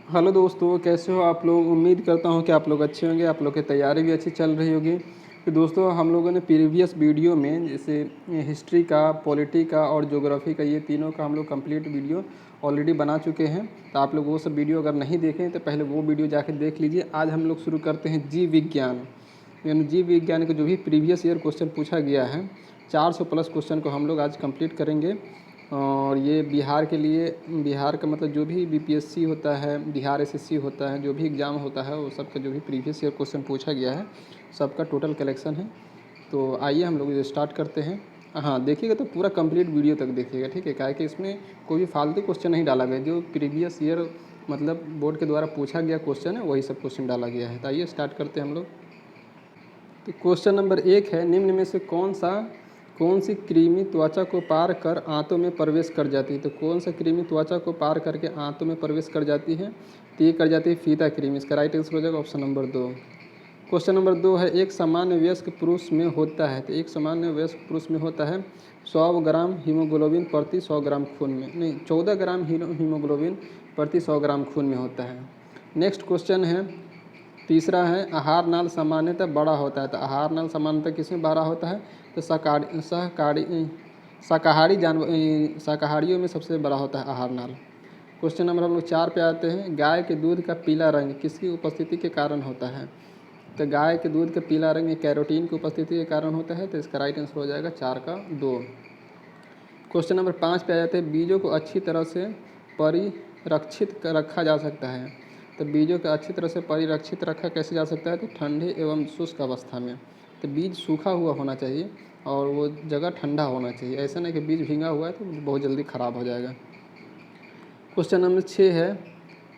Hello दोस्तों, कैसे हो आप लोग। उम्मीद करता हूँ कि आप लोग अच्छे होंगे, आप लोग की तैयारी भी अच्छी चल रही होगी। तो दोस्तों, हम लोगों ने प्रीवियस वीडियो में जैसे हिस्ट्री का, पॉलिटी का और ज्योग्राफी का, ये तीनों का हम लोग कंप्लीट वीडियो ऑलरेडी बना चुके हैं। तो आप लोग वो सब वीडियो अगर नहीं देखें तो पहले वो वीडियो जाकर देख लीजिए। आज हम लोग शुरू करते हैं जीव विज्ञान, यानी जीव विज्ञान का जो भी प्रीवियस ईयर क्वेश्चन पूछा गया है 400 प्लस क्वेश्चन को हम लोग आज कंप्लीट करेंगे। और ये बिहार के लिए, बिहार का मतलब जो भी बीपीएससी होता है, बिहार एसएससी होता है, जो भी एग्ज़ाम होता है वो सब का जो भी प्रीवियस ईयर क्वेश्चन पूछा गया है सबका टोटल कलेक्शन है। तो आइए हम लोग ये स्टार्ट करते हैं। हाँ, देखिएगा तो पूरा कंप्लीट वीडियो तक देखिएगा, ठीक है। क्या है कि इसमें कोई भी फालतू क्वेश्चन नहीं डाला गया, जो प्रीवियस ईयर मतलब बोर्ड के द्वारा पूछा गया क्वेश्चन है वही सब क्वेश्चन डाला गया है। तो आइए स्टार्ट करते हैं हम लोग। तो क्वेश्चन नंबर 1 है, निम्न में से कौन सी कृमि त्वचा को पार कर आंतों में प्रवेश कर जाती है। तो कौन सा कृमि त्वचा को पार करके आंतों में प्रवेश कर जाती है। तो ये कर जाती है फीता कृमि। इसका राइट आंसर हो जाएगा ऑप्शन नंबर 2। क्वेश्चन नंबर 2 है, एक सामान्य वयस्क पुरुष में होता है। तो एक सामान्य वयस्क पुरुष में होता है 100 ग्राम हीमोग्लोबिन प्रति 100 ग्राम खून में, नहीं 14 ग्राम हीमोग्लोबिन प्रति 100 ग्राम खून में होता है। नेक्स्ट क्वेश्चन है, तीसरा है, आहार नाल सामान्यतः बड़ा होता है। तो आहार नाल सामान्यतः किसमें बड़ा होता है। तो शाकाहारियों में सबसे बड़ा होता है आहार नाल। क्वेश्चन नंबर हम लोग 4 पे आते हैं, गाय के दूध का पीला रंग किसकी उपस्थिति के कारण होता है। तो गाय के दूध का पीला रंग कैरोटीन की उपस्थिति के कारण होता है। तो इसका राइट आंसर हो जाएगा 4 का 2। क्वेश्चन नंबर 5 पे आ जाते हैं, बीजों को अच्छी तरह से परिरक्षित रखा जा सकता है। तो बीजों को अच्छी तरह से परिरक्षित रखा कैसे जा सकता है। तो ठंडे एवं शुष्क अवस्था में। तो बीज सूखा हुआ होना चाहिए और वो जगह ठंडा होना चाहिए। ऐसा नहीं कि बीज भींगा हुआ है तो बहुत जल्दी ख़राब हो जाएगा। क्वेश्चन नंबर 6 है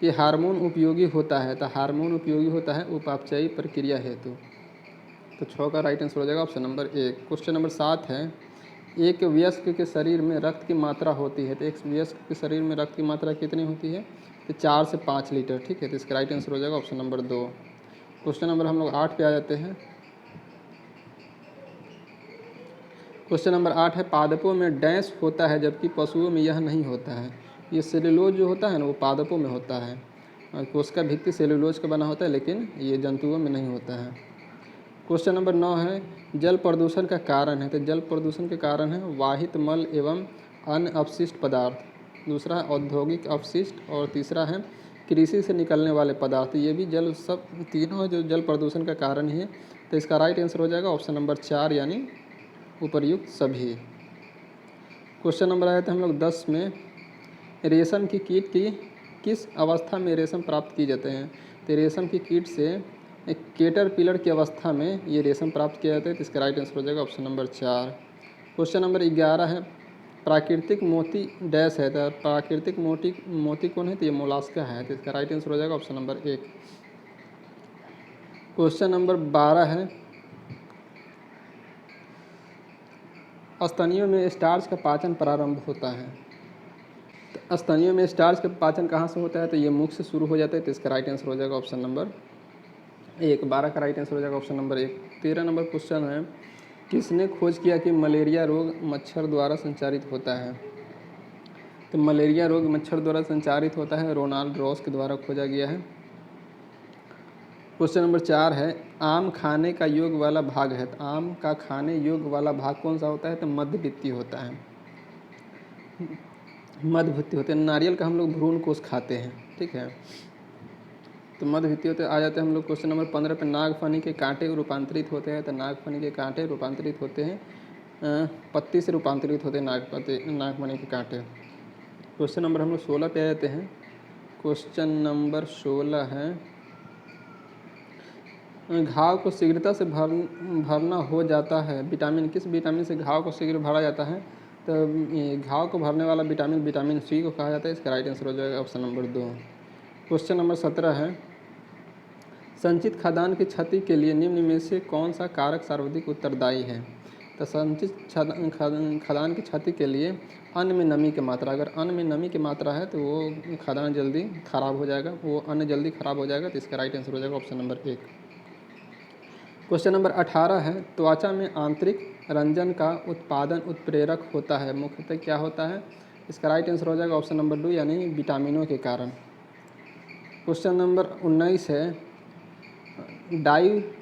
कि हार्मोन उपयोगी होता है। तो हार्मोन उपयोगी होता है उपापचयी प्रक्रिया हेतु। तो 6 का राइट आंसर हो जाएगा ऑप्शन नंबर 1। क्वेश्चन नंबर 7 है, एक वयस्क के शरीर में रक्त की मात्रा होती है। तो एक वयस्क के शरीर में रक्त की मात्रा कितनी होती है। तो 4 से 5 लीटर, ठीक है। तो इसका राइट आंसर हो जाएगा ऑप्शन नंबर 2। क्वेश्चन नंबर हम लोग 8 पे आ जाते हैं। क्वेश्चन नंबर 8 है, पादपों में डैश होता है जबकि पशुओं में यह नहीं होता है। ये सेलुलोज जो होता है ना वो पादपों में होता है, कोशिका भित्ति सेलुलोज का बना होता है, लेकिन ये जंतुओं में नहीं होता है। क्वेश्चन नंबर 9 है, जल प्रदूषण का कारण है। तो जल प्रदूषण के कारण है वाहित मल एवं अन्य अपशिष्ट पदार्थ। दूसरा है औद्योगिक अपशिष्ट और तीसरा है कृषि से निकलने वाले पदार्थ। ये भी जल, सब तीनों है जो जल प्रदूषण का कारण ही है। तो इसका राइट आंसर हो जाएगा ऑप्शन नंबर 4 यानी उपर्युक्त सभी। क्वेश्चन नंबर आए थे हम लोग 10 में, रेशम की कीट की किस अवस्था में रेशम प्राप्त की जाते हैं। तो रेशम की कीट से एक कैटरपिलर की अवस्था में ये रेशम प्राप्त किया जाता है। तो इसका राइट आंसर हो जाएगा ऑप्शन नंबर 4। क्वेश्चन नंबर 11 है, प्राकृतिक मोती डैश है। तो प्राकृतिक मोती कौन है। तो ये मोलास्का है। तो इसका राइट आंसर हो जाएगा ऑप्शन नंबर 1। क्वेश्चन नंबर 12 है, स्तनियों में स्टार्च का पाचन प्रारंभ होता है। तो स्तनियों में स्टार्च का पाचन कहाँ से होता है। तो ये मुख से शुरू हो जाता है। तो इसका राइट आंसर हो जाएगा ऑप्शन नंबर 1। 12 का राइट आंसर हो जाएगा ऑप्शन नंबर 1। 13 नंबर क्वेश्चन है, किसने खोज किया कि मलेरिया रोग मच्छर द्वारा संचारित होता है। तो मलेरिया रोग मच्छर द्वारा संचारित होता है, रोनाल्ड रॉस के द्वारा खोजा गया है। क्वेश्चन नंबर 4 है, आम खाने का योग वाला भाग है। तो आम का खाने योग वाला भाग कौन सा होता है। तो मध्यवित्तीय होता है, मध्यवित्तीय होते हैं। नारियल का हम लोग भ्रूण कोष खाते हैं, ठीक है। तो मध्यवित्तीय होते आ जाते हैं हम लोग क्वेश्चन नंबर 15 पे, नागफनी के कांटे रूपांतरित होते हैं। तो नागफनी के कांटे रूपांतरित होते हैं पत्ती से रूपांतरित होते हैं नागफनी के कांटे। क्वेश्चन नंबर हम लोग 16 पे आ जाते हैं। क्वेश्चन नंबर 16 है, घाव को शीघ्रता से भरना हो जाता है विटामिन, किस विटामिन से घाव को शीघ्र भरा जाता है। तो घाव को भरने वाला विटामिन विटामिन सी को कहा जाता है। इसका राइट आंसर हो जाएगा ऑप्शन नंबर 2। क्वेश्चन नंबर 17 है, संचित खाद्यान्न की क्षति के लिए निम्न में से कौन सा कारक सर्वाधिक उत्तरदायी है। तो संचित खाद्यान्न की क्षति के लिए अन्न में नमी की मात्रा, अगर अन्न में नमी की मात्रा है तो वो खाद्यान्न जल्दी खराब हो जाएगा, वो अन्न जल्दी खराब हो जाएगा। तो इसका राइट आंसर हो जाएगा ऑप्शन नंबर 1। क्वेश्चन नंबर 18 है, त्वचा में आंतरिक रंजन का उत्पादन उत्प्रेरक होता है, मुख्यतः क्या होता है। इसका राइट आंसर हो जाएगा ऑप्शन नंबर 2 यानी विटामिनों के कारण। क्वेश्चन नंबर 19 है,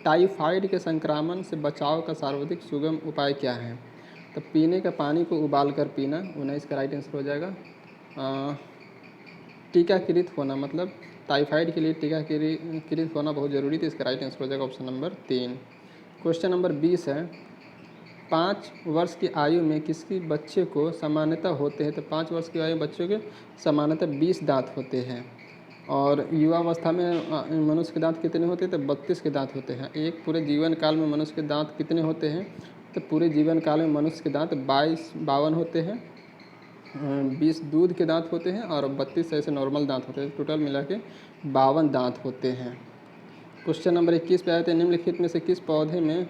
टाइफाइड के संक्रमण से बचाव का सर्वाधिक सुगम उपाय क्या है? तो पीने का पानी को उबाल कर पीना, 19 का राइट आंसर हो जाएगा। टीकाकृत होना, मतलब टाइफाइड के लिए टीकाकृत होना बहुत ज़रूरी थी, इसका राइट आंसर हो जाएगा ऑप्शन नंबर 3। क्वेश्चन नंबर 20 है, 5 वर्ष की आयु में किसी बच्चे को सामान्यतः होते हैं? तो 5 वर्ष की आयु बच्चों के सामान्यतः 20 दांत होते हैं, और युवावस्था में मनुष्य के दांत कितने होते हैं? तो 32 के दांत होते हैं। एक पूरे जीवन काल में मनुष्य के दांत कितने होते हैं? तो पूरे जीवन काल में मनुष्य के दांत 52 होते हैं, 20 दूध के दांत होते हैं और 32 ऐसे नॉर्मल दांत होते हैं। टोटल मिला के 52 दांत होते हैं। क्वेश्चन नंबर 21 पे आए थे, निम्नलिखित में से किस पौधे में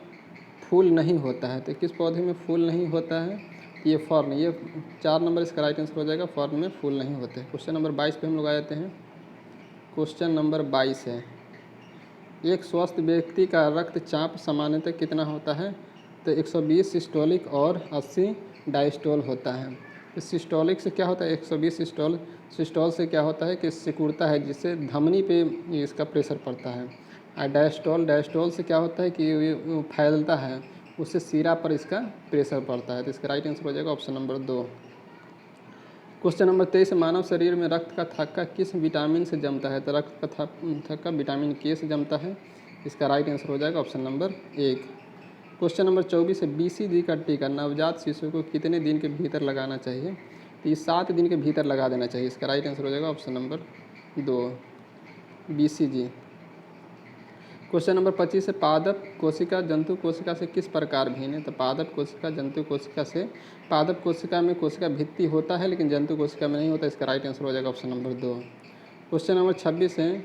फूल नहीं होता है? तो किस पौधे में फूल नहीं होता है? ये फर्न, ये 4 नंबर इसका राइट आंसर हो जाएगा, फर्न में फूल नहीं होते। क्वेश्चन नंबर 22 पे हम लोग आ जाते हैं। क्वेश्चन नंबर 22 है, एक स्वस्थ व्यक्ति का रक्तचाप सामान्यतः कितना होता है? तो 120 सिस्टोलिक और 80 डायस्टोल होता है। इस सिस्टोलिक से क्या होता है? 120 सिस्टोल से क्या होता है कि सिकुड़ता है, जिससे धमनी पे इसका प्रेशर पड़ता है। और डायस्टोल से क्या होता है कि ये फैलता है, उससे सिरा पर इसका प्रेशर पड़ता है। तो इसका राइट आंसर हो जाएगा ऑप्शन नंबर 2। क्वेश्चन नंबर 23, मानव शरीर में रक्त का थक्का किस विटामिन से जमता है? तो रक्त का थक्का विटामिन के से जमता है। इसका राइट आंसर हो जाएगा ऑप्शन नंबर 1। क्वेश्चन नंबर 24 है, BCG का टीका नवजात शिशु को कितने दिन के भीतर लगाना चाहिए? तो ये 7 दिन के भीतर लगा देना चाहिए। इसका राइट आंसर हो जाएगा option number 2, BCG। Question number 25 है, पादप कोशिका जंतु कोशिका से किस प्रकार भिन्न है? तो पादप कोशिका जंतु कोशिका से, पादप कोशिका में कोशिका भित्ति होता है लेकिन जंतु कोशिका में नहीं होता। इसका राइट आंसर हो जाएगा ऑप्शन नंबर 2। क्वेश्चन नंबर 26 है,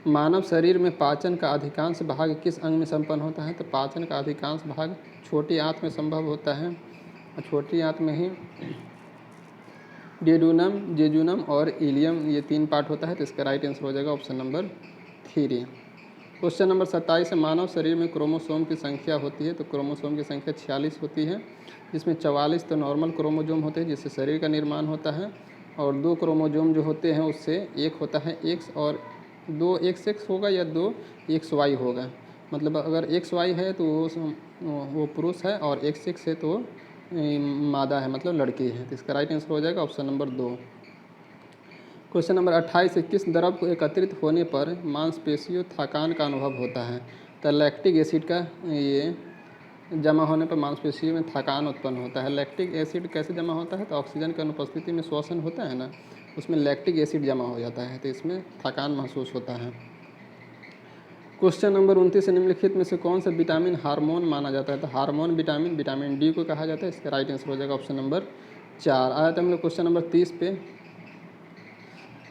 मानव शरीर में पाचन का अधिकांश भाग किस अंग में संपन्न होता है? तो पाचन का अधिकांश भाग छोटी आंत में संभव होता है, और छोटी आंत में ही डेडूनम, जेजुनम और इलियम, ये 3 पार्ट होता है। तो इसका राइट आंसर हो जाएगा ऑप्शन नंबर 3। क्वेश्चन नंबर 27 है, मानव शरीर में क्रोमोसोम की संख्या होती है? तो क्रोमोसोम की संख्या 46 होती है, जिसमें 44 तो नॉर्मल क्रोमोसोम होते हैं जिससे शरीर का निर्माण होता है, और 2 क्रोमोसोम जो होते हैं उससे एक होता है एक्स, और 2 XX होगा या 2 XY होगा। मतलब अगर XY है तो वो पुरुष है, और XX है तो मादा है, मतलब लड़की है। तो इसका राइट आंसर हो जाएगा ऑप्शन नंबर 2। क्वेश्चन नंबर 28 है, किस द्रव को एकत्रित होने पर मांसपेशियों थकान का अनुभव होता है? तो लैक्टिक एसिड का ये जमा होने पर मांसपेशियों में थकान उत्पन्न होता है। लैक्टिक एसिड कैसे जमा होता है? तो ऑक्सीजन की अनुपस्थिति में श्वसन होता है ना, उसमें लैक्टिक एसिड जमा हो जाता है, तो इसमें थकान महसूस होता है। क्वेश्चन नंबर 29 है, निम्नलिखित में से कौन सा विटामिन हार्मोन माना जाता है? तो हार्मोन विटामिन डी को कहा जाता है। इसका राइट आंसर हो जाएगा ऑप्शन नंबर 4। आया था हम लोग क्वेश्चन नंबर 30 पे।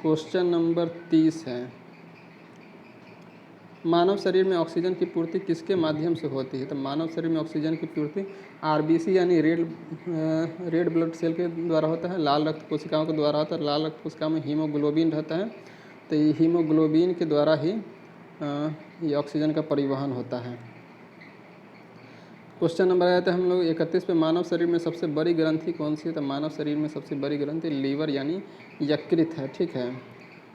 क्वेश्चन नंबर 30 है, मानव शरीर में ऑक्सीजन की पूर्ति किसके माध्यम से होती है? तो मानव शरीर में ऑक्सीजन की पूर्ति RBC यानी रेड ब्लड सेल के द्वारा होता है, लाल रक्त कोशिकाओं के द्वारा होता है। लाल रक्त कोशिकाओं में हीमोग्लोबिन रहता है, तो ये हीमोग्लोबिन के द्वारा ही ये ऑक्सीजन का परिवहन होता है। क्वेश्चन नंबर आया था हम लोग 31 पे, मानव शरीर में सबसे बड़ी ग्रंथि कौन सी है? तो मानव शरीर में सबसे बड़ी ग्रंथि लीवर यानी यकृत है। ठीक है,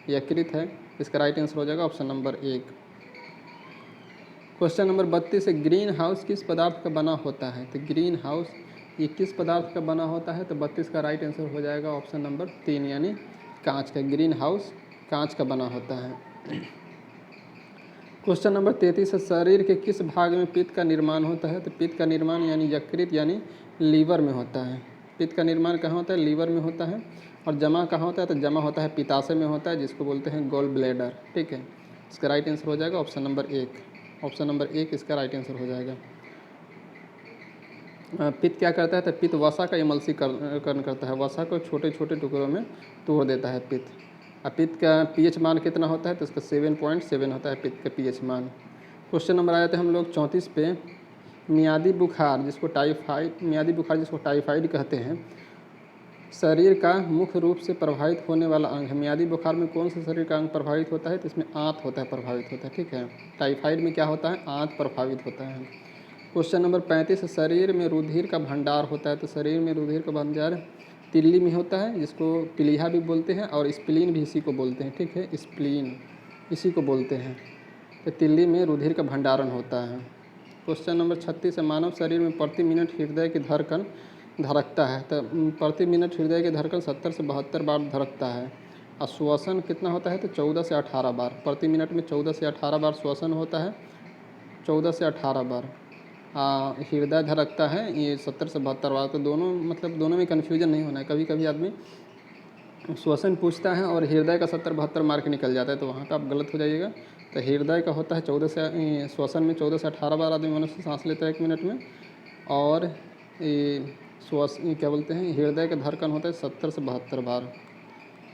यकृत है। इसका राइट आंसर हो जाएगा ऑप्शन नंबर 1। क्वेश्चन नंबर 32 है, ग्रीन हाउस किस पदार्थ का बना होता है? तो ग्रीन हाउस ये किस पदार्थ का बना होता है? तो 32 का राइट आंसर हो जाएगा ऑप्शन नंबर 3 यानी कांच का। ग्रीन हाउस कांच का बना होता है। क्वेश्चन नंबर 33 है, शरीर के किस भाग में पित्त का निर्माण होता है? तो पित्त का निर्माण यानी यकृत यानी लीवर में होता है। पित्त का निर्माण कहाँ होता है? लीवर में होता है। और जमा कहाँ होता है? तो जमा होता है पित्ताशय में होता है, जिसको बोलते हैं गॉल ब्लैडर। ठीक है, इसका राइट आंसर हो जाएगा ऑप्शन नंबर 1। ऑप्शन नंबर 1 इसका राइट आंसर हो जाएगा। पित्त क्या करता है? तो पित्त वसा का एमल्सीकरण करता है, वसा को छोटे छोटे टुकड़ों में तोड़ देता है पित्त। अब पित्त का pH मान कितना होता है? तो इसका 7.7 होता है पित्त का pH मान। क्वेश्चन नंबर आए थे हम लोग 34 पे, मियादी बुखार जिसको टाइफाइड कहते हैं, शरीर का मुख्य रूप से प्रभावित होने वाला अंग है। मियादी बुखार में कौन सा शरीर का अंग प्रभावित होता है? तो इसमें आंत होता है, प्रभावित होता है। ठीक है, टाइफाइड में क्या होता है? आंत प्रभावित होता है। क्वेश्चन नंबर 35, शरीर में रुधिर का भंडार होता है। तो शरीर में रुधिर का भंडार तिल्ली में होता है, जिसको प्लीहा भी बोलते हैं, और स्प्लीन भी इसी को बोलते हैं। ठीक है, स्प्लीन। इसी को बोलते हैं। तो तिल्ली में रुधिर का भंडारण होता है। क्वेश्चन नंबर 36 है, मानव शरीर में प्रति मिनट हृदय की धड़कन धड़कता है। तो प्रति मिनट हृदय की धड़कन 70 से 72 बार धड़कता है। और श्वसन कितना होता है? तो 14 से 18 बार प्रति मिनट में 14 से 18 बार श्वसन होता है, 14 से 18 बार। हृदय धड़कता है ये 70 से 72 बार। तो दोनों मतलब दोनों में कन्फ्यूजन नहीं होना है। कभी कभी आदमी श्वसन पूछता है और हृदय का 70-72 मार्क निकल जाता है, तो वहाँ पे आप गलत हो जाइएगा। तो हृदय का होता है 14 से श्वसन में 14 से 18 बार आदमी मनुष्य सांस लेता है 1 मिनट में। और क्या बोलते हैं, हृदय का धड़कन होता है 70 से 72 बार।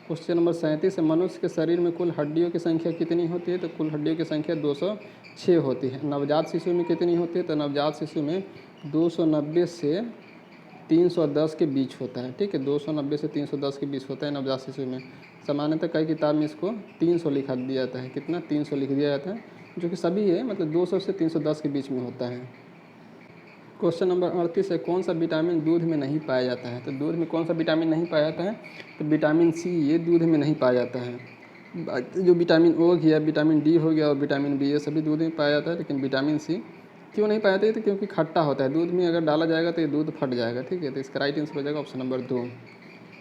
क्वेश्चन नंबर 37 है, मनुष्य के शरीर में कुल हड्डियों की संख्या कितनी होती है? तो कुल हड्डियों की संख्या 206 होती है। नवजात शिशु में कितनी होती है? तो नवजात शिशु में 290 से 310 के बीच होता है। ठीक है, 290 से 310 के बीच होता है नवजात शिशु में। सामान्यतः कई किताब में इसको 300 लिखा दिया जाता है। कितना? 300 लिख दिया जाता है, जो कि सभी है मतलब 200 से 310 के बीच में होता है। क्वेश्चन नंबर 38 है, कौन सा विटामिन दूध में नहीं पाया जाता है? तो दूध में कौन सा विटामिन नहीं पाया जाता है? तो विटामिन सी ये दूध में नहीं पाया जाता है। जो विटामिन ओ गया, विटामिन डी हो गया और विटामिन बी, ये सभी दूध में पाया जाता है। लेकिन विटामिन सी क्यों नहीं पाया जाता है? तो क्योंकि खट्टा होता है, दूध में अगर डाला जाएगा तो ये दूध फट जाएगा। ठीक है, तो इसका राइट आंसर हो जाएगा ऑप्शन नंबर 2।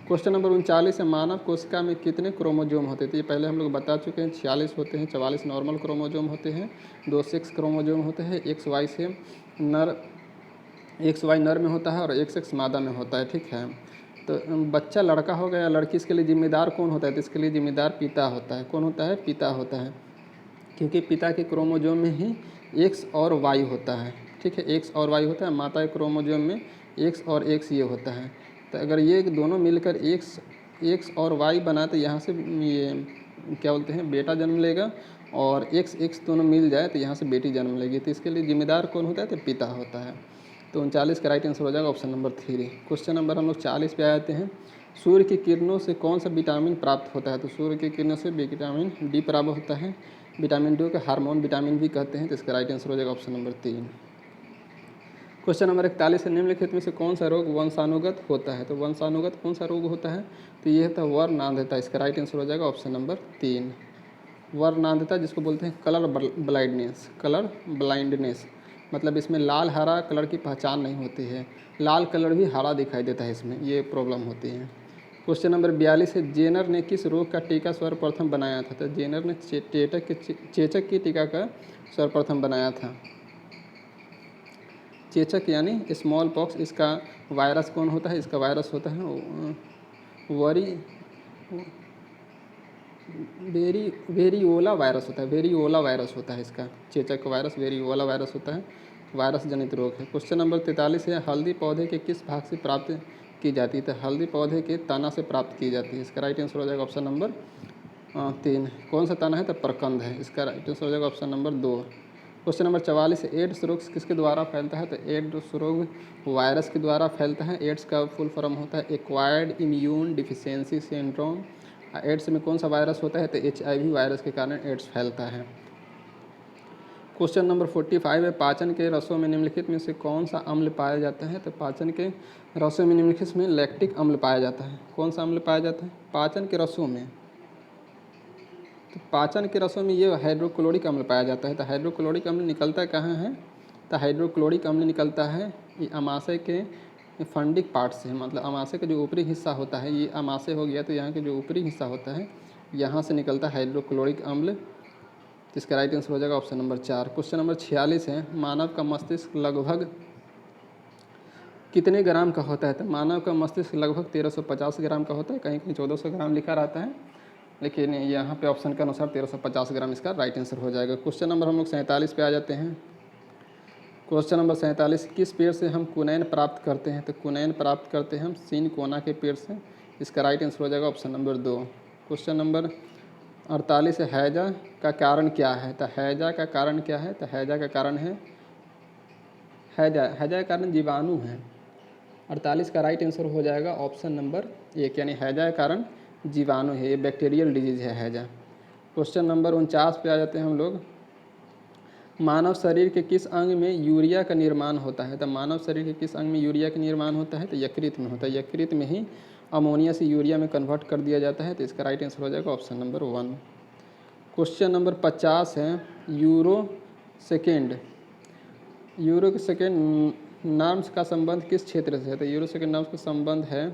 क्वेश्चन नंबर 39 है, मानव कोशिका में कितने क्रोमोजोम होते हैं? तो ये पहले हम लोग बता चुके हैं, 46 होते हैं। 44 नॉर्मल क्रोमोजोम होते हैं, 2 सेक्स क्रोमोजोम होते हैं। एक्स वाई नर में होता है और एक्स मादा में होता है। ठीक है, तो बच्चा लड़का हो गया या लड़की, इसके लिए जिम्मेदार कौन होता है? तो इसके लिए जिम्मेदार पिता होता है। कौन होता है? पिता होता है, क्योंकि पिता के क्रोमोजोम में ही एक्स और वाई होता है। ठीक है, एक्स और वाई होता है। माता के क्रोमोजोम में एक्स और एक्स ये होता है। तो अगर ये दोनों मिलकर एक्स और वाई बनाते, यहाँ से ये क्या बोलते हैं, बेटा जन्म लेगा, और एक्स दोनों मिल जाए तो यहाँ से बेटी जन्म लेगी। तो इसके लिए जिम्मेदार कौन होता है? तो पिता होता है। तो 39 का राइट आंसर हो जाएगा ऑप्शन नंबर 3। क्वेश्चन नंबर हम लोग 40 पे आते हैं, सूर्य की किरणों से कौन सा विटामिन प्राप्त होता है? तो सूर्य की किरणों से विटामिन डी प्राप्त होता है। विटामिन डी को हार्मोन विटामिन भी कहते हैं। तो इसका राइट आंसर हो जाएगा ऑप्शन नंबर 3। क्वेश्चन नंबर 41 है, निम्नलिखित में से कौन सा रोग वंशानुगत होता है? तो वंशानुगत कौन सा रोग होता है? तो ये था वर्णांधता। इसका राइट आंसर हो जाएगा ऑप्शन नंबर 3। वर्णांधता जिसको बोलते हैं कलर ब्लाइंडनेस, मतलब इसमें लाल हरा कलर की पहचान नहीं होती है, लाल कलर भी हरा दिखाई देता है, इसमें ये प्रॉब्लम होती है। क्वेश्चन नंबर 42 है, जेनर ने किस रोग का टीका सर्वप्रथम बनाया था? तो जेनर ने चेचक की टीका का सर्वप्रथम बनाया था। चेचक यानी स्मॉल पॉक्स, इसका वायरस कौन होता है? इसका वायरस होता है वेरिओला वायरस होता है। वेरिओला वायरस होता है इसका, चेचक का वायरस वेरिओला वायरस होता है, वायरस जनित रोग है। क्वेश्चन नंबर 43 है, हल्दी पौधे के किस भाग से प्राप्त की जाती है? तो हल्दी पौधे के तना से प्राप्त की जाती है। इसका राइट आंसर हो जाएगा ऑप्शन नंबर 3। कौन सा तना है? तो प्रकंद है। इसका राइट आंसर हो जाएगा ऑप्शन नंबर 2। क्वेश्चन नंबर 44 है, एड्स रोग किसके द्वारा फैलता है? तो एड्स रोग वायरस के द्वारा फैलता है। एड्स का फुल फॉर्म होता है acquired immune deficiency syndrome. AIDS में कौन सा वायरस होता है? तो HIV वायरस के कारण एड्स फैलता है। क्वेश्चन नंबर 45 है, पाचन के रसों में निम्नलिखित में से कौन सा अम्ल पाया जाता है? तो पाचन के रसों में निम्नलिखित में लैक्टिक अम्ल पाया जाता है। कौन सा अम्ल पाया जाता है पाचन के रसों में? तो पाचन के रसों में ये हाइड्रोक्लोरिक अम्ल पाया जाता है। तो हाइड्रोक्लोरिक अम्ल निकलता कहाँ है? तो हाइड्रोक्लोरिक अम्ल निकलता है ये अमाशय के फंडिक पार्ट से, मतलब अमाशय का जो ऊपरी हिस्सा होता है, ये अमाशय हो गया, तो यहाँ के जो ऊपरी हिस्सा होता है यहाँ से निकलता है हाइड्रोक्लोरिक अम्ल। तो इसका राइट आंसर हो जाएगा ऑप्शन नंबर 4। क्वेश्चन नंबर 46 है, मानव का मस्तिष्क लगभग कितने ग्राम का होता है? तो मानव का मस्तिष्क लगभग 1350 ग्राम का होता है। कहीं कहीं 1400 ग्राम लिखा रहता है, लेकिन यहाँ पे ऑप्शन के अनुसार 1350 ग्राम इसका राइट आंसर हो जाएगा। क्वेश्चन नंबर हम लोग 47 पे आ जाते हैं। क्वेश्चन नंबर 47, किस पेड़ से हम कुनैन प्राप्त करते हैं? तो कुनैन प्राप्त करते हैं हम सिनकोना के पेड़ से। इसका राइट आंसर हो जाएगा ऑप्शन नंबर 2। क्वेश्चन नंबर 48 है, हैजा का कारण क्या है? तो हैजा का कारण क्या है? तो हैजा का कारण है हैजा का कारण जीवाणु है। 48 का राइट आंसर हो जाएगा ऑप्शन नंबर 1, यानी हैजा का कारण जीवाणु है, ये बैक्टीरियल डिजीज है हैजा। क्वेश्चन नंबर 49 पे आ जाते हैं हम लोग, मानव शरीर के किस अंग में यूरिया का निर्माण होता है? तो मानव शरीर के किस अंग में यूरिया का निर्माण होता है? तो यकृत में होता है। यकृत में ही अमोनिया से यूरिया में कन्वर्ट कर दिया जाता है। तो इसका राइट आंसर हो जाएगा ऑप्शन नंबर 1। क्वेश्चन नंबर 50 है, यूरो सेकेंड। यूरो के सेकेंड नॉर्म्स का संबंध किस क्षेत्र से है? तो यूरो सेकेंड नॉर्म्स का संबंध है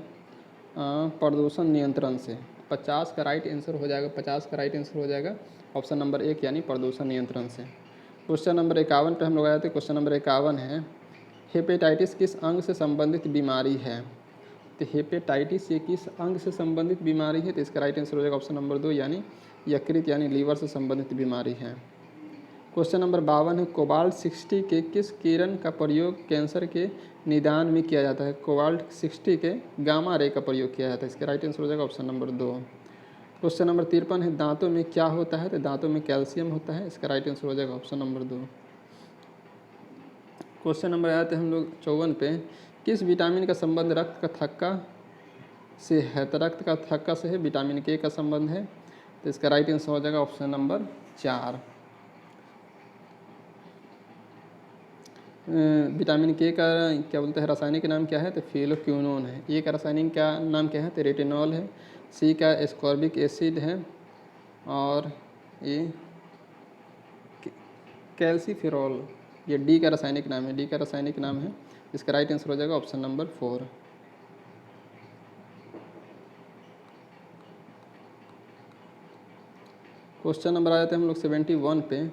प्रदूषण नियंत्रण से। 50 का राइट आंसर हो जाएगा, 50 का राइट आंसर हो जाएगा ऑप्शन नंबर 1 यानी प्रदूषण नियंत्रण से। क्वेश्चन नंबर 51 पे हम लोग आए थे। क्वेश्चन नंबर 51 है, हेपेटाइटिस किस अंग से संबंधित बीमारी है? तो हेपेटाइटिस ये किस अंग से संबंधित बीमारी है? तो इसका राइट आंसर हो जाएगा ऑप्शन नंबर 2 यानी यकृत यानी लीवर से संबंधित बीमारी है। क्वेश्चन नंबर 52 है, कोबाल्ट 60 के किस किरण का प्रयोग कैंसर के निदान में किया जाता है? कोबाल्ट 60 के गामा रे का प्रयोग किया जाता है। इसका राइट आंसर हो जाएगा ऑप्शन नंबर 2। क्वेश्चन नंबर 53 है, दांतों में क्या होता है? तो दांतों में कैल्शियम होता है। इसका राइट आंसर हो जाएगा ऑप्शन नंबर 2। क्वेश्चन नंबर आते हैं हम लोग 54 पे, किस विटामिन का संबंध रक्त का थक्का से है? तो रक्त का थक्का से है, विटामिन के का संबंध है। तो इसका राइट आंसर हो जाएगा ऑप्शन नंबर 4। विटामिन के का क्या बोलते हैं रासायनिक नाम क्या है? तो फिलोक्विनोन है। ए का रासायनिक क्या नाम क्या है? तो रेटिनॉल है। सी का एस्कॉर्बिक एसिड है और ये कैल्सीफेरॉल, ये डी का रासायनिक नाम है। डी का रासायनिक नाम है। इसका राइट आंसर हो जाएगा ऑप्शन नंबर 4। क्वेश्चन नंबर आ जाते हैं हम लोग 71 पे,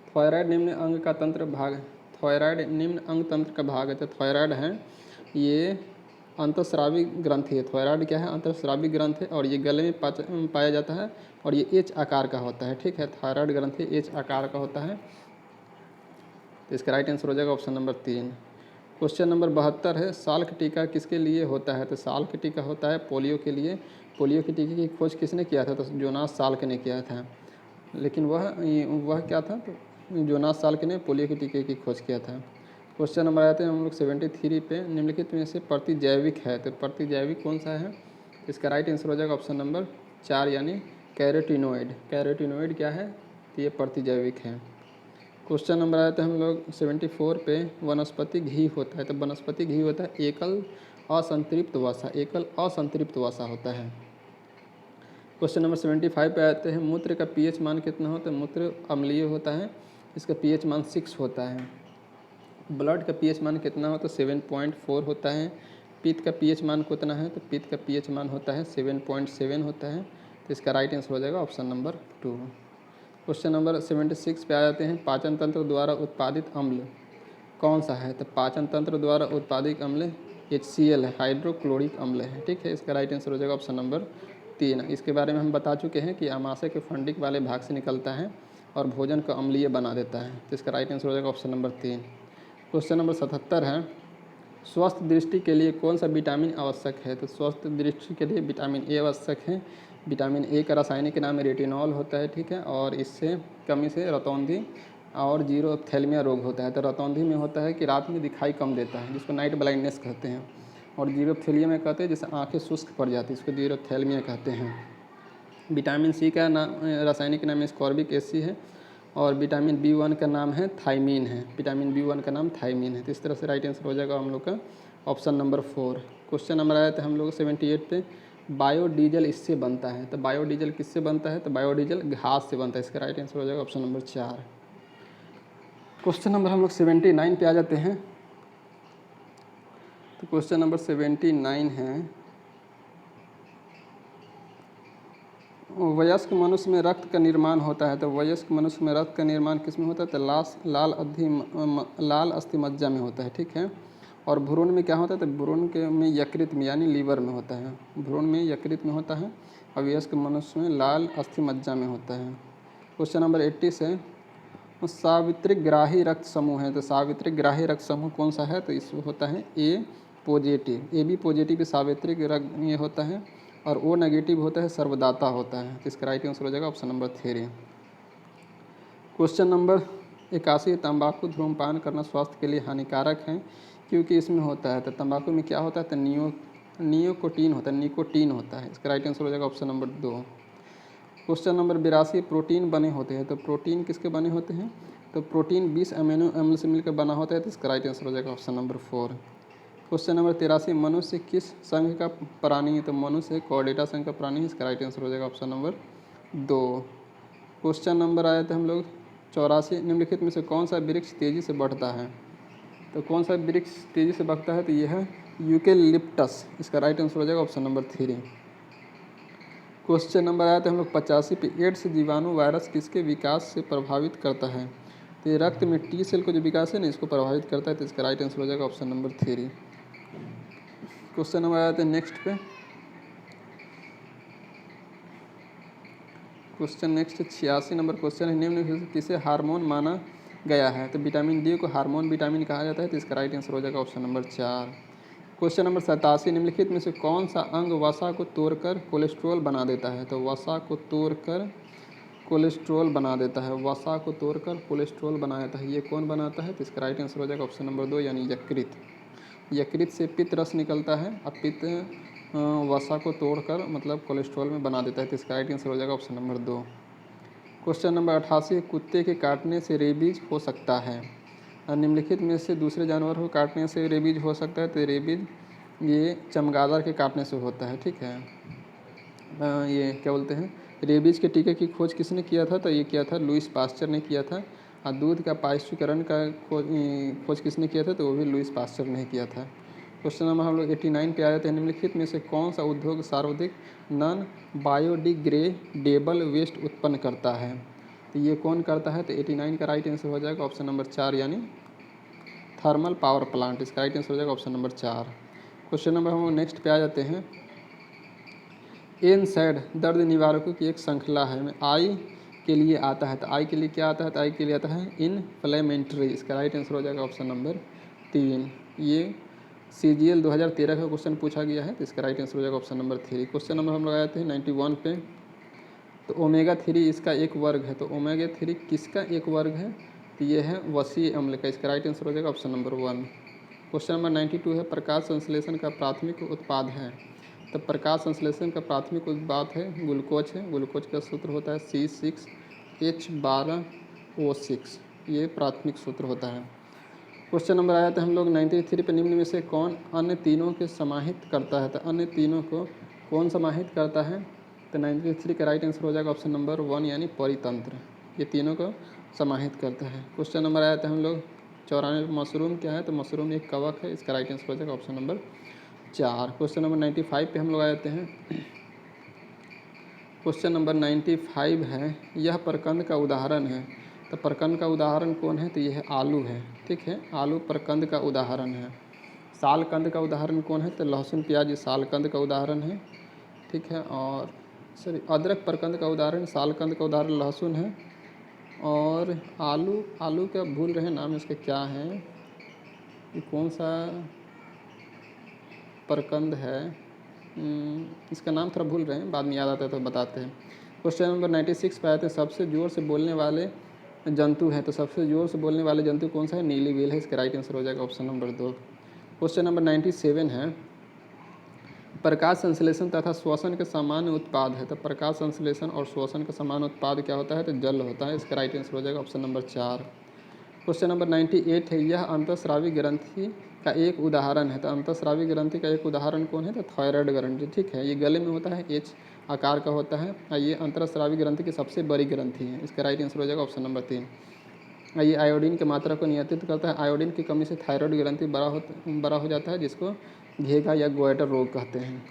थायराइड निम्न अंग का तंत्र भाग, थायराइड निम्न अंग तंत्र का भाग है। तो थायराइड है ये अंतःस्रावी ग्रंथि है। थायराइड क्या है? अंतःस्रावी ग्रंथ है और ये गले में पाया जाता है और ये एच आकार का होता है। ठीक है, थायराइड ग्रंथि एच आकार का होता है। तो इसका राइट आंसर हो जाएगा ऑप्शन नंबर 3। क्वेश्चन नंबर 72 है, साल्क टीका किसके लिए होता है? तो साल्क टीका होता है पोलियो के लिए। पोलियो के टीके की खोज किसने किया था? तो जोनास साल्क ने किया था। लेकिन वह क्या था? तो जोनास साल्क ने पोलियो के टीके की खोज किया था। क्वेश्चन नंबर आते हैं हम लोग 73 पे, निम्नलिखित में से प्रतिजैविक है। तो प्रतिजैविक कौन सा है? इसका राइट आंसर हो जाएगा ऑप्शन नंबर 4 यानी कैरोटीनोइड। कैरोटीनोइड क्या है? तो ये प्रतिजैविक है। क्वेश्चन नंबर आए थे हम लोग 74 पे, वनस्पति घी होता है। तो वनस्पति घी होता है एकल असंतृप्त वसा, एकल असंतृप्त वसा होता है। क्वेश्चन नंबर 75 पे आते हैं, मूत्र का पीएच मान कितना होता है? मूत्र अम्लीय होता है, इसका पीएच मान 6 होता है। ब्लड का पीएच मान कितना होता है? 7.4 होता है। पित्त का पीएच मान कितना है? तो पित्त का पीएच मान होता है 7.7 होता है। तो इसका राइट आंसर हो जाएगा ऑप्शन नंबर 2। क्वेश्चन नंबर 76 पे आ जाते हैं, पाचन तंत्र द्वारा उत्पादित अम्ल कौन सा है? तो पाचन तंत्र द्वारा उत्पादित अम्ल HCl है, हाइड्रोक्लोरिक अम्ल है। ठीक है, इसका राइट आंसर हो जाएगा ऑप्शन नंबर 3। इसके बारे में हम बता चुके हैं कि आमाशय के फंडिक वाले भाग से निकलता है और भोजन को अम्लीय बना देता है। तो इसका राइट आंसर हो जाएगा ऑप्शन नंबर 3। क्वेश्चन नंबर 77 है, स्वस्थ दृष्टि के लिए कौन सा विटामिन आवश्यक है? तो स्वस्थ दृष्टि के लिए विटामिन ए आवश्यक है। विटामिन ए का रासायनिक नाम रेटिनॉल होता है। ठीक है, और इससे कमी से रतौंधी और जीरोथैल्मिया रोग होता है। तो रतौंधी में होता है कि रात में दिखाई कम देता है, जिसको नाइट ब्लाइंडनेस कहते हैं, और जीरोथैलिया में कहते हैं जैसे आंखें शुष्क पड़ जाती है, इसको जीरोथैल्मिया कहते हैं। विटामिन सी का नाम रासायनिक नाम एस्कॉर्बिक एसिड है और विटामिन B1 का नाम है थायमीन है। विटामिन B1 का नाम थायमीन है। तो इस तरह से राइट आंसर हो जाएगा हम लोग का ऑप्शन नंबर 4। क्वेश्चन नंबर आया था हम लोग 78 पे, बायोडीजल इससे बनता है। तो बायोडीजल किससे बनता है? तो बायोडीजल घास से बनता है। इसका राइट आंसर हो जाएगा ऑप्शन नंबर 4। क्वेश्चन नंबर हम लोग 79 पे आ जाते हैं। तो क्वेश्चन नंबर 79 है, वयस्क मनुष्य में रक्त का निर्माण होता है। तो वयस्क मनुष्य में रक्त का निर्माण किस में होता है? तो लाल अस्थिमज्जा में होता है। ठीक है, और भ्रूण में क्या होता है? तो भ्रूण के में यकृत में यानी लीवर में होता है। भ्रूण में यकृत में होता है और वयस्क मनुष्य में लाल अस्थिमज्जा में होता है। क्वेश्चन नंबर 80 से, सावित्रिक ग्राही रक्त समूह है। तो सावित्रिक ग्राही रक्त समूह कौन सा है? तो इसमें होता है ए पॉजिटिव। AB पॉजिटिव सावित्रिक रक्त ये होता है और O नेगेटिव होता है सर्वदाता होता है। इसका राइट आंसर हो जाएगा ऑप्शन नंबर 3। क्वेश्चन नंबर 81, तंबाकू धूम्रपान करना स्वास्थ्य के लिए हानिकारक है क्योंकि इसमें होता है। तो तंबाकू में क्या होता है? तो निकोटीन होता है, निकोटीन होता है। इसका राइट आंसर हो जाएगा option number 2। Question number 82, protein बने होते हैं। तो प्रोटीन किसके बने होते हैं? तो प्रोटीन 20 अमीनो अम्ल से मिलकर बना होता है। तो इसका राइट आंसर हो जाएगा ऑप्शन नंबर 4। क्वेश्चन नंबर 83, मनुष्य किस संघ का प्राणी है? तो मनुष्य कॉर्डेटा संघ का प्राणी है। इसका राइट आंसर हो जाएगा ऑप्शन नंबर 2। क्वेश्चन नंबर आए थे हम लोग 84, निम्नलिखित में से कौन सा वृक्ष तेज़ी से बढ़ता है? तो कौन सा वृक्ष तेज़ी से बढ़ता है? तो यह है यूकेलिप्टस। इसका राइट आंसर हो जाएगा ऑप्शन नंबर 3। क्वेश्चन नंबर आया था हम लोग 85 पे, एड्स जीवाणु वायरस किसके विकास से प्रभावित करता है? तो ये रक्त में टी सेल को जो विकास है ना, इसको प्रभावित करता है। तो इसका राइट आंसर हो जाएगा ऑप्शन नंबर 3। क्वेश्चन नंबर आया था नेक्स्ट पे, क्वेश्चन नेक्स्ट 86 नंबर क्वेश्चन है, निम्न किसे हार्मोन माना गया है? तो विटामिन डी को हार्मोन विटामिन कहा जाता है। तो इसका राइट आंसर हो जाएगा ऑप्शन नंबर 4। क्वेश्चन नंबर 87, निम्नलिखित में से कौन सा अंग वसा को तोड़कर कोलेस्ट्रॉल बना देता है? तो वसा को तोड़कर कोलेस्ट्रॉल बना देता है, वसा को तोड़कर कोलेस्ट्रॉल बना देता है, ये कौन बनाता है? तो इसका राइट आंसर हो जाएगा ऑप्शन नंबर 2 यानी यकृत। यकृत से पित्त रस निकलता है, अब पित्त वसा को तोड़कर मतलब कोलेस्ट्रॉल में बना देता है। तो इसका राइट आंसर हो जाएगा ऑप्शन नंबर 2। क्वेश्चन नंबर 88, कुत्ते के काटने से रेबीज हो सकता है? निम्नलिखित में से दूसरे जानवर को काटने से रेबीज हो सकता है। तो रेबीज ये चमगादड़ के काटने से होता है, ठीक है। ये क्या बोलते हैं, रेबीज के टीके की खोज किसने किया था? तो ये किया था लुईस पास्चर ने किया था। और दूध का पाश्चुकरण का खोज किसने किया था? तो वो भी लुईस पास्चर ने किया था। क्वेश्चन नंबर हम लोग 89 पे आ जाते हैं, निम्नलिखित में से कौन सा उद्योग सर्वाधिक नॉन बायोडिग्रेडेबल वेस्ट उत्पन्न करता है? तो ये कौन करता है? तो 89 का राइट आंसर हो जाएगा ऑप्शन नंबर 4 यानी थर्मल पावर प्लांट। इसका राइट आंसर हो जाएगा ऑप्शन नंबर 4। क्वेश्चन नंबर हम नेक्स्ट पे आ जाते हैं, एनसैड दर्द निवारकों की एक श्रृंखला है, आई के लिए आता है। तो आई के लिए क्या आता है? तो आई के लिए आता है इनफ्लेमेटरी। इसका राइट आंसर हो जाएगा ऑप्शन नंबर 3। ये CGL 2013 का क्वेश्चन पूछा गया है। तो इसका राइट आंसर हो जाएगा ऑप्शन नंबर 3। क्वेश्चन नंबर हम लोग आए थे 91 पे, तो ओमेगा 3 इसका एक वर्ग है। तो ओमेगा 3 किसका एक वर्ग है? तो ये है वसीय अम्ल का। इसका राइट आंसर हो जाएगा ऑप्शन नंबर 1। क्वेश्चन नंबर 92 है, प्रकाश संश्लेषण का प्राथमिक उत्पाद है। तो प्रकाश संश्लेषण का प्राथमिक उत्पाद है ग्लूकोज है। ग्लूकोज का सूत्र होता है C6H12O6, ये प्राथमिक सूत्र होता है। क्वेश्चन नंबर आया था हम लोग 93 पे, निम्न में से कौन अन्य तीनों के समाहित करता है? तो अन्य तीनों को कौन समाहित करता है? तो 93 का राइट आंसर हो जाएगा ऑप्शन नंबर 1 यानी परितंत्र, ये तीनों को समाहित करता है। क्वेश्चन नंबर आया था हम लोग 94, मशरूम क्या है? तो मशरूम एक कवक है। इसका राइट आंसर हो जाएगा ऑप्शन नंबर 4। क्वेश्चन नंबर 95 पे हम लोग आते हैं, क्वेश्चन नंबर 95 है, यह प्रकंद का उदाहरण है। तो प्रकंद का उदाहरण कौन है? तो यह आलू है, ठीक है। आलू प्रकंद का उदाहरण है। सालकंद का उदाहरण कौन है? तो लहसुन प्याज ये सालकंद का उदाहरण है, ठीक है। और सॉरी, अदरक प्रकंद का उदाहरण, सालकंद का उदाहरण लहसुन है। और आलू का भूल रहे नाम इसका क्या है, ये कौन सा प्रकंद है, इसका नाम थोड़ा भूल रहे हैं, बाद में याद आता है तो बताते हैं। क्वेश्चन नंबर 96 पे आते हैं, सबसे ज़ोर से बोलने वाले जंतु है। तो सबसे ज़ोर से बोलने वाले जंतु कौन सा है? नीली व्हेल है। इसका राइट आंसर हो जाएगा ऑप्शन नंबर 2। क्वेश्चन नंबर 97 है, प्रकाश संश्लेषण तथा श्वसन के सामान्य उत्पाद है। तो प्रकाश संश्लेषण और श्वसन का सामान्य उत्पाद क्या होता है? तो जल होता है। इसका राइट आंसर हो जाएगा ऑप्शन नंबर 4। क्वेश्चन नंबर 98 है, यह अंतःस्रावी ग्रंथि का एक उदाहरण है। तो अंतःस्रावी ग्रंथि का एक उदाहरण कौन है? तो थायराइड ग्रंथि, ठीक है। ये गले में होता है, H आकार का होता है, और ये अंतःस्रावी ग्रंथि की सबसे बड़ी ग्रंथि है। इसका राइट आंसर हो जाएगा ऑप्शन नंबर 3। ये आयोडीन की मात्रा को नियंत्रित करता है। आयोडीन की कमी से थायराइड ग्रंथि बड़ा हो जाता है, जिसको घेगा या गोइटर रोग कहते हैं।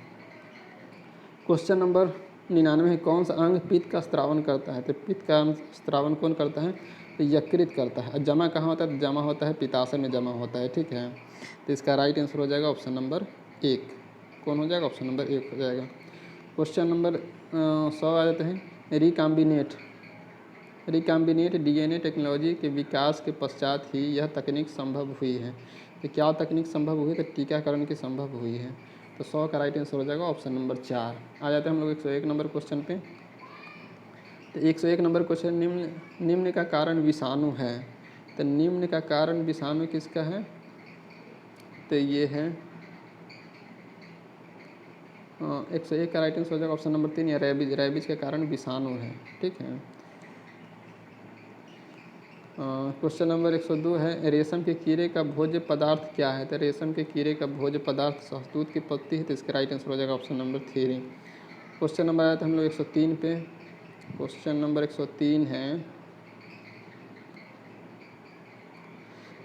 क्वेश्चन नंबर 99 है, कौन सा अंग पित्त का स्त्रावन करता है? तो पित्त का स्त्रावन कौन करता है? तो यकृत करता है। और जमा कहाँ होता है? तो जमा होता है पित्ताशय में जमा होता है, ठीक है। तो इसका राइट आंसर हो जाएगा ऑप्शन नंबर 1। कौन हो जाएगा? ऑप्शन नंबर 1 हो जाएगा। क्वेश्चन नंबर 100 आ जाते हैं, रिकॉम्बिनेट DNA टेक्नोलॉजी के विकास के पश्चात ही यह तकनीक संभव हुई है। तो क्या तकनीक संभव हुई? तो टीकाकरण की संभव हुई है। तो 100 का राइट आंसर हो जाएगा ऑप्शन नंबर 4। आ जाते हैं हम लोग 101 नंबर क्वेश्चन पे। तो 101 नंबर क्वेश्चन, निम्न का कारण विषाणु है। तो निम्न का कारण विषाणु किसका है? तो ये है 101 का राइट आंसर हो जाएगा ऑप्शन नंबर 3 या रेबीज। रेबीज के कारण विषाणु है, ठीक है। क्वेश्चन नंबर 102 है, रेशम के कीड़े का भोज्य पदार्थ क्या है? तो रेशम के कीड़े का भोज्य पदार्थ शहतूत की पत्ती है। तो इसका राइट आंसर हो जाएगा ऑप्शन नंबर 3। क्वेश्चन नंबर आया था हम लोग 103 पे, क्वेश्चन नंबर 103 है,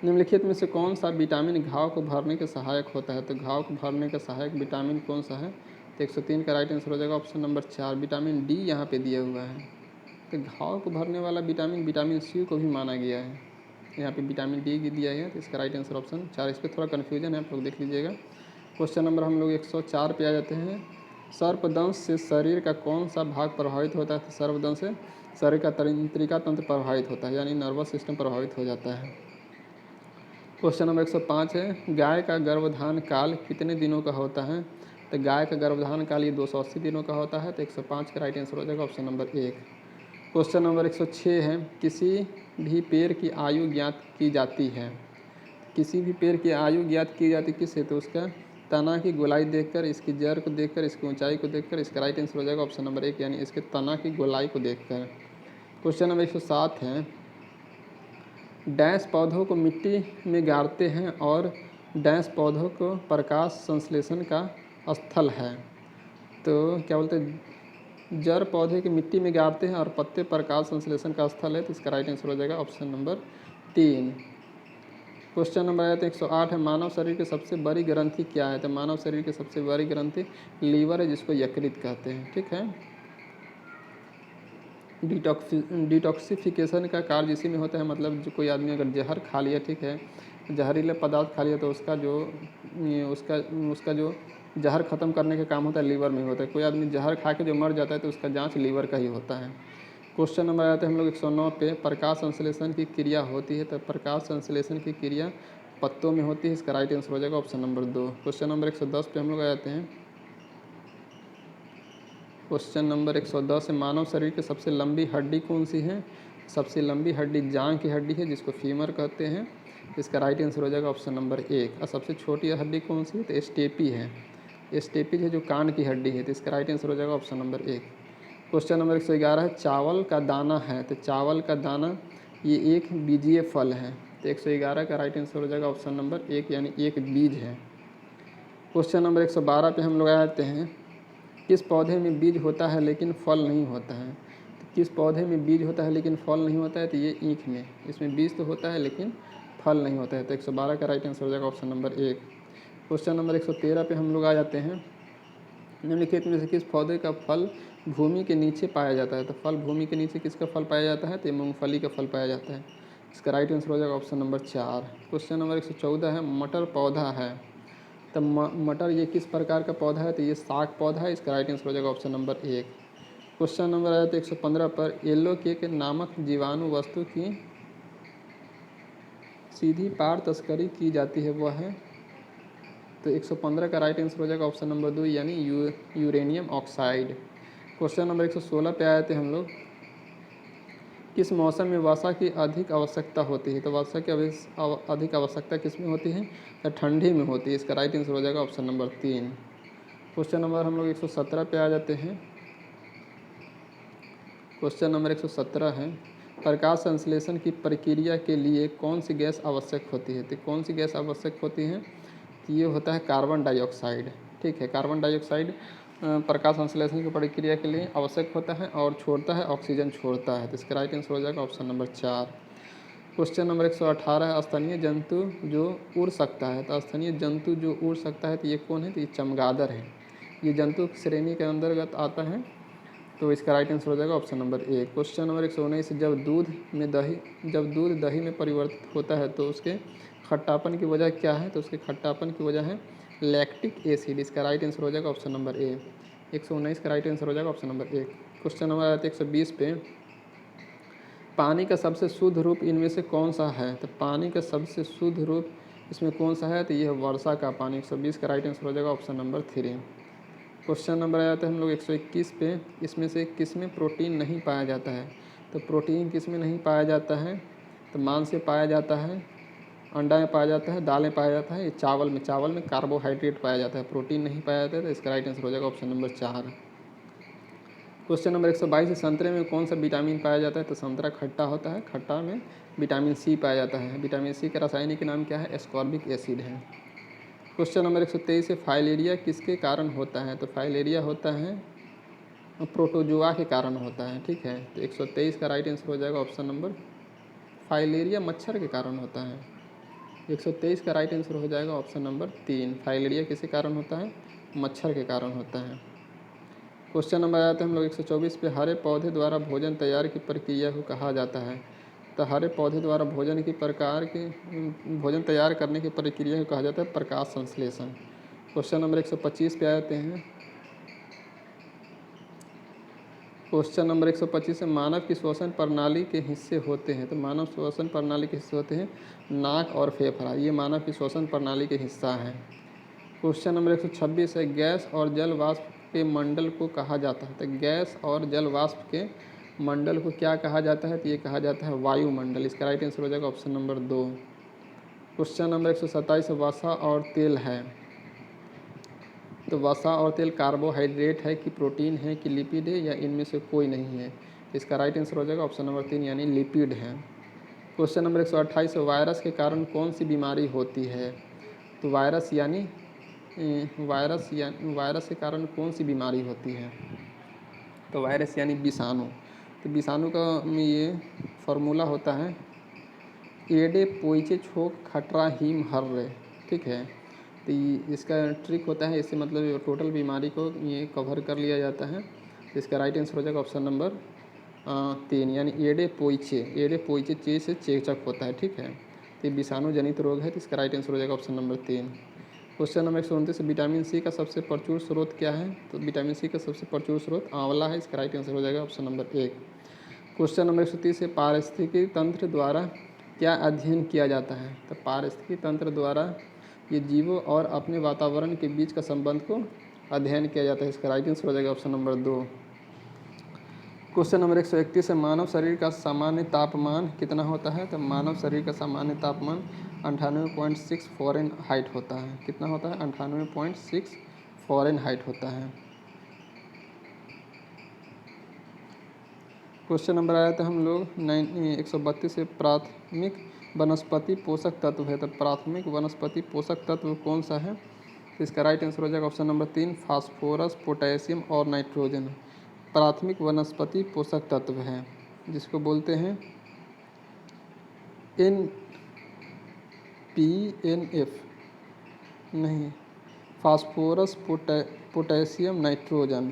निम्नलिखित में से कौन सा विटामिन घाव को भरने के सहायक होता है? तो घाव को भरने का सहायक विटामिन कौन सा है? तो 103 का राइट आंसर हो जाएगा ऑप्शन नंबर 4, विटामिन डी यहाँ पे दिया हुआ है। तो घाव को भरने वाला विटामिन विटामिन सी को भी माना गया है, यहाँ पे विटामिन डी की दिया गया, तो इसका राइट आंसर ऑप्शन 4। इस पर थोड़ा कन्फ्यूजन है, आप लोग देख लीजिएगा। क्वेश्चन नंबर हम लोग 104 पे आ जाते हैं। सर्पदंश से शरीर का कौन सा भाग प्रभावित होता है? तो सर्पदंश से शरीर का तंत्रिका तंत्र प्रभावित होता है, यानी नर्वस सिस्टम प्रभावित हो जाता है। क्वेश्चन नंबर 105 है, गाय का गर्भधान काल कितने दिनों का होता है? तो गाय का गर्भधान काल ये 280 दिनों का होता है, तो 105 का राइट आंसर हो जाएगा ऑप्शन नंबर 1। क्वेश्चन नंबर 106 है, किसी भी पेड़ की आयु ज्ञात की जाती है? किसी भी पेड़ की आयु ज्ञात की जाती किससे? तो उसका तना की गोलाई देखकर, इसकी जड़ को देखकर, इसकी ऊंचाई को देखकर। इसका राइट आंसर हो जाएगा ऑप्शन नंबर 1, यानी इसके तना की गोलाई को देखकर। क्वेश्चन नंबर 107 है, डैश पौधों को मिट्टी में गाड़ते हैं और डैश पौधों को प्रकाश संश्लेषण का स्थल है। तो क्या बोलते हैं, जड़ पौधे की मिट्टी में गाड़ते हैं और पत्ते प्रकाश संश्लेषण का स्थल है, तो इसका राइट आंसर हो जाएगा ऑप्शन नंबर 3। क्वेश्चन नंबर आया तो 108 है, मानव शरीर की सबसे बड़ी ग्रंथि क्या है? तो मानव शरीर की सबसे बड़ी ग्रंथि लीवर है, जिसको यकृत कहते हैं। ठीक है, डिटॉक्सिफिकेशन का कार्य इसी में होता है, मतलब जो कोई आदमी अगर जहर खा लिया, ठीक है, जहरीले पदार्थ खा लिया, तो उसका जो जहर ख़त्म करने का काम होता है लीवर में होता है। कोई आदमी जहर खा के जो मर जाता है तो उसका जांच लीवर का ही होता है। क्वेश्चन नंबर आते हैं हम लोग 109 पे, प्रकाश संश्लेषण की क्रिया होती है? तो प्रकाश संश्लेषण की क्रिया पत्तों में होती है, इसका राइट आंसर हो जाएगा ऑप्शन नंबर 2। क्वेश्चन नंबर 110 पे हम लोग आ जाते हैं। क्वेश्चन नंबर 110 है, मानव शरीर की सबसे लंबी हड्डी कौन सी है? सबसे लंबी हड्डी जांघ की हड्डी है, जिसको फीमर कहते हैं। इसका राइट आंसर हो जाएगा ऑप्शन नंबर 1। और सबसे छोटी हड्डी कौन सी है? तो स्टेपी है, स्टेपी है जो कान की हड्डी है, तो इसका राइट आंसर हो जाएगा ऑप्शन नंबर 1। क्वेश्चन नंबर 111 है, चावल का दाना है? तो चावल का दाना ये एक बीजीय फल है, तो 111 का राइट आंसर हो जाएगा ऑप्शन नंबर 1, यानी एक बीज है। क्वेश्चन नंबर 112 पे हम लोग आते हैं, किस पौधे में बीज होता है लेकिन फल नहीं होता है? तो किस पौधे में बीज होता है लेकिन फल नहीं होता है? तो ये ईख में, इसमें बीज तो होता है लेकिन फल नहीं होता है, तो 112 का राइट आंसर हो जाएगा ऑप्शन नंबर 1। क्वेश्चन नंबर 113 पे हम लोग आ जाते हैं, निम्नलिखित में से किस पौधे का फल भूमि के नीचे पाया जाता है? तो फल भूमि के नीचे किसका फल पाया जाता है? तो मूंगफली का फल पाया जाता है, इसका राइट आंसर हो जाएगा ऑप्शन नंबर 4। क्वेश्चन नंबर 114 है, मटर पौधा है? तो मटर ये किस प्रकार का पौधा है? तो ये साग पौधा है, इसका राइट आंसर हो जाएगा ऑप्शन नंबर 1। क्वेश्चन नंबर आया तो 115 पर, येलो केक नामक जीवाणु वस्तु की सीधी पार तस्करी की जाती है, वह है? तो 115 का राइट आंसर हो जाएगा ऑप्शन नंबर 2, यानी यूरेनियम ऑक्साइड। क्वेश्चन नंबर 116 पे आए थे हम लोग, किस मौसम में वर्षा की अधिक आवश्यकता होती है? तो वर्षा की अधिक आवश्यकता किस में होती है? तो ठंडी में होती है, इसका राइट आंसर हो जाएगा ऑप्शन नंबर 3। क्वेश्चन नंबर हम लोग 117 पे आ जाते हैं। क्वेश्चन नंबर 117 है, प्रकाश संश्लेषण की प्रक्रिया के लिए कौन सी गैस आवश्यक होती है? तो कौन सी गैस आवश्यक होती है? तो ये होता है कार्बन डाइऑक्साइड। ठीक है, कार्बन डाइऑक्साइड प्रकाश संश्लेषण की प्रक्रिया के लिए आवश्यक होता है और छोड़ता है, ऑक्सीजन छोड़ता है, तो इसका राइट आंसर हो जाएगा ऑप्शन नंबर 4। क्वेश्चन नंबर 118 है, स्थानीय जंतु जो उड़ सकता है? तो स्थानीय जंतु जो उड़ सकता है तो ये कौन है? तो ये चमगादड़ है, ये जंतु श्रेणी के अंतर्गत आता है, तो इसका राइट आंसर हो जाएगा ऑप्शन नंबर 1। क्वेश्चन नंबर 119, जब दूध दही में परिवर्तित होता है तो उसके खट्टापन की वजह क्या है? तो उसके खट्टापन की वजह है लैक्टिक एसिड, इसका राइट आंसर हो जाएगा ऑप्शन नंबर 119 का राइट आंसर हो जाएगा ऑप्शन नंबर 1। क्वेश्चन नंबर आता है 120 पे, पानी का सबसे शुद्ध रूप इनमें से कौन सा है? तो पानी का सबसे शुद्ध रूप इसमें कौन सा है? तो यह वर्षा का पानी, 120 का राइट आंसर हो जाएगा ऑप्शन नंबर 3। क्वेश्चन नंबर आ जाता है हम लोग 121 पे, इसमें से किस में प्रोटीन नहीं पाया जाता है? तो प्रोटीन किस में नहीं पाया जाता है? तो मांस से पाया जाता है, अंडा में पाया जाता है, दाल में पाया जाता है, ये चावल में कार्बोहाइड्रेट पाया जाता है, प्रोटीन नहीं पाया जाता है, तो इसका राइट आंसर हो जाएगा ऑप्शन नंबर 4। क्वेश्चन नंबर 122 है, संतरे में कौन सा विटामिन पाया जाता है? तो संतरा खट्टा होता है, खट्टा में विटामिन सी पाया जाता है, विटामिन सी का रासायनिक नाम क्या है? एस्कॉर्बिक एसिड है। क्वेश्चन नंबर 123 है, फाइलेरिया किसके कारण होता है? तो फाइलेरिया होता है प्रोटोजोआ के कारण होता है, ठीक है। तो 123 का राइट आंसर हो जाएगा ऑप्शन नंबर, फाइलेरिया मच्छर के कारण होता है। 123 का राइट आंसर हो जाएगा ऑप्शन नंबर 3, फाइलेरिया किसी कारण होता है, मच्छर के कारण होता है। क्वेश्चन नंबर आते हैं हम लोग 124 पे, हरे पौधे द्वारा भोजन तैयार की प्रक्रिया को कहा जाता है। तो हरे पौधे द्वारा भोजन की प्रकार के भोजन तैयार करने की प्रक्रिया को कहा जाता है प्रकाश संश्लेषण। क्वेश्चन नंबर 125 पे आते हैं। क्वेश्चन नंबर 125 है, मानव की श्वसन प्रणाली के हिस्से होते हैं। तो मानव श्वसन प्रणाली के हिस्से होते हैं नाक और फेफड़ा, ये मानव की श्वसन प्रणाली के हिस्सा है। क्वेश्चन नंबर 126 है, गैस और जल वाष्प के मंडल को कहा जाता है। तो गैस और जल वाष्प के मंडल को क्या कहा जाता है? तो ये कहा जाता है वायुमंडल। इसका राइट आंसर हो जाएगा ऑप्शन नंबर 2। क्वेश्चन नंबर 127 वसा और तेल है। तो वसा और तेल कार्बोहाइड्रेट है कि प्रोटीन है कि लिपिड है या इनमें से कोई नहीं है? इसका राइट आंसर हो जाएगा ऑप्शन नंबर 3 यानी लिपिड है। क्वेश्चन नंबर 128 वायरस के कारण कौन सी बीमारी होती है? तो वायरस के कारण कौन सी बीमारी होती है? तो वायरस यानी विषाणु। तो विषाणु का ये फार्मूला होता है एडे पोइचे छोक खटरा हीम हर्रे, ठीक है। तो इसका ट्रिक होता है, इससे मतलब टोटल बीमारी को ये कवर कर लिया जाता है। तो इसका राइट आंसर हो जाएगा ऑप्शन नंबर 3 यानी एडे पोइचे चे से चेचक होता है, ठीक है। तो विषाणु जनित रोग है, तो इसका राइट आंसर हो जाएगा option number 3। Question number 129 vitamin C का सबसे प्रचुर स्रोत क्या है? तो विटामिन सी का सबसे प्रचुर स्रोत आंवला है, इसका राइट आंसर हो जाएगा ऑप्शन नंबर 1। क्वेश्चन नंबर 130 है, पारिस्थितिकी तंत्र द्वारा क्या अध्ययन किया जाता है? तो पारिस्थितिकी तंत्र द्वारा ये जीवों और अपने वातावरण के बीच का संबंध को अध्ययन किया जाता है, इसका राइट आंसर हो जाएगा ऑप्शन नंबर 2। क्वेश्चन नंबर 131 है, मानव शरीर का सामान्य तापमान कितना होता है? तो मानव शरीर का सामान्य तापमान 98.6 फ़ारेनहाइट होता है। कितना होता है? 98.6 फ़ारेनहाइट होता है। क्वेश्चन नंबर आया था हम लोग 132 से, प्राथमिक वनस्पति पोषक तत्व है। तो प्राथमिक वनस्पति पोषक तत्व कौन सा है? तो इसका राइट आंसर हो जाएगा ऑप्शन नंबर 3 फास्फोरस, पोटेशियम और नाइट्रोजन। प्राथमिक वनस्पति पोषक तत्व है जिसको बोलते हैं NPNF, नहीं, फास्फोरस, पोटेशियम, नाइट्रोजन,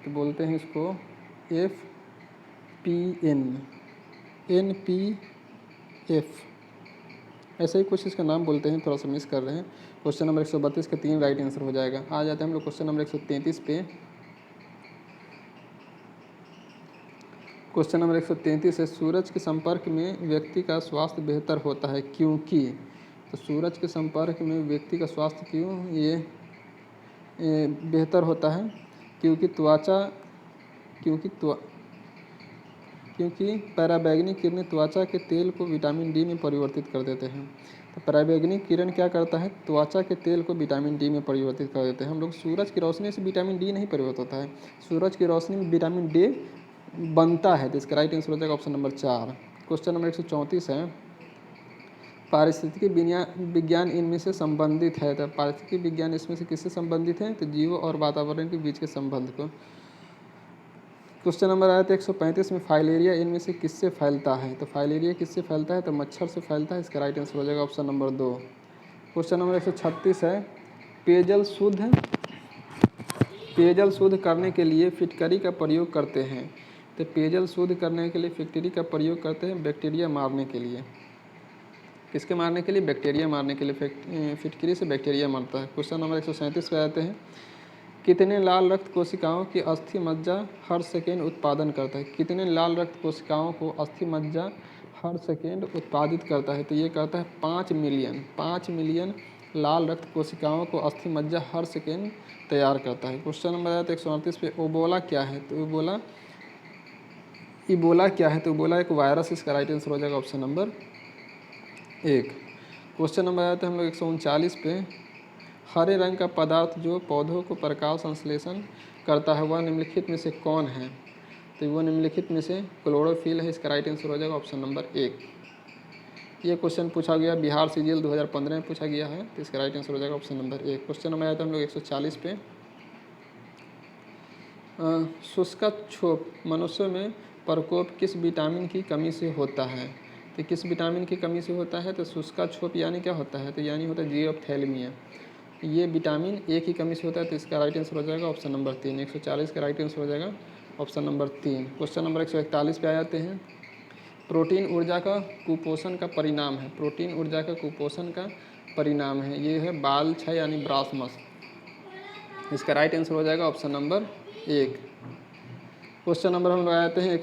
तो बोलते हैं इसको NPF, ऐसे ही कुछ इसका नाम बोलते हैं, थोड़ा सा मिस कर रहे हैं। क्वेश्चन नंबर 132 के 3 राइट आंसर हो जाएगा। आ जाते हैं हम लोग क्वेश्चन नंबर 133 पे। क्वेश्चन नंबर 133 है, सूरज के संपर्क में व्यक्ति का स्वास्थ्य बेहतर होता है क्योंकि? तो सूरज के संपर्क में व्यक्ति का स्वास्थ्य क्यों ये बेहतर होता है? क्योंकि पराबैंगनी किरणें त्वचा के तेल को विटामिन डी में परिवर्तित कर देते हैं। तो पराबैंगनी किरण क्या करता है? त्वचा के तेल को विटामिन डी में परिवर्तित कर देते हैं। हम लोग सूरज की रोशनी से विटामिन डी नहीं परिवर्तित होता है, सूरज की रोशनी में विटामिन डी बनता है। तो इसका राइट आंसर हो जाएगा ऑप्शन नंबर 4। क्वेश्चन नंबर 134 है, पारिस्थितिकी विज्ञान इनमें से संबंधित है। तो पारिस्थितिकी विज्ञान इसमें से किससे संबंधित है? तो जीवों और वातावरण के बीच के संबंध को। क्वेश्चन नंबर आया था 135 में, फाइलेरिया इनमें से किससे फैलता है? तो फाइलेरिया किससे फैलता है? तो मच्छर से फैलता है, इसका राइट आंसर हो जाएगा ऑप्शन नंबर 2। क्वेश्चन नंबर 136 है, पेयजल शुद्ध करने के लिए फिटकरी का प्रयोग करते हैं। तो पेयजल शुद्ध करने के लिए फिटकरी का प्रयोग करते हैं बैक्टीरिया मारने के लिए। किसके मारने के लिए? बैक्टीरिया मारने के लिए। फिटकरी से बैक्टीरिया मरता है। क्वेश्चन नंबर 137 पे आते हैं, कितने लाल रक्त कोशिकाओं की अस्थि मज्जा हर सेकेंड उत्पादन करता है? कितने लाल रक्त कोशिकाओं को अस्थि मज्जा हर सेकेंड उत्पादित करता है? तो ये कहता है 5 मिलियन लाल रक्त कोशिकाओं को अस्थि मज्जा हर सेकेंड तैयार करता है। क्वेश्चन नंबर आया था 138 पे, इबोला क्या है? तो इबोला क्या है? तो इबोला एक वायरस, इसका राइट आंसर हो जाएगा ऑप्शन नंबर 1। क्वेश्चन नंबर आया था हम लोग 139 पे, हरे रंग का पदार्थ जो पौधों को प्रकाश संश्लेषण करता है वह निम्नलिखित में से कौन है? तो वो निम्नलिखित में से क्लोरोफिल है, इसका राइट आंसर हो जाएगा ऑप्शन नंबर 1। ये क्वेश्चन पूछा गया बिहार सीजीएल 2015 में पूछा गया है, तो इसका राइट आंसर हो जाएगा ऑप्शन नंबर 1। क्वेश्चन नंबर आया था हम लोग 140 पे, शुष्कक्षोभ मनुष्यों में प्रकोप किस विटामिन की कमी से होता है? तो किस विटामिन की कमी से होता है? तो शुष्कक्षोभ यानी क्या होता है? तो यानी होता है जीरोप्थैलेमिया। ये विटामिन ए की कमी से होता है, तो इसका राइट आंसर हो जाएगा ऑप्शन नंबर 3। 140 का राइट आंसर हो जाएगा ऑप्शन नंबर 3। क्वेश्चन नंबर 141 पे आ जाते हैं। प्रोटीन ऊर्जा का कुपोषण का परिणाम है। प्रोटीन ऊर्जा का कुपोषण का परिणाम है, ये है बाल क्षय यानी ब्रासमस। इसका राइट आंसर हो जाएगा ऑप्शन नंबर 1। क्वेश्चन नंबर हम लोग आते हैं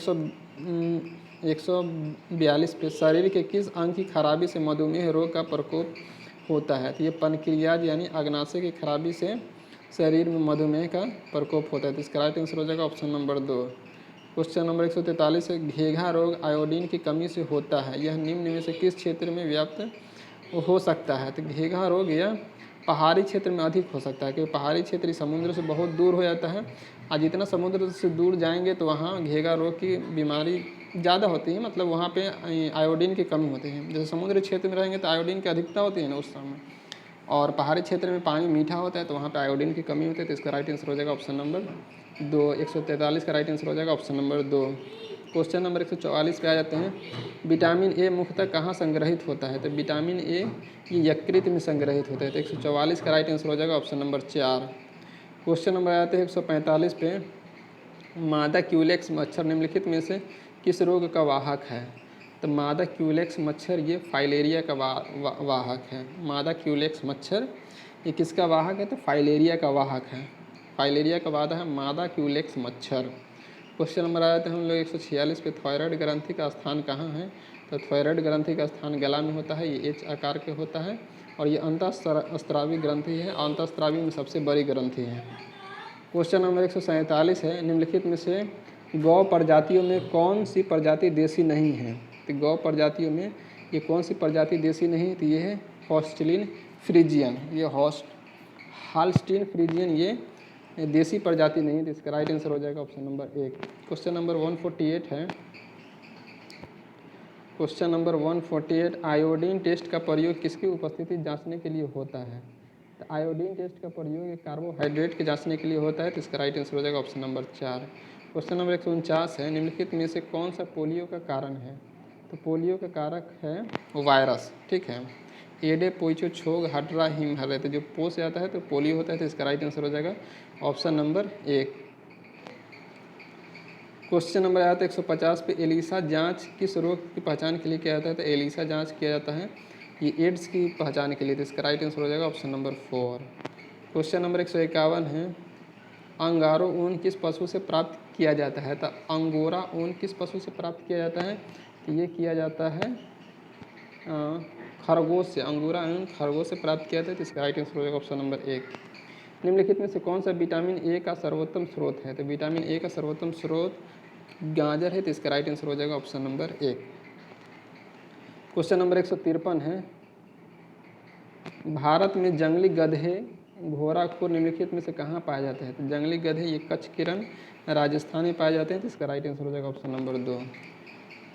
142 पे। शरीर के अंग की खराबी से मधुमेह रोग का प्रकोप होता है? तो ये पनक्रियाज यानी अग्नाशय की खराबी से शरीर में मधुमेह का प्रकोप होता है, तो इसका राइट आंसर हो जाएगा ऑप्शन नंबर 2। क्वेश्चन नंबर 143 है। घेघा रोग आयोडीन की कमी से होता है, यह निम्न में से किस क्षेत्र में व्याप्त हो सकता है? तो घेघा रोग यह पहाड़ी क्षेत्र में अधिक हो सकता है, क्योंकि पहाड़ी क्षेत्र समुद्र से बहुत दूर हो जाता है, और जितना समुद्र से दूर जाएंगे तो वहाँ घेघा रोग की बीमारी ज़्यादा होती है, मतलब वहाँ पे आयोडीन की कमी होती है। जैसे समुद्री क्षेत्र में रहेंगे तो आयोडीन की अधिकता होती है ना उस समय, और पहाड़ी क्षेत्र में पानी मीठा होता है तो वहाँ पे आयोडीन की कमी होती है, तो इसका राइट आंसर हो जाएगा ऑप्शन नंबर 2। 143 का राइट आंसर हो जाएगा ऑप्शन नंबर 2। क्वेश्चन नंबर 144 पे आ जाते हैं। विटामिन ए मुख्यतः कहाँ संग्रहित होता है? तो विटामिन ए ये यकृत में संग्रहित होता है, तो 144 का राइट आंसर हो जाएगा ऑप्शन नंबर 4। क्वेश्चन नंबर आते हैं 145 पे। मादा क्यूलेक्स मच्छर निम्नलिखित में से किस रोग का वाहक है? तो मादा क्यूलेक्स मच्छर ये फाइलेरिया का वाहक है। मादा क्यूलेक्स मच्छर ये किसका वाहक है? तो फाइलेरिया का वाहक है। फाइलेरिया का वाहक है मादा क्यूलेक्स मच्छर। क्वेश्चन नंबर आया था हम लोग 146 पे। थायराइड ग्रंथि का स्थान कहाँ है? तो थायराइड ग्रंथि का स्थान गला में होता है, ये एच आकार के होता है, और ये अंतःस्रावी ग्रंथि है, अंतःस्रावी में सबसे बड़ी ग्रंथि है। क्वेश्चन नंबर 147 है। निम्नलिखित में से गौ प्रजातियों में कौन सी प्रजाति देसी नहीं है? तो गौ प्रजातियों में ये कौन सी प्रजाति देसी नहीं है? तो ये है हॉस्टिन फ्रीजियन। ये हॉल्स्टीन फ्रीजियन ये देसी प्रजाति नहीं है, तो इसका राइट आंसर हो जाएगा ऑप्शन नंबर 1। क्वेश्चन नंबर 148 है। Question number 148। आयोडीन टेस्ट का प्रयोग किसकी उपस्थिति जांचने के लिए होता है? तो आयोडीन टेस्ट का प्रयोग कार्बोहाइड्रेट के जांचने के लिए होता है, तो इसका राइट आंसर हो जाएगा ऑप्शन नंबर 4। क्वेश्चन नंबर 149 है। निम्नलिखित में से कौन सा पोलियो का कारण है? तो पोलियो का कारक है वायरस, ठीक है। एडे पोइचो छोग हटरा हिम हर, तो जो पो से आता है तो पोलियो होता है, तो इसका राइट आंसर हो जाएगा ऑप्शन नंबर 1। क्वेश्चन नंबर आता है 150 पे। एलिसा जांच किस रोग की पहचान के लिए किया जाता है? तो एलिसा जांच किया जाता है ये एड्स की पहचान के लिए, तो इसका राइट आंसर हो जाएगा ऑप्शन नंबर 4। क्वेश्चन नंबर 151 है। अंगारो ऊन किस पशु से प्राप्त किया जाता है? तो अंगोरा ऊन किस पशु से प्राप्त किया जाता है? तो ये किया जाता है खरगोश से। अंगोरा ऊन खरगोश से प्राप्त किया जाता है, तो इसका राइट आंसर हो जाएगा ऑप्शन नंबर 1। निम्नलिखित में से कौन सा विटामिन ए का सर्वोत्तम स्रोत है? तो विटामिन ए का सर्वोत्तम स्रोत गाजर है, तो इसका राइट आंसर हो जाएगा ऑप्शन नंबर 1। क्वेश्चन नंबर 153 है। भारत में जंगली गधे घोड़ाखोर निम्नलिखित में से कहाँ पाए जाते हैं? तो जंगली गधे ये कच्छ किरण राजस्थान में पाए जाते हैं, तो इसका राइट आंसर हो जाएगा ऑप्शन नंबर 2।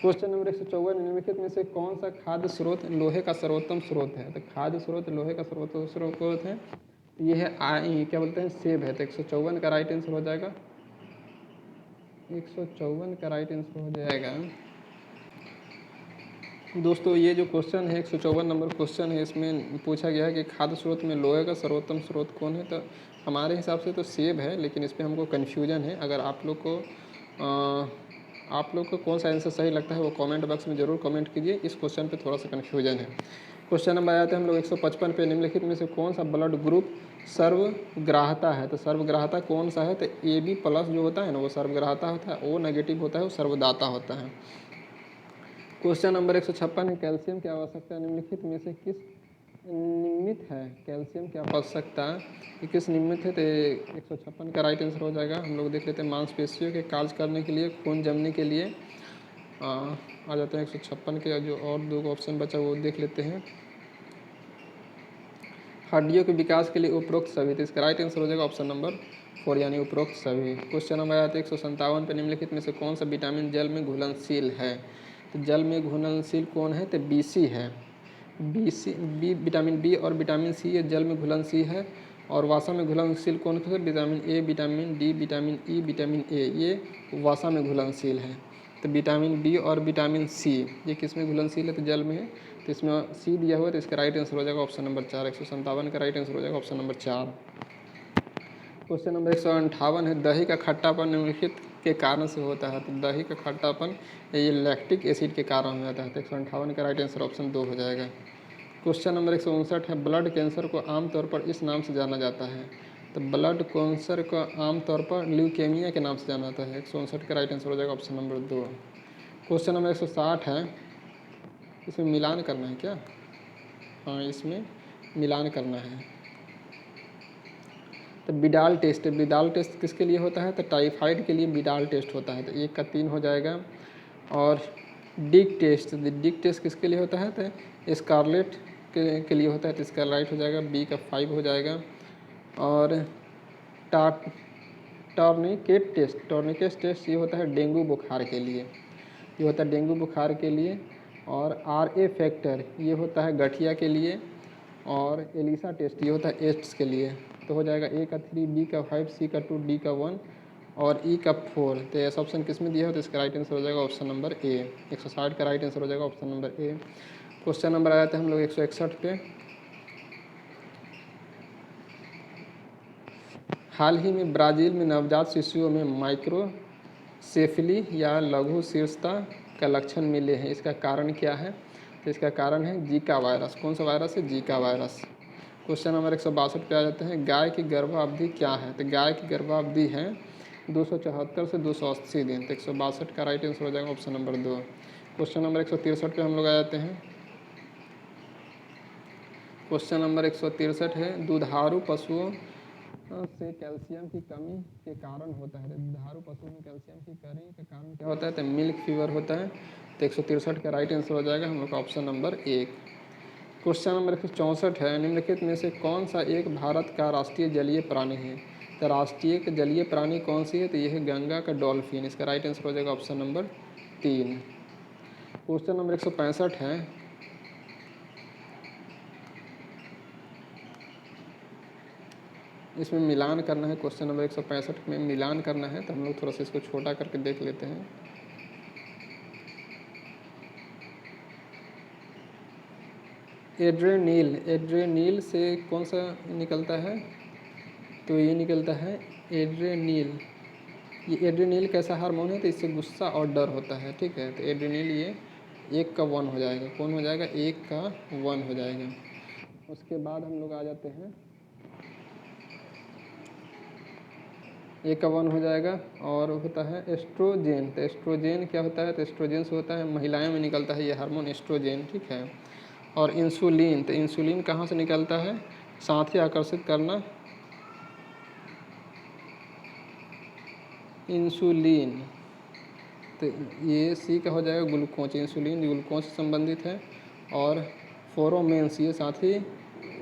Question number 154। निम्नलिखित में से कौन सा खाद्य स्रोत लोहे का सर्वोत्तम स्रोत है? तो खाद्य स्रोत लोहे का सर्वोत्तम स्रोत है, ये है क्या बोलते हैं, सेब है, तो 154 का राइट आंसर हो जाएगा। 154 का राइट आंसर हो जाएगा। दोस्तों ये जो क्वेश्चन है 154 नंबर क्वेश्चन है, इसमें पूछा गया है कि खाद्य स्रोत में लोहे का सर्वोत्तम स्रोत कौन है? तो हमारे हिसाब से तो सेब है, लेकिन इस पर हमको कन्फ्यूजन है। अगर आप लोग को कौन सा आंसर सही लगता है वो कमेंट बॉक्स में ज़रूर कमेंट कीजिए। इस क्वेश्चन पे थोड़ा सा कन्फ्यूजन है। क्वेश्चन नंबर आते हैं हम लोग 155 पे। निम्नलिखित में से कौन सा ब्लड ग्रुप सर्वग्राहता है? तो सर्वग्राहता कौन सा है? तो AB+ जो होता है ना वो सर्वग्राहता होता है, O नेगेटिव होता है वो सर्वदाता होता है। क्वेश्चन नंबर 156 है। कैल्शियम की आवश्यकता निम्नलिखित में से किस निम्नित है? कैल्शियम की आवश्यकता ये किस निम्नित है? तो 156 का राइट आंसर हो जाएगा। हम लोग देख लेते हैं मांसपेशियों के कार्य करने के लिए, खून जमने के लिए। आ जाते हैं 156 के जो और 2 ऑप्शन बचा वो देख लेते हैं। हड्डियों के विकास के लिए उपरोक्त सभी, तो इसका राइट आंसर हो जाएगा ऑप्शन नंबर 4 यानी उपरोक्त सभी। क्वेश्चन नंबर आते हैं 157 पे। निम्नलिखित में से कौन सा विटामिन जल में घुलनशील है? तो जल में घुलनशील कौन है? तो BC है। विटामिन B और विटामिन C ये जल में घुलनशील है, और वसा में घुलनशील कौन कौन से? Vitamin A, vitamin D, vitamin E, vitamin A, ये वसा में घुलनशील है। तो विटामिन बी और विटामिन सी ये किस में घुलनशील है? तो जल में है। तो इसमें सी दिया हुआ है, तो इसका राइट आंसर हो जाएगा ऑप्शन नंबर 4। 157 का राइट आंसर हो जाएगा ऑप्शन नंबर 4। क्वेश्चन नंबर 158 है, दही का खट्टापन निम्नलिखित के कारण से होता है। तो दही का खट्टापन ये लैक्टिक एसिड के कारण हो जाता है। तो 158 का राइट आंसर ऑप्शन 2 हो जाएगा। क्वेश्चन नंबर 159 है, ब्लड कैंसर को आमतौर पर इस नाम से जाना जाता है। तो ब्लड कैंसर को आमतौर पर ल्यूकेमिया के नाम से जाना जाता है। 159 का राइट आंसर हो जाएगा ऑप्शन नंबर 2। क्वेश्चन नंबर 160 है, इसमें मिलान करना है क्या? हाँ, इसमें मिलान करना है। तो बिडाल टेस्ट, बिडाल टेस्ट किसके लिए होता है? तो टाइफाइड के लिए बिडाल टेस्ट होता है। तो 1 का 3 हो जाएगा। और डिक टेस्ट, डिक टेस्ट किसके लिए होता है? तो स्कारलेट के लिए होता है। तो इसका राइट हो जाएगा, बी का 5 हो जाएगा। और टॉर्निकेट टेस्ट, टॉर्निकेट टेस्ट ये होता है डेंगू बुखार के लिए, ये होता है डेंगू बुखार के लिए। और RA फैक्टर ये होता है गठिया के लिए। और एलिसा टेस्ट ये होता है एड्स के लिए। तो हो जाएगा ए का 3, बी का 5, सी का 2, डी का 1 और ई का 4। तो ऐसा ऑप्शन किस में दिया हो? तो इसका राइट आंसर हो जाएगा ऑप्शन नंबर ए। 160 का राइट आंसर हो जाएगा option number A. Question number आया था हम लोग 161 पे। हाल ही में ब्राज़ील में नवजात शिशुओं में माइक्रोसेफली या लघु शीर्षता का लक्षण मिले हैं। इसका कारण क्या है? तो इसका कारण है जीका वायरस। कौन सा वायरस है? Zika virus. क्वेश्चन नंबर 162 पे आ जाते हैं, गाय की गर्भावधि क्या है? तो गाय की गर्भावधि है 274 से 280 दिन। तो 162 का राइट आंसर हो जाएगा ऑप्शन नंबर 2। क्वेश्चन नंबर 163 पे हम लोग आ जाते हैं। क्वेश्चन नंबर 163 है, दुधारू पशुओं से कैल्शियम की कमी के कारण होता है। दुधारू पशुओं में कैल्शियम की कमी के कारण क्या होता है? तो मिल्क फीवर होता है। तो 163 का राइट आंसर हो जाएगा हम लोग का ऑप्शन नंबर 1। क्वेश्चन नंबर 164 है, निम्नलिखित में से कौन सा एक भारत का राष्ट्रीय जलीय प्राणी है? तो राष्ट्रीय जलीय प्राणी कौन सी है? तो यह है गंगा का डॉल्फिन। इसका राइट आंसर हो जाएगा ऑप्शन नंबर 3। क्वेश्चन नंबर 165 है, इसमें मिलान करना है। क्वेश्चन नंबर 165 में मिलान करना है। तो हम लोग थोड़ा सा इसको छोटा करके देख लेते हैं। एड्रेनिल, एड्रेनिल से कौन सा निकलता है? तो ये निकलता है एड्रेनिल। ये एड्रेनिल कैसा हार्मोन है? तो इससे गुस्सा और डर होता है। ठीक है, तो एड्रेनिल ये 1 का 1 हो जाएगा। कौन हो जाएगा? 1 का 1 हो जाएगा। उसके बाद हम लोग आ जाते हैं, 1 का 1 हो जाएगा। और होता है एस्ट्रोजेन। तो एस्ट्रोजेन क्या होता है? तो एस्ट्रोजेन से होता है, महिलाओं में निकलता है ये हार्मोन एस्ट्रोजेन। ठीक है। और इंसुलिन, तो इंसुलिन कहाँ से निकलता है? साथ ही आकर्षित करना, इंसुलिन। तो ये सी का हो जाएगा ग्लूकोज। इंसुलिन ग्लूकोज से संबंधित है। और फोरोमेंस ये साथ ही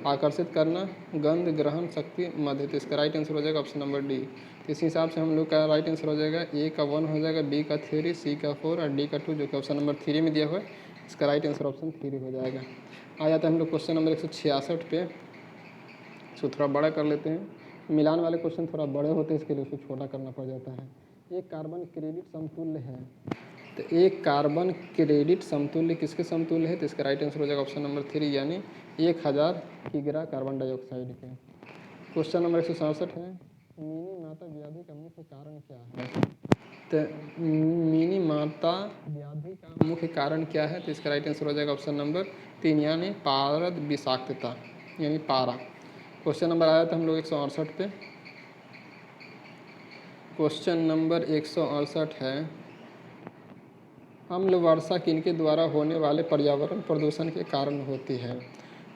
आकर्षित करना, गंध ग्रहण शक्ति मध्य। तो इसका राइट आंसर हो जाएगा ऑप्शन नंबर डी। तो इस हिसाब से हम लोग का राइट आंसर हो जाएगा, ए का 1 हो जाएगा, बी का 3, सी का 4 और डी का 2, जो कि ऑप्शन नंबर 3 में दिया हुआ है। इसका राइट आंसर ऑप्शन 3 हो जाएगा। आ जाता है हम लोग क्वेश्चन नंबर 166 पे। इसको थोड़ा बड़ा कर लेते हैं। मिलान वाले क्वेश्चन थोड़ा बड़े होते हैं, इसके लिए उसको छोटा करना पड़ जाता है। एक कार्बन क्रेडिट समतुल्य है। तो एक कार्बन क्रेडिट समतुल्य किसके समतुल्य है? तो इसका राइट आंसर हो जाएगा ऑप्शन नंबर 3 यानी 1000 किग्रा कार्बन डाइऑक्साइड के। क्वेश्चन नंबर 167 है, मिनी माता व्याधि का मुख्य कारण क्या है? तो मिनी माता व्याधि का मुख्य कारण क्या है? तो इसका राइट आंसर हो जाएगा ऑप्शन नंबर 3 यानी पारद विषाक्तता यानी पारा। क्वेश्चन नंबर आया था हम लोग 168 पे। क्वेश्चन नंबर 168 है, अम्ल वर्षा किनके द्वारा होने वाले पर्यावरण प्रदूषण के कारण होती है?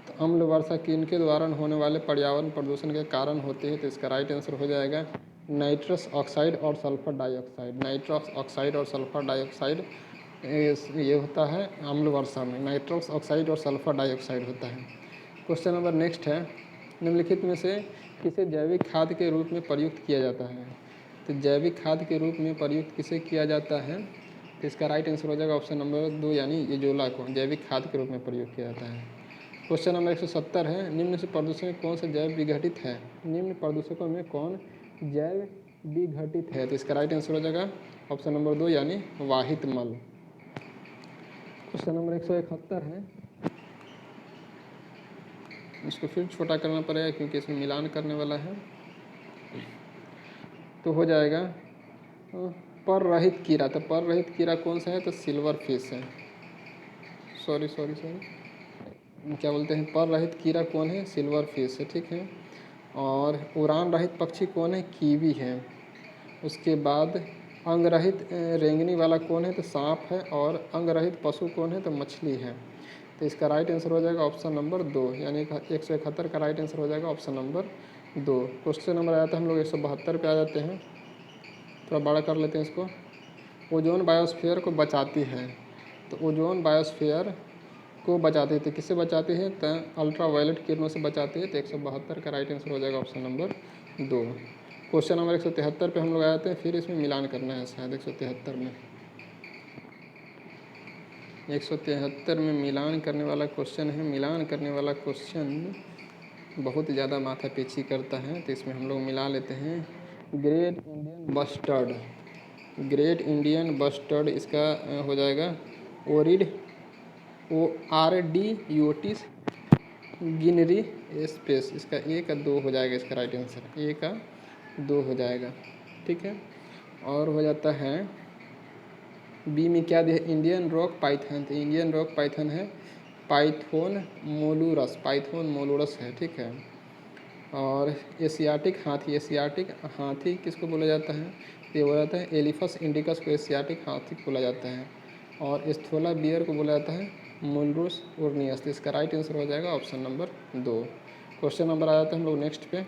तो अम्ल वर्षा किनके द्वारा होने वाले पर्यावरण प्रदूषण के कारण होती है? तो इसका राइट आंसर हो जाएगा नाइट्रस ऑक्साइड और सल्फर डाइऑक्साइड। नाइट्रस ऑक्साइड और सल्फर डाइऑक्साइड ये होता है अम्ल वर्षा में, नाइट्रस ऑक्साइड और सल्फर डाइऑक्साइड होता है। क्वेश्चन नंबर नेक्स्ट है, निम्नलिखित में से किसे जैविक खाद के रूप में प्रयुक्त किया जाता है? तो जैविक खाद के रूप में प्रयुक्त किसे किया जाता है? तो इसका राइट आंसर हो जाएगा ऑप्शन नंबर 2 यानी इजोला को जैविक खाद के रूप में प्रयोग किया जाता है। क्वेश्चन नंबर 170 है, निम्न से प्रदूषक में कौन सा जैव विघटित है? निम्न प्रदूषकों में कौन जैव विघटित है? तो इसका राइट आंसर हो जाएगा ऑप्शन नंबर 2 यानी वाहित मल। क्वेश्चन नंबर 171 है, इसको फिर छोटा करना पड़ेगा क्योंकि इसमें मिलान करने वाला है, तो हो जाएगा पररहित कीड़ा। तो पररहित कीड़ा कौन सा है? तो सिल्वर फिश है। सॉरी, क्या बोलते हैं, पररहित कीड़ा कौन है? सिल्वर फिश है, ठीक है। और उड़ान रहित पक्षी कौन है? कीवी है। उसके बाद अंग रहित रेंगनी वाला कौन है? तो सांप है। और अंग रहित पशु कौन है? तो मछली है। तो इसका राइट आंसर हो जाएगा ऑप्शन नंबर 2 यानी 171 का राइट आंसर हो जाएगा ऑप्शन नंबर 2। क्वेश्चन नंबर आया था हम लोग 172 पे आ जाते हैं, थोड़ा बड़ा कर लेते हैं इसको। ओजोन बायोस्फीयर को बचाती है। तो ओजोन बायोस्फीयर को बचाती है, तो किससे बचाती है? तो अल्ट्रा वायलेट किरणों से बचाती है। तो 172 का राइट आंसर हो जाएगा ऑप्शन नंबर 2। क्वेश्चन नंबर 173 पे हम लोग आते हैं, फिर इसमें मिलान करना है शायद 173 में। 173 में मिलान करने वाला क्वेश्चन है। मिलान करने वाला क्वेश्चन बहुत ज़्यादा माथापीची करता है, तो इसमें हम लोग मिला लेते हैं great Indian bustard. Great Indian bustard इसका हो जाएगा ओरिड, ORDUT गिनरी स्पेस। इसका ए का 2 हो जाएगा, इसका राइट आंसर ए का 2 हो जाएगा, ठीक है। और हो जाता है बी में क्या दिया? Indian rock Python. तो इंडियन रॉक पाइथन है पाइथोन मोलूरस, पाइथोन मोलूरस है, ठीक है। और एशियाटिक हाथी, एशियाटिक हाथी किसको बोला जाता है? ये बोला जाता है एलिफस इंडिकस को एशियाटिक हाथी बोला जाता है। और स्थोला बियर को बोला जाता है मुलरुस उर्नियस। तो इसका राइट आंसर हो जाएगा ऑप्शन नंबर 2। क्वेश्चन नंबर आ जाता है हम लोग नेक्स्ट पे।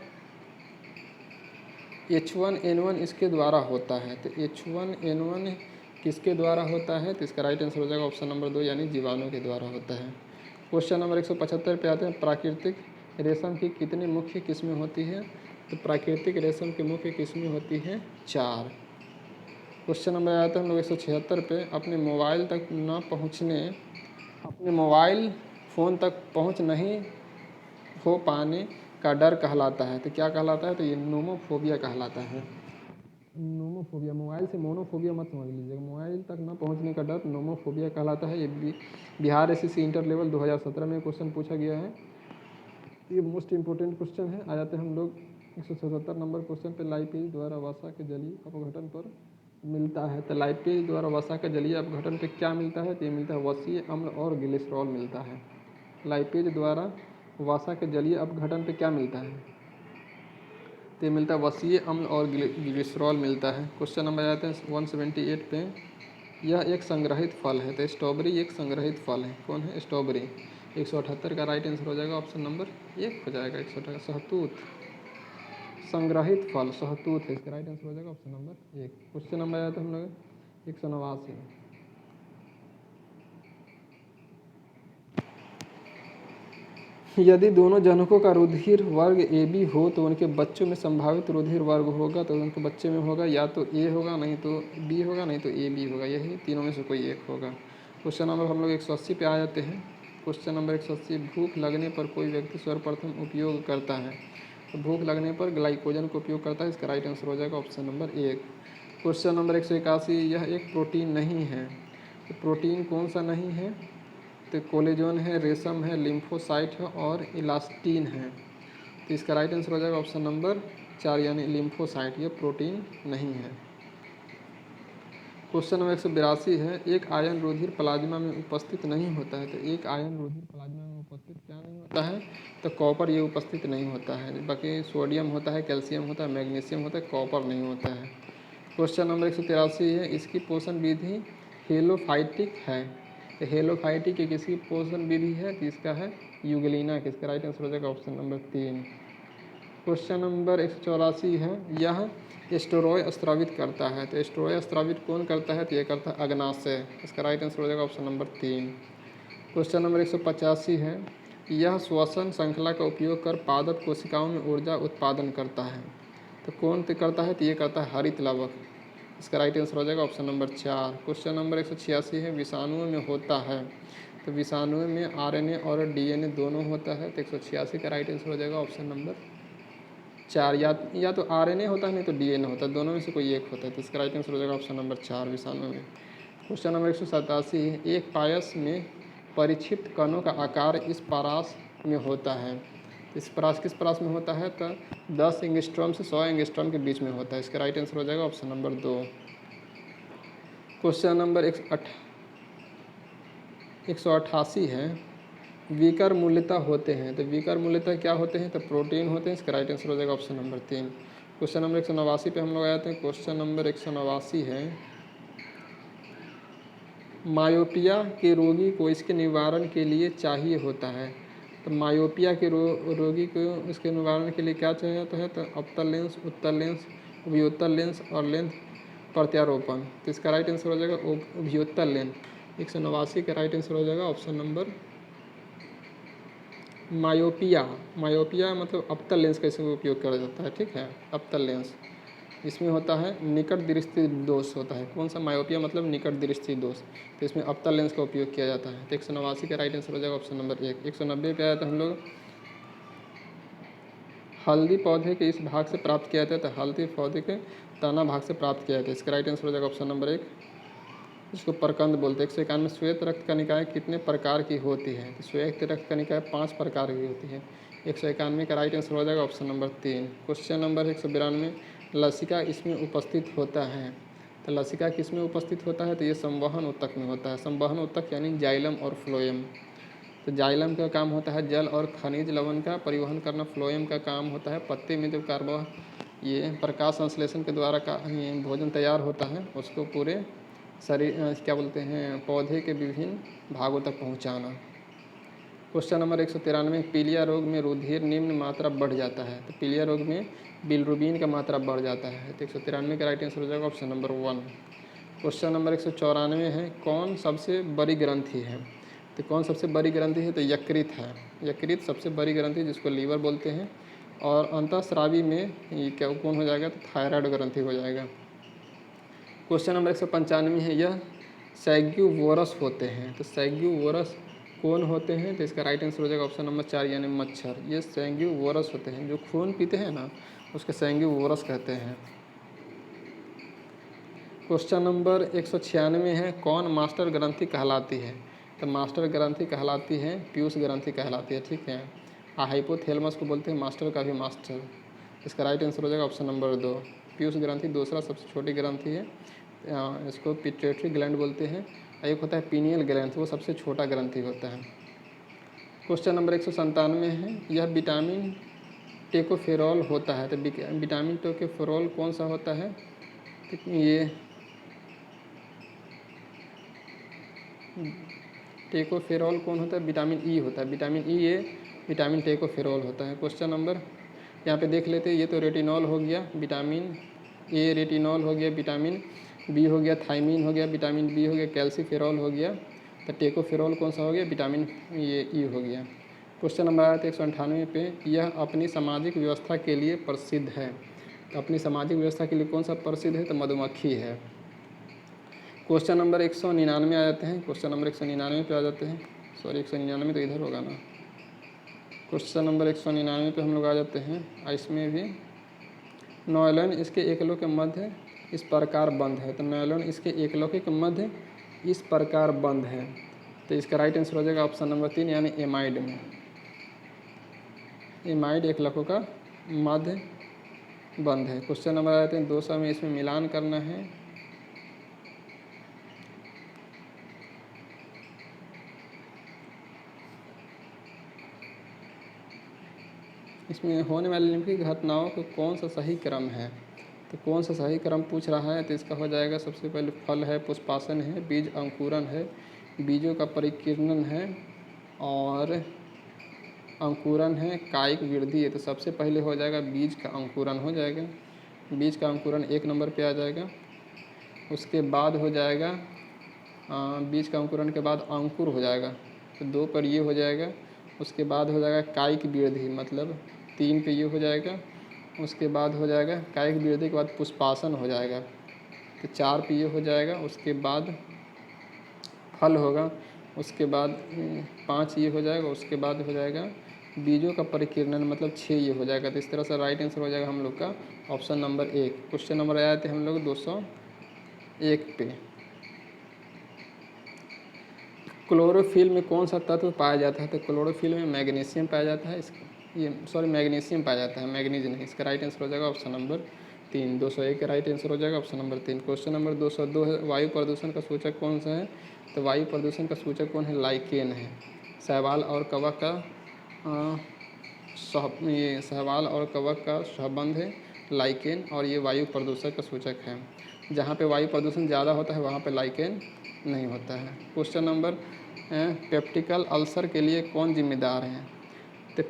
H1N1 इसके द्वारा होता है। तो H1N1 किसके द्वारा होता है? तो इसका राइट आंसर हो जाएगा ऑप्शन नंबर 2 यानी जीवाणु के द्वारा होता है। क्वेश्चन नंबर 175 पे आते हैं, प्राकृतिक रेशम की कितनी मुख्य किस्में होती हैं? तो प्राकृतिक रेशम की मुख्य किस्में होती हैं 4। क्वेश्चन नंबर आता है हम लोग 176 पे, अपने मोबाइल तक न पहुँचने, अपने मोबाइल फ़ोन तक पहुँच नहीं हो पाने का डर कहलाता है। तो क्या कहलाता है? तो ये नोमोफोबिया कहलाता है। नोमोफोबिया, मोबाइल से मोनोफोबिया मत समझ लीजिएगा, मोबाइल तक न पहुंचने का डर नोमोफोबिया कहलाता है। ये बिहार SSC इंटर लेवल 2017 में क्वेश्चन पूछा गया है। ये मोस्ट इंपॉर्टेंट क्वेश्चन है। आ जाते हैं हम लोग 177 नंबर क्वेश्चन पे। लाइपेज द्वारा वसा के जलीय अपघटन पर मिलता है। तो लाइपेज द्वारा वसा के जलीय अपघटन पे क्या मिलता है? तो ये मिलता है वसीय अम्ल और ग्लिसरॉल मिलता है। लाइपेज द्वारा वसा के जलीय अपघटन पे क्या मिलता है? तो ये मिलता है वसीय अम्ल और ग्लिसरॉल मिलता है। क्वेश्चन नंबर आते हैं 178 पे, यह एक संग्रहित फल है। तो स्ट्रॉबेरी एक संग्रहित फल है। कौन है? स्ट्रॉबेरी। 178 का राइट आंसर हो जाएगा ऑप्शन नंबर 1 हो जाएगा। 178 सहतूत, संग्रहित फल सहतूत है, इसका राइट आंसर हो जाएगा ऑप्शन नंबर 1। क्वेश्चन नंबर आते हैं हम लोग 189, यदि दोनों जनकों का रुधिर वर्ग AB हो तो उनके बच्चों में संभावित रुधिर वर्ग होगा। तो उनके बच्चे में होगा या तो A होगा, नहीं तो B होगा, नहीं तो AB होगा, यही तीनों में से कोई एक होगा। क्वेश्चन नंबर हम लोग 180 पे आ जाते हैं। क्वेश्चन नंबर 180, भूख लगने पर कोई व्यक्ति सर्वप्रथम उपयोग करता है। तो भूख लगने पर ग्लाइकोजन का उपयोग करता है, इसका राइट आंसर हो जाएगा ऑप्शन नंबर 1। क्वेश्चन नंबर 181, यह एक प्रोटीन नहीं है। तो प्रोटीन कौन सा नहीं है? तो कोलेजन है, रेशम है, लिम्फोसाइट है और इलास्टिन है। तो इसका राइट आंसर हो जाएगा ऑप्शन नंबर 4 यानी लिम्फोसाइट, ये प्रोटीन नहीं है। क्वेश्चन नंबर 182 है, एक आयन रुधिर प्लाज्मा में उपस्थित नहीं होता है। तो एक आयन रुधिर प्लाज्मा में उपस्थित क्या नहीं होता है? तो कॉपर ये उपस्थित नहीं होता है। बाकी सोडियम होता है, कैल्शियम होता है, मैग्नीशियम होता है, कॉपर नहीं होता है। क्वेश्चन नंबर 183 है, इसकी पोषण विधि हेलोफाइटिक है। तो हेलोफाइटिक की किसकी पोषण विधि है? तो इसका है यूग्लिना, किसका राइट आंसर हो जाएगा ऑप्शन नंबर 3। क्वेश्चन नंबर 184 है, यह एस्टेरॉय स्रावित करता है। तो एस्टेरॉय स्रावित कौन करता है? तो ये करता है अग्नाशय, इसका राइट आंसर हो जाएगा ऑप्शन नंबर 3। क्वेश्चन नंबर 185 है, यह श्वसन श्रृंखला का उपयोग कर पादप कोशिकाओं में ऊर्जा उत्पादन करता है। तो कौन करता है? तो ये करता है हरित लवक, इसका राइट आंसर हो जाएगा ऑप्शन नंबर 4। क्वेश्चन नंबर 186 है, विषाणुओं में होता है। तो तो विषाणु में आरएनए और डीएनए दोनों होता है, तो 186 का राइट आंसर हो जाएगा ऑप्शन नंबर 4। या तो आरएनए होता है नहीं तो डीएनए होता है, दोनों में से कोई एक होता है, तो इसका राइट आंसर हो जाएगा ऑप्शन नंबर 4 विषाणु में। क्वेश्चन नंबर 187 है, एक पायस में परिक्षिप्त कणों का आकार इस परास में होता है। इस परास किस परास में होता है, तो 10 एंगस्ट्रॉम से 100 एंगस्ट्रॉम के बीच में होता है, इसका राइट आंसर हो जाएगा ऑप्शन नंबर 2। क्वेश्चन नंबर 188 है, विकर मूलतः होते हैं, तो विकर मूलतः क्या होते हैं, तो प्रोटीन होते हैं, इसका राइट आंसर हो जाएगा ऑप्शन नंबर 3। क्वेश्चन नंबर 189 पे हम लोग आए थे। क्वेश्चन नंबर 189 है, मायोपिया के रोगी को इसके निवारण के लिए चाहिए होता है, तो मायोपिया के रोगी को इसके निवारण के लिए क्या चाहिए होता है, तो अवतल लेंस, उत्तल लेंस, उभयोत्तल लेंस और लेंस प्रत्यारोपण, तो इसका राइट आंसर हो जाएगा उभयोत्तल लेंस। 189 का राइट आंसर हो जाएगा ऑप्शन नंबर मायोपिया। मायोपिया मतलब अवतल लेंस का इसमें उपयोग किया जाता है, ठीक है, अवतल लेंस इसमें होता है, निकट दृष्टि दोष होता है। कौन सा, मायोपिया मतलब निकट दृष्टि दोष, तो इसमें अवतल लेंस का उपयोग किया जाता है, तो 189 का राइट आंसर हो जाएगा ऑप्शन नंबर 1। 190 पे आया था हम लोग, हल्दी पौधे के इस भाग से प्राप्त किया जाता है, तो हल्दी पौधे के तना भाग से प्राप्त किया जाता है, इसका राइट आंसर हो जाएगा ऑप्शन नंबर 1, इसको प्रकंद बोलते हैं। 191 श्वेत रक्त कणिकाएँ कितने प्रकार की होती हैं, तो श्वेत रक्त कणिकाएँ 5 प्रकार की होती है। 191 का राइट आंसर हो जाएगा ऑप्शन नंबर 3। क्वेश्चन नंबर 192, लसिका इसमें उपस्थित होता है, तो लसिका किस में उपस्थित होता है, तो ये संवहन ऊतक में होता है। संवहन ऊतक यानी जाइलम और फ्लोएम, तो जाइलम का काम होता है जल और खनिज लवण का परिवहन करना, फ्लोएम का काम होता है पत्ते में जो ये प्रकाश संश्लेषण के द्वारा का भोजन तैयार होता है उसको पूरे शरीर क्या बोलते हैं, पौधे के विभिन्न भागों तक पहुंचाना। क्वेश्चन नंबर 193, पीलिया रोग में रुधिर निम्न मात्रा बढ़ जाता है, तो पीलिया रोग में बिलरुबिन का मात्रा बढ़ जाता है, तो 193 का राइट आंसर हो जाएगा ऑप्शन नंबर 1। क्वेश्चन नंबर 194 है, कौन सबसे बड़ी ग्रंथि है, तो कौन सबसे बड़ी ग्रंथि है, तो यकृत है। यकृत सबसे बड़ी ग्रंथि जिसको लीवर बोलते हैं, और अंतःस्रावी में ये क्या कौन हो जाएगा, तो थायराइड ग्रंथि हो जाएगा। क्वेश्चन नंबर 195 है, यह सैग्यूवोरस होते हैं, तो सैग्यूवोरस कौन होते हैं, तो इसका राइट आंसर हो जाएगा ऑप्शन नंबर 4 यानी मच्छर। ये सैग्यूवोरस होते हैं, जो खून पीते हैं ना उसके सैग्यूवोरस कहते हैं। क्वेश्चन नंबर 196 है, कौन मास्टर ग्रंथि कहलाती है, तो मास्टर ग्रंथि कहलाती है पीयूष ग्रंथि कहलाती है, ठीक है। हाइपोथैलेमस को बोलते हैं मास्टर का भी मास्टर, इसका राइट आंसर हो जाएगा ऑप्शन नंबर 2। पीयूष ग्रंथि दूसरा सबसे छोटी ग्रंथि है, इसको पिट्यूटरी ग्लैंड बोलते हैं। एक होता है पीनियल ग्लैंड, वो सबसे छोटा ग्रंथि होता है। क्वेश्चन नंबर 197 है, यह विटामिन टेकोफेरॉल होता है, तो विटामिन टेकोफेरॉल कौन सा होता है, तो ये टेकोफेरॉल कौन होता है, विटामिन ई होता है, विटामिन ई ये विटामिन टेकोफेरॉल होता है। क्वेश्चन नंबर यहाँ पे देख लेते हैं, ये तो रेटिनॉल हो गया, विटामिन ए रेटिनॉल हो गया, विटामिन बी हो गया, थाइमिन हो गया, विटामिन बी हो गया, कैल्सीफेरॉल हो गया, तो टेकोफेरॉल कौन सा हो गया, विटामिन ये ई हो गया। क्वेश्चन नंबर आया था 198 पे, यह अपनी सामाजिक व्यवस्था के लिए प्रसिद्ध है, तो अपनी सामाजिक व्यवस्था के लिए कौन सा प्रसिद्ध है, तो मधुमक्खी है। क्वेश्चन नंबर 199 आ जाते हैं। क्वेश्चन नंबर 199 पे आ जाते हैं, सॉरी 199 तो इधर होगा ना। क्वेश्चन नंबर 199 पे हम लोग आ जाते हैं। इसमें भी नॉयलन इसके एकलों के मध्य इस प्रकार बंद है, तो नॉयलन इसके एकलों के मध्य इस प्रकार बंद है, तो इसका राइट आंसर हो जाएगा ऑप्शन नंबर 3 यानी एमाइड में। एमाइड एकलकों का मध्य बंद है। क्वेश्चन नंबर आते हैं 200 में, इसमें मिलान करना है। इसमें होने वाली निम्नलिखित घटनाओं को कौन सा सही क्रम है, तो कौन सा सही क्रम पूछ रहा है, तो इसका हो जाएगा सबसे पहले फल है, पुष्पासन है, बीज अंकुरन है, बीजों का परिकीर्णन है, और अंकुरन है, कायिक वृद्धि है। तो सबसे पहले हो जाएगा बीज का अंकुरन हो जाएगा, बीज का अंकुरन 1 नंबर पे आ जाएगा। उसके बाद हो जाएगा बीज का अंकुरन के बाद अंकुर हो जाएगा, तो 2 पर ये हो जाएगा। उसके बाद हो जाएगा कायिक वृद्धि, मतलब 3 पे ये हो जाएगा। उसके बाद हो जाएगा कायिक वृद्धि के बाद पुष्पासन हो जाएगा, तो 4 पे ये हो जाएगा। उसके बाद फल होगा, उसके बाद 5 ये हो जाएगा, उसके बाद हो जाएगा बीजों का परिकीर्णन मतलब 6 ये हो जाएगा। तो इस तरह से राइट आंसर हो जाएगा हम लोग का ऑप्शन नंबर 1। क्वेश्चन नंबर आया थे हम लोग 201 पे। क्लोरोफिल में कौन सा तत्व पाया जाता है? तो क्लोरोफिल में मैग्नीशियम पाया जाता है। मैग्नीशियम पाया जाता है, मैग्नीज नहीं। इसका राइट आंसर हो जाएगा ऑप्शन नंबर 3। 201 का राइट आंसर हो जाएगा ऑप्शन नंबर 3। क्वेश्चन नंबर 202 है, वायु प्रदूषण का सूचक कौन सा है? तो वायु प्रदूषण का सूचक कौन है? लाइकेन है। शैवाल और कवक का शैवाल और कवक का सहबंध है लाइकेन, और ये वायु प्रदूषण का सूचक है। जहाँ पे वायु प्रदूषण ज़्यादा होता है वहाँ पे लाइकेन नहीं होता है। क्वेश्चन नंबर पेप्टिकल अल्सर के लिए कौन जिम्मेदार है? तो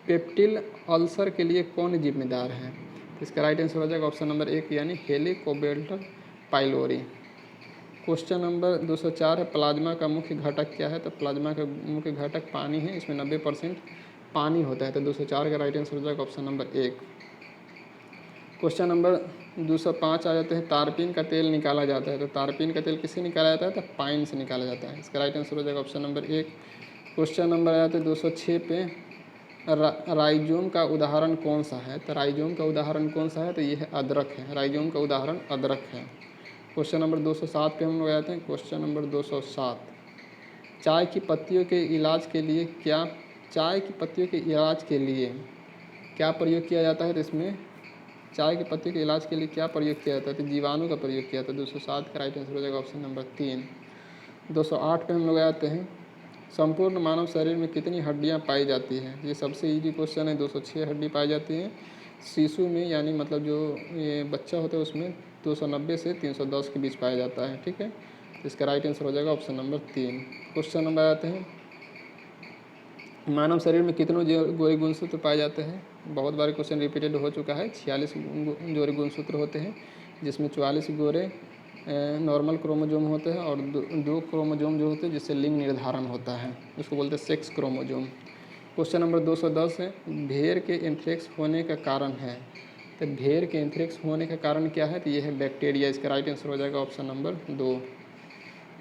पेप्टिल अल्सर के लिए कौन जिम्मेदार है? तो इसका राइट आंसर हो जाएगा ऑप्शन नंबर 1 यानी हेलिकोबैक्टर पाइलोरी। क्वेश्चन नंबर 204 है, प्लाज्मा का मुख्य घटक क्या है? तो प्लाज्मा का मुख्य घटक पानी है, इसमें 90% पानी होता है। तो 204 का राइट आंसर हो जाएगा ऑप्शन नंबर 1। क्वेश्चन नंबर 205 आ जाते हैं, तारपीन का तेल निकाला जाता है। तो तारपीन का तेल किससे निकाला जाता है? तो पाइन से निकाला जाता है। इसका राइट आंसर हो जाएगा ऑप्शन नंबर 1। क्वेश्चन नंबर आ जाते हैं 206 पे, राइजोम का उदाहरण कौन सा है? तो राइजोम का उदाहरण कौन सा है? तो ये है अदरक है। राइजोम का उदाहरण अदरक है। क्वेश्चन नंबर 207 पे हम लोग आते हैं। क्वेश्चन नंबर 207, चाय की पत्तियों के इलाज के लिए क्या प्रयोग किया जाता है? तो इसमें चाय की पत्तियों के इलाज के लिए क्या प्रयोग किया जाता है? तो जीवाणु का प्रयोग किया जाता है। 207 का राइट आंसर हो जाएगा ऑप्शन नंबर 3। 208 पे हम लोग आते हैं, संपूर्ण मानव शरीर में कितनी हड्डियां पाई जाती हैं? ये सबसे इजी क्वेश्चन है। 206 हड्डी पाई जाती हैं शिशु में, यानी मतलब जो ये बच्चा होता है उसमें 290 से 310 के बीच पाया जाता है। ठीक है, तो इसका राइट आंसर हो जाएगा ऑप्शन नंबर 3। क्वेश्चन नंबर आते हैं, मानव शरीर में कितने जोड़ी गुणसूत्र पाए जाते हैं? बहुत बार क्वेश्चन रिपीटेड हो चुका है। 46 जोड़ी गुणसूत्र होते हैं, जिसमें 44 गोरे नॉर्मल क्रोमोजोम होते हैं और दो क्रोमोजोम जो होते हैं जिससे लिंग निर्धारण होता है, उसको बोलते हैं सेक्स क्रोमोजोम। क्वेश्चन नंबर 210 है, भेड़ के एंथ्रेक्स होने का कारण है। तो भेड़ के एंथ्रेक्स होने का कारण क्या है? तो ये है बैक्टीरिया। इसका राइट आंसर हो जाएगा ऑप्शन नंबर 2।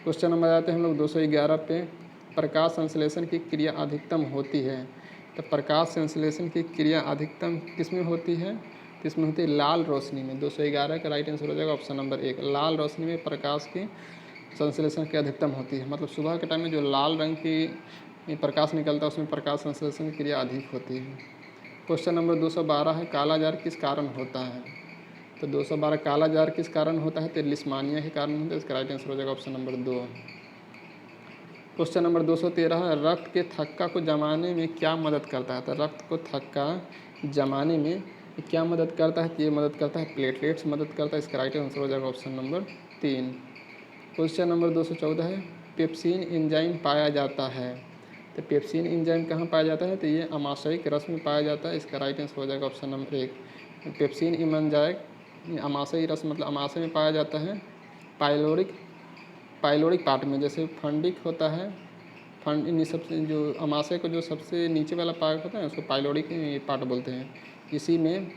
क्वेश्चन नंबर आते हैं हम लोग 211 पे, प्रकाश संश्लेषण की क्रिया अधिकतम होती है। तो प्रकाश संश्लेषण की क्रिया अधिकतम किस में होती है? तो इसमें होती है लाल रोशनी में। 211 का राइट आंसर हो जाएगा ऑप्शन नंबर 1। लाल रोशनी में प्रकाश की संश्लेषण की अधिकतम होती है, मतलब सुबह के टाइम में जो लाल रंग की प्रकाश निकलता है उसमें प्रकाश संश्लेषण की क्रिया अधिक होती है। क्वेश्चन नंबर 212 है, काला जार किस कारण होता है? तो 212 काला जार किस कारण होता है? तो लिस्मानिया के कारण होता है। इसका राइट आंसर हो जाएगा ऑप्शन नंबर 2। क्वेश्चन नंबर 213 है, रक्त के थक्का को जमाने में क्या मदद करता है? तो रक्त को थक्का जमाने में क्या मदद करता है? तो ये मदद करता है प्लेटलेट्स मदद करता है। इसका राइट आंसर हो जाएगा ऑप्शन नंबर 3। क्वेश्चन नंबर 214 है, पेप्सिन एंजाइम पाया जाता है। तो पेप्सिन एंजाइम कहाँ पाया जाता है? तो ये अमाशयिक रस में पाया जाता है। इसका राइट आंसर हो जाएगा ऑप्शन नंबर 1। पेप्सिन एंजाइम अमाशयी रस मतलब अमाशय में पाया जाता है, पाइलोरिक पार्ट में, जैसे फंडिक होता है। इन सबसे जो अमाशय को जो सबसे नीचे वाला पार्ट होता है उसको पाइलोरिक पार्ट बोलते हैं। इसी में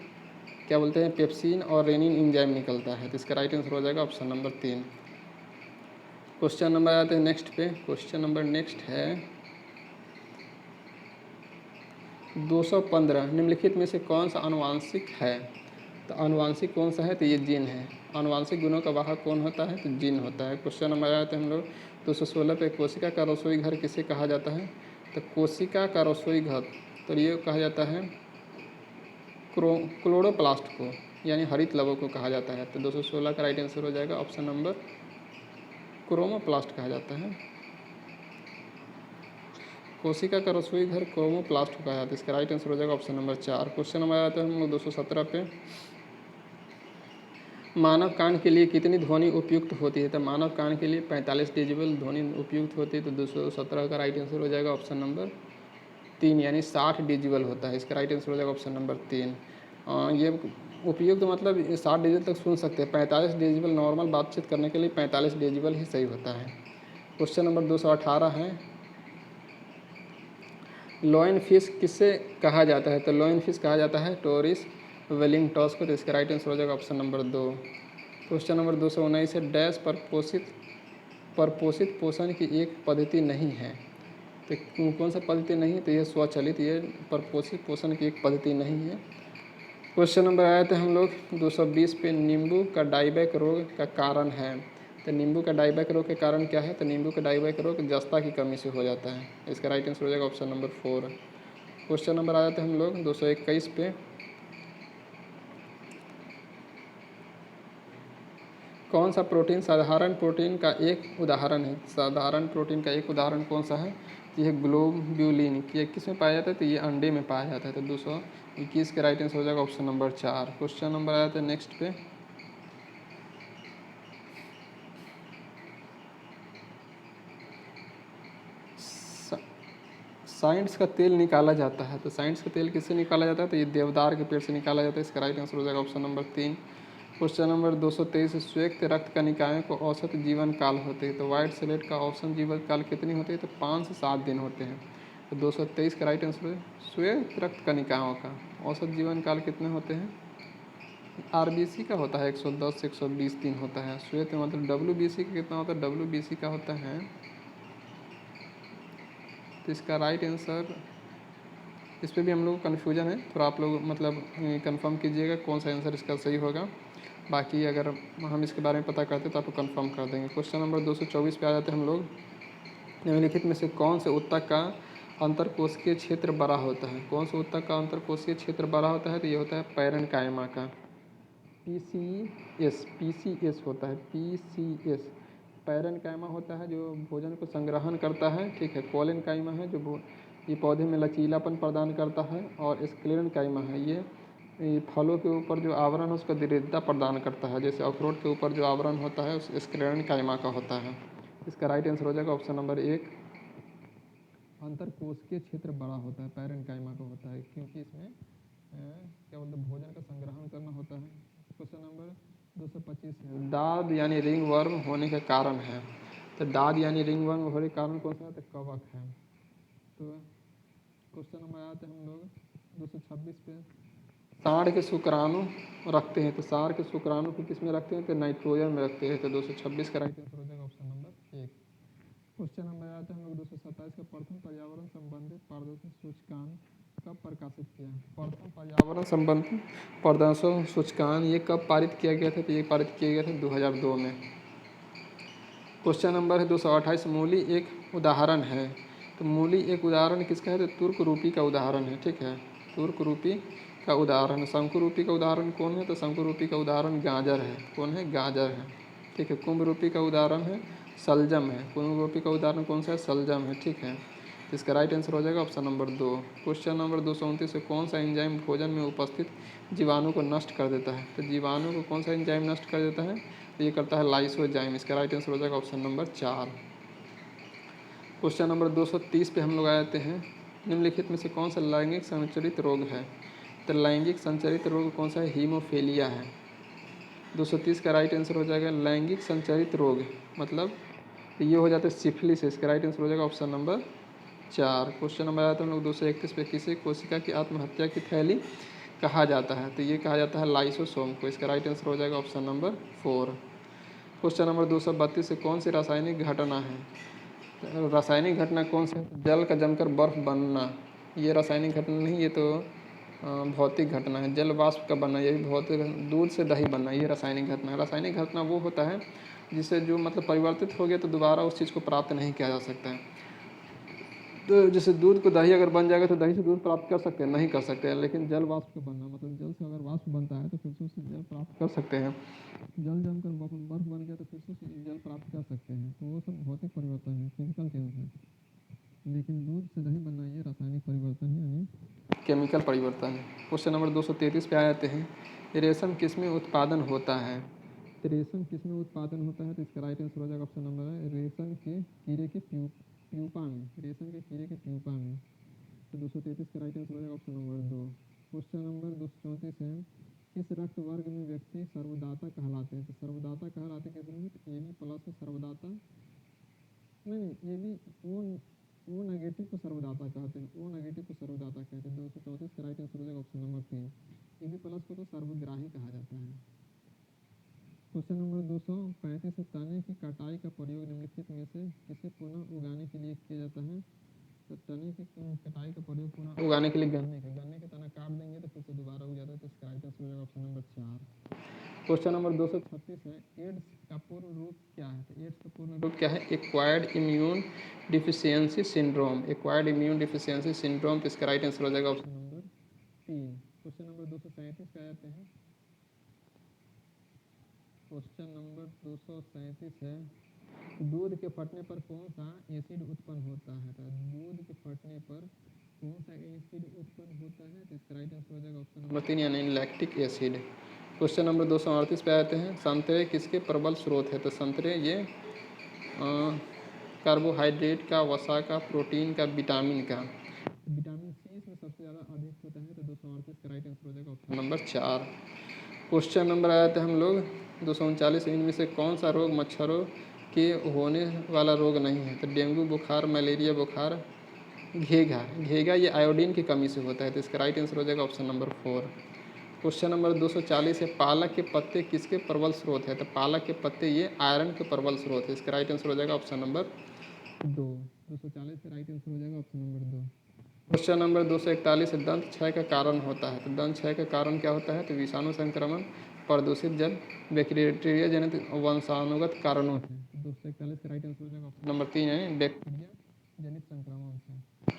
क्या बोलते हैं, पेप्सिन और रेनिन एंजाइम निकलता है। तो इसका राइट आंसर हो जाएगा ऑप्शन नंबर 3। क्वेश्चन नंबर आते हैं नेक्स्ट पे। क्वेश्चन नंबर नेक्स्ट है 215, निम्नलिखित में से कौन सा आनुवांशिक है? तो आनुवांशिक कौन सा है? तो ये जीन है। आनुवांशिक गुणों का वाहक कौन होता है? तो जीन होता है। क्वेश्चन नंबर आते हैं हम लोग 216 पे, कोशिका का रसोई घर किसे कहा जाता है? तो कोशिका का रसोई घर तो ये कहा जाता है क्लोरोप्लास्ट को, यानी हरित लवक को कहा जाता है। तो 216 का राइट आंसर हो जाएगा ऑप्शन नंबर क्रोमोप्लास्ट कहा जाता है। कोशिका का रसोई घर क्रोमोप्लास्ट को कहा जाता है। इसका राइट आंसर हो जाएगा ऑप्शन नंबर 4। क्वेश्चन नंबर आता है हम लोग 217 पे, मानव कान के लिए कितनी ध्वनि उपयुक्त होती है? तो मानव कान के लिए 45 डेसिबल ध्वनि उपयुक्त होती है। तो 217 का राइट आंसर हो जाएगा ऑप्शन नंबर 3, यानी 60 डेसिबल होता है। इसका राइट आंसर हो जाएगा ऑप्शन नंबर 3। ये उपयुक्त मतलब 60 डेसिबल तक सुन सकते हैं। 45 डेसिबल नॉर्मल बातचीत करने के लिए 45 डेसिबल ही सही होता है। क्वेश्चन नंबर 218 है, लॉयन फिश किसे कहा जाता है? तो लॉयन फिश कहा जाता है टोरिस वेलिंगटॉस को। तो इसका राइट आंसर हो जाएगा ऑप्शन नंबर 2। क्वेश्चन नंबर 219 है, डैश परपोषित पोषण की एक पद्धति नहीं है। तो कौन सा पद्धति नहीं है? तो ये स्वचालित, ये परपोषित पोषण की एक पद्धति नहीं है। क्वेश्चन नंबर आए थे हम लोग 220 पे, नींबू का डाइबैक रोग का कारण है। तो नींबू का डाइबैक रोग के कारण क्या है? तो नींबू का डाइबैक रोग जस्ता की कमी से हो जाता है। इसका राइट आंसर हो जाएगा ऑप्शन नंबर 4। क्वेश्चन नंबर आए थे हम लोग 221 पे, कौन सा प्रोटीन साधारण प्रोटीन का एक उदाहरण है? साधारण प्रोटीन का एक उदाहरण कौन सा है? यह ग्लोब्यूलिन, ये किस में पाया जाता है? तो ये अंडे में पाया जाता है। तो 221 के राइट आंसर हो जाएगा ऑप्शन नंबर 4। क्वेश्चन नंबर आया था नेक्स्ट पे, साइंस का तेल निकाला जाता है। तो साइंस का तेल किससे निकाला जाता है? तो ये देवदार के पेड़ से निकाला जाता है। इसका राइट आंसर हो जाएगा ऑप्शन नंबर 3। क्वेश्चन नंबर 223, श्वेत रक्त कनिकाओं को औसत जीवन काल होते हैं। तो व्हाइट सेलेट का औसत जीवन काल कितनी होती है? तो 5 से 7 दिन होते हैं। तो 223 का राइट आंसर है, श्वेत रक्त कनिकाओं का औसत जीवन काल कितने होते हैं? आरबीसी का होता है 110 से 120 दिन होता है। श्वेत मतलब डब्ल्यूबीसी का कितना होता है? डब्ल्यूबीसी का होता है, तो इसका राइट आंसर, इस पर भी हम लोग को कन्फ्यूजन है थोड़ा, आप लोग मतलब कंफर्म कीजिएगा कौन सा आंसर इसका सही होगा। बाकी अगर हम इसके बारे में पता करते तो आपको कंफर्म कर देंगे। क्वेश्चन नंबर 224 पे आ जाते हैं हम लोग, निम्नलिखित में से कौन से ऊतक का अंतरकोशिकीय क्षेत्र बड़ा होता है? कौन से ऊतक का अंतरकोशिकीय क्षेत्र बड़ा होता है? तो ये होता है पैरेन्काइमा का, पीसीएस होता है, पीसीएस पैरेन्काइमा होता है जो भोजन को संग्रहण करता है, ठीक है। कोलेनकाइमा है जो ये पौधे में लचीलापन प्रदान करता है, और स्क्लेरेनकाइमा है ये फलों के ऊपर जो आवरण है उसका दृढ़ता प्रदान करता है, जैसे अखरोट के ऊपर जो आवरण होता है उस स्क्लेरेनकाइमा का होता है। इसका राइट आंसर हो जाएगा ऑप्शन नंबर 1। अंतरकोशिकीय क्षेत्र बड़ा होता है पैरेन्काइमा का होता है, क्योंकि इसमें क्या बोलते हैं, भोजन का संग्रहण करना होता है। क्वेश्चन नंबर 225 है, दाद यानी रिंग वर्म होने का कारण है। तो दाद यानी रिंग वर्म होने का कारण कौन सा है? तो कवक है। तो क्वेश्चन नंबर आते हैं हम लोग 226 पे, सांड के शुक्राणु रखते हैं। तो सांड के शुक्राणु को किस में रखते हैं? तो नाइट्रोजन में रखते हैं। तो 226 का राइट आंसर हो जाएगा ऑप्शन नंबर 1। क्वेश्चन नंबर आते हैं हम लोग 227 का, प्रथम पर्यावरण संबंधित प्रदर्शन सूचकांक कब प्रकाशित किया? प्रथम पर्यावरण संबंधी प्रदर्शन सूचकांक ये कब पारित किया गया था? तो ये पारित किया गया था 2002 में। क्वेश्चन नंबर है 228, मूली एक उदाहरण है। तो मूली एक उदाहरण किसका है? तो तुर्क रूपी का उदाहरण है, ठीक है। तुर्क रूपी का उदाहरण। शंकु रूपी का उदाहरण कौन है? तो शंकु रूपी का उदाहरण गाजर है। कौन है? गाजर है, ठीक है। कुंभ रूपी का उदाहरण है सलजम है। कुंभ रूपी का उदाहरण कौन सा है? सलजम है, ठीक है। तो इसका राइट आंसर हो जाएगा ऑप्शन नंबर 2। क्वेश्चन नंबर 229 से, कौन सा एंजाइम भोजन में उपस्थित जीवाणु को नष्ट कर देता है? तो जीवाणु को कौन सा एंजाइम नष्ट कर देता है? तो ये करता है लाइसोजाइम। इसका राइट आंसर हो जाएगा ऑप्शन नंबर 4। क्वेश्चन नंबर 230 पे हम लोग आ जाते हैं, निम्नलिखित में से कौन सा लैंगिक संचरित रोग है? तो लैंगिक संचरित रोग कौन सा है? हीमोफीलिया है। 230 का राइट आंसर हो जाएगा लैंगिक संचरित रोग, मतलब ये हो जाता है सिफिलिस। इसका राइट आंसर हो जाएगा ऑप्शन नंबर 4। क्वेश्चन नंबर आता है हम लोग 231 पे, किसी कोशिका की आत्महत्या की थैली कहा जाता है? तो ये कहा जाता है लाइसोसोम को। इसका राइट आंसर हो जाएगा ऑप्शन नंबर 4। क्वेश्चन नंबर 232 से, कौन सी रासायनिक घटना है? रासायनिक घटना कौन सी है? जल का जमकर बर्फ बनना, ये रासायनिक घटना नहीं, ये तो भौतिक घटना है। जल वाष्प का बनना, ये भी भौतिक। दूध से दही बनना, ये रासायनिक घटना है। रासायनिक घटना वो होता है जिससे जो मतलब परिवर्तित हो गया तो दोबारा उस चीज़ को प्राप्त नहीं किया जा सकता है। तो जैसे दूध को दही अगर बन जाएगा तो दही से दूध प्राप्त कर सकते हैं? नहीं कर सकते हैं। लेकिन जल वाष्प का बनना, मतलब जल से अगर वाष्प बनता है तो फिर से उससे जल प्राप्त कर सकते हैं। जल जमकर बर्फ बन गया तो फिर से जल प्राप्त कर सकते हैं। तो वो सब भौतिक परिवर्तन है, फिजिकल चेंज है। लेकिन दूध से दही बनना ये रासायनिक परिवर्तन है, यानी केमिकल परिवर्तन है। क्वेश्चन नंबर 233 पे आ जाते हैं, रेशम किस में उत्पादन होता है? तो रेशम किस में उत्पादन होता है? तो इसका राइट आंसर हो जाएगा ऑप्शन नंबर है रेशम के कीड़े के प्यूपा में। रेशम के कीड़े के प्यूपा में। तो 233 का राइट आंसर हो जाएगा ऑप्शन नंबर 2। क्वेश्चन नंबर 234 है, किस रक्त वर्ग में व्यक्ति सर्वदाता कहलाते हैं? तो सर्वदाता कहलाते किस में? तो AB प्लस सर्वदाता, नहीं AB ओ नेगेटिव को सर्वदाता कहते हैं। ओ नेगेटिव को सर्वदाता कहते हैं। 234 का राइट आंसर हो जाएगा ऑप्शन नंबर 3। AB प्लस को तो सर्वग्राही कहा जाता है। क्वेश्चन नंबर 235 है, तने की कटाई का प्रयोग निम्नलिखित में से किसे पुनः उगाने के लिए किया जाता है? तो तने की कटाई का प्रयोग पुनः उगाने के लिए गन्ने के तना काट देंगे तो फिर से दोबारा उग जाता है, तो इसका राइट आंसर हो जाएगा ऑप्शन नंबर 4। क्वेश्चन नंबर 236 है, एड्स का पूर्ण रूप क्या है? तो एड्स का पूर्ण रूप क्या है? Acquired immune deficiency syndrome. Acquired immune deficiency syndrome, तो इसका राइट आंसर हो जाएगा ऑप्शन नंबर 3। क्वेश्चन नंबर 237 का आते हैं। क्वेश्चन नंबर 237 है, दूध के फटने पर कौन सा एसिड उत्पन्न होता है? तो दूध के फटने पर कौन सा एसिड उत्पन्न होता है? तो इसका राइट आंसर हो जाएगा ऑप्शन नंबर 3 यानी लैक्टिक एसिड। क्वेश्चन नंबर 238 पे आते हैं, संतरे किसके प्रबल स्रोत है? तो संतरे ये कार्बोहाइड्रेट का, वसा का, प्रोटीन का, विटामिन का। विटामिन सी इसमें सबसे ज़्यादा अधिक होता है, तो 238 का राइट आंसर हो जाएगा ऑप्शन नंबर 4। क्वेश्चन नंबर आया था हम लोग 239, इनमें से कौन सा रोग मच्छरों के होने वाला रोग नहीं है? तो डेंगू बुखार, मलेरिया बुखार, घेघा। घेघा ये आयोडीन की कमी से होता है, तो इसका राइट आंसर हो जाएगा ऑप्शन नंबर 4। क्वेश्चन नंबर 240 है, पालक के पत्ते किसके प्रबल स्रोत है? तो पालक के पत्ते ये आयरन के प्रबल स्रोत है, इसका राइट आंसर हो जाएगा ऑप्शन नंबर 2। 240 से राइट आंसर हो जाएगा ऑप्शन नंबर 2। क्वेश्चन नंबर 241 है, दंत क्षय का कारण होता है? तो दंत क्षय का कारण क्या होता है? तो विषाणु संक्रमण, प्रदूषित जल, बैक्टीरिया जनित वंशानुगत कारणों से। 241 का राइट आंसर हो जाएगा ऑप्शन नंबर 3 यानी बैक्टीरिया जनित संक्रमण से।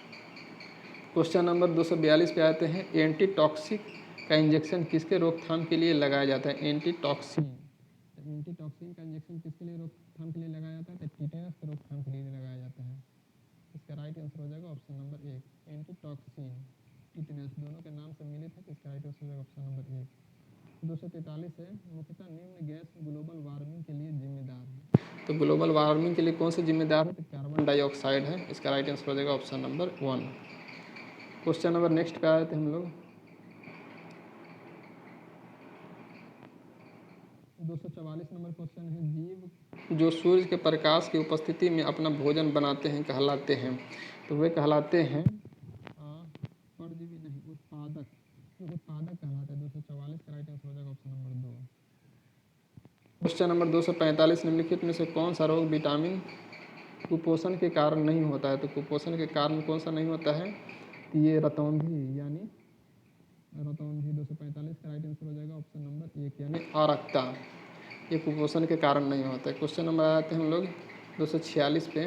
क्वेश्चन नंबर 242 पे आते हैं, एंटीटॉक्सिक का इंजेक्शन किसके रोकथाम के लिए लगाया जाता है? एंटीटॉक्सिन। तो एंटीटॉक्सिन का इंजेक्शन किसके लिए रोकथाम के लिए लगाया जाता है? तो टीटेनस के रोकथाम के लिए लगाया जाता है। इसका राइट आंसर हो जाएगा ऑप्शन नंबर 1। एंटीटॉक्सिन, टीटेनस दोनों के नाम से मिलित है, तो इसका राइट आंसर हो जाएगा ऑप्शन नंबर 1। 243 है, मुख्यतः निम्न गैस ग्लोबल वार्मिंग के लिए जिम्मेदार है? तो ग्लोबल वार्मिंग के लिए कौन सा जिम्मेदार है? तो कार्बन डाइऑक्साइड है, इसका राइट आंसर हो जाएगा option number 1। Question number next पे आए थे हम लोग 244 नंबर क्वेश्चन है, जीव जो सूर्य के प्रकाश की उपस्थिति में अपना भोजन बनाते हैं कहलाते हैं? तो वे कहलाते हैं परजीवी नहीं, उत्पादक। तो उत्पादक कहलाते हैं। 244 का राइट आंसर हो जाएगा ऑप्शन नंबर 2। क्वेश्चन नंबर 245, निम्नलिखित में से कौन सा रोग विटामिन कुपोषण के कारण नहीं होता है? तो कुपोषण के कारण कौन सा नहीं होता है? ये रतौंधी यानी रतौंधी। 245 का राइट आंसर हो जाएगा ऑप्शन नंबर 1 यानी आरक्ता। ये कुपोषण के कारण नहीं होता है। क्वेश्चन नंबर आते हैं हम लोग 246 पे,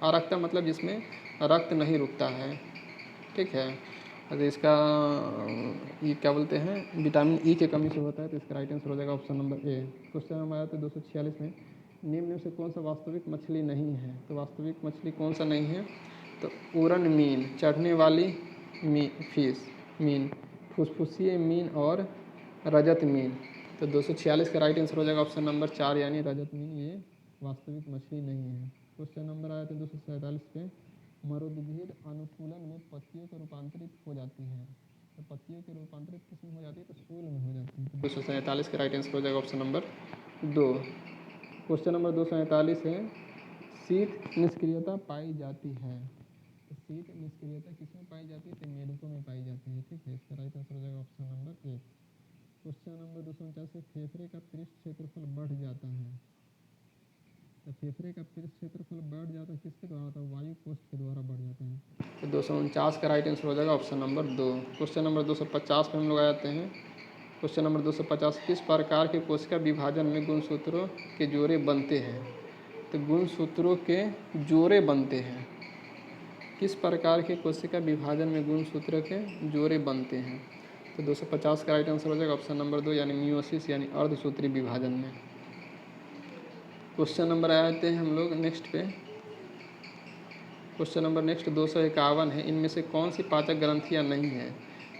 आरक्ता मतलब जिसमें रक्त नहीं रुकता है, ठीक है। अगर इसका ये क्या बोलते हैं, विटामिन ई की कमी से होता है, तो इसका राइट आंसर हो जाएगा option number A. Question number आया था 246 में, निम्न में से कौन सा वास्तविक मछली नहीं है? तो वास्तविक मछली कौन सा नहीं है? तो उड़न मीन, चढ़ने वाली मीन, फुसफुसिए मीन और रजत मीन। तो 246 का राइट आंसर हो जाएगा ऑप्शन नंबर 4 यानी रजत मीन ये वास्तविक मछली नहीं है। क्वेश्चन नंबर आया था 247 पे, मरुद्भिद अनुकूलन में पत्तियों को रूपांतरित हो जाती है? तो पत्तियों के रूपांतरित किस में हो जाती है? तो फूल में हो जाती है। 247 का राइट आंसर हो जाएगा ऑप्शन नंबर 2। क्वेश्चन नंबर 247 है, शीत निष्क्रियता पाई जाती है? तो शीत निष्क्रियता किस में पाई जाती है? तो मेढकों में पाई जाती है, ठीक है। इसका राइट आंसर हो जाएगा ऑप्शन नंबर 1। क्वेश्चन नंबर 249 से, फेफड़े का पृष्ठ क्षेत्रफल बढ़ जाता है? तो फेफड़े का पृष्ठ क्षेत्रफल बढ़ जाता है किसके द्वारा? तो वायु कोष्ठ के द्वारा बढ़ जाता है। तो 249 का राइट आंसर हो जाएगा ऑप्शन नंबर 2। क्वेश्चन नंबर 250 पे हम लोग आते हैं। क्वेश्चन नंबर 250, किस प्रकार के कोशिका विभाजन में गुणसूत्रों के जोड़े बनते हैं? तो गुणसूत्रों के जोड़े बनते हैं। किस प्रकार के कोशिका विभाजन में गुणसूत्र के जोड़े बनते हैं? तो 250 का राइट आंसर हो जाएगा ऑप्शन नंबर 2 यानी मियोसिस यानी अर्धसूत्री विभाजन में। क्वेश्चन नंबर आते हैं हम लोग नेक्स्ट पे। क्वेश्चन नंबर नेक्स्ट 251 है, इनमें से कौन सी पाचक ग्रंथियाँ नहीं हैं?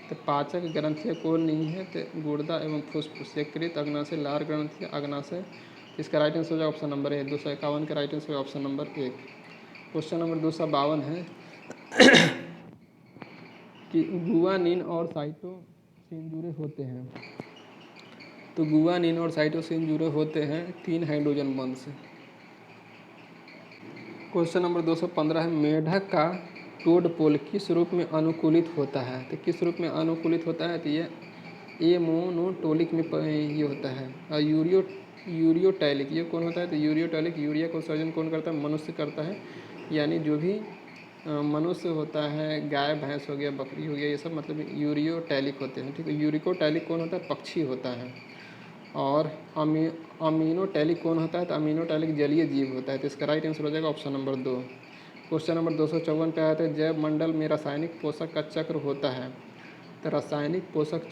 तो पाचक ग्रंथियाँ कौन नहीं है? तो गुर्दा एवं फुफ्फुस, यकृत, अग्नाशय, लार ग्रंथियाँ, अग्नाशय। इसका राइट आंसर हो जाएगा ऑप्शन नंबर 1। 251 का right answer option number 1। Question number 252 है कि गुआनिन और साइटोसिन जुड़े होते हैं? तो गुआनिन और साइटोसिन जुड़े होते हैं 3 हाइड्रोजन बंध से। क्वेश्चन नंबर 215 है, मेढक का टोडपोल किस रूप में अनुकूलित होता है? तो किस रूप में अनुकूलित होता है? तो ये मोनोटोलिक में ये होता है, और यूरियोटैलिक, ये कौन होता है? तो यूरियोटैलिक, यूरिया का उत्सर्जन कौन करता है? मनुष्य करता है। यानी जो भी मनुष्य होता है, गाय भैंस हो गया, बकरी हो गया, ये सब मतलब यूरियोटैलिक होते हैं। ठीक है, यूरिकोटैलिक कौन होता है? पक्षी होता है। और अमीनोटैलिक कौन होता है? तो अमीनोटैलिक जलीय जीव होता है। तो इसका राइट आंसर हो जाएगा ऑप्शन नंबर 2। क्वेश्चन नंबर 254 पे आया था, जैव मंडल में रासायनिक पोषक का चक्र होता है। तो रासायनिक पोषक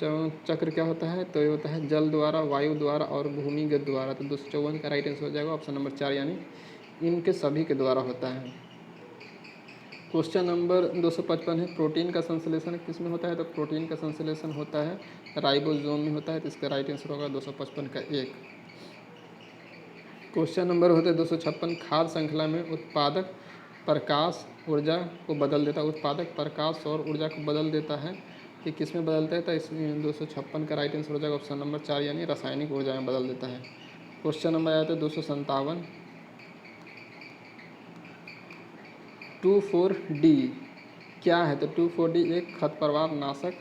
चक्र क्या होता है? तो ये होता है जल द्वारा, वायु द्वारा और भूमिगत द्वारा। तो 254 का राइट आंसर हो जाएगा ऑप्शन नंबर 4, यानी इनके सभी के द्वारा होता है। क्वेश्चन नंबर 255 है, प्रोटीन का संश्लेषण किस में होता है? तो प्रोटीन का संश्लेषण होता है राइबोसोम में होता है। तो इसका राइट आंसर होगा 255 का 1। क्वेश्चन नंबर होता है 256, खाद्य श्रृंखला में उत्पादक प्रकाश ऊर्जा को बदल देता है। उत्पादक प्रकाश और ऊर्जा को बदल देता है, ये किस में बदलता है? तो इसमें 256 का राइट आंसर हो जाएगा ऑप्शन नंबर 4, यानी रासायनिक ऊर्जा में बदल देता है। क्वेश्चन नंबर आया था 257, 2,4-D क्या है? तो 2,4-D एक खरपतवार नाशक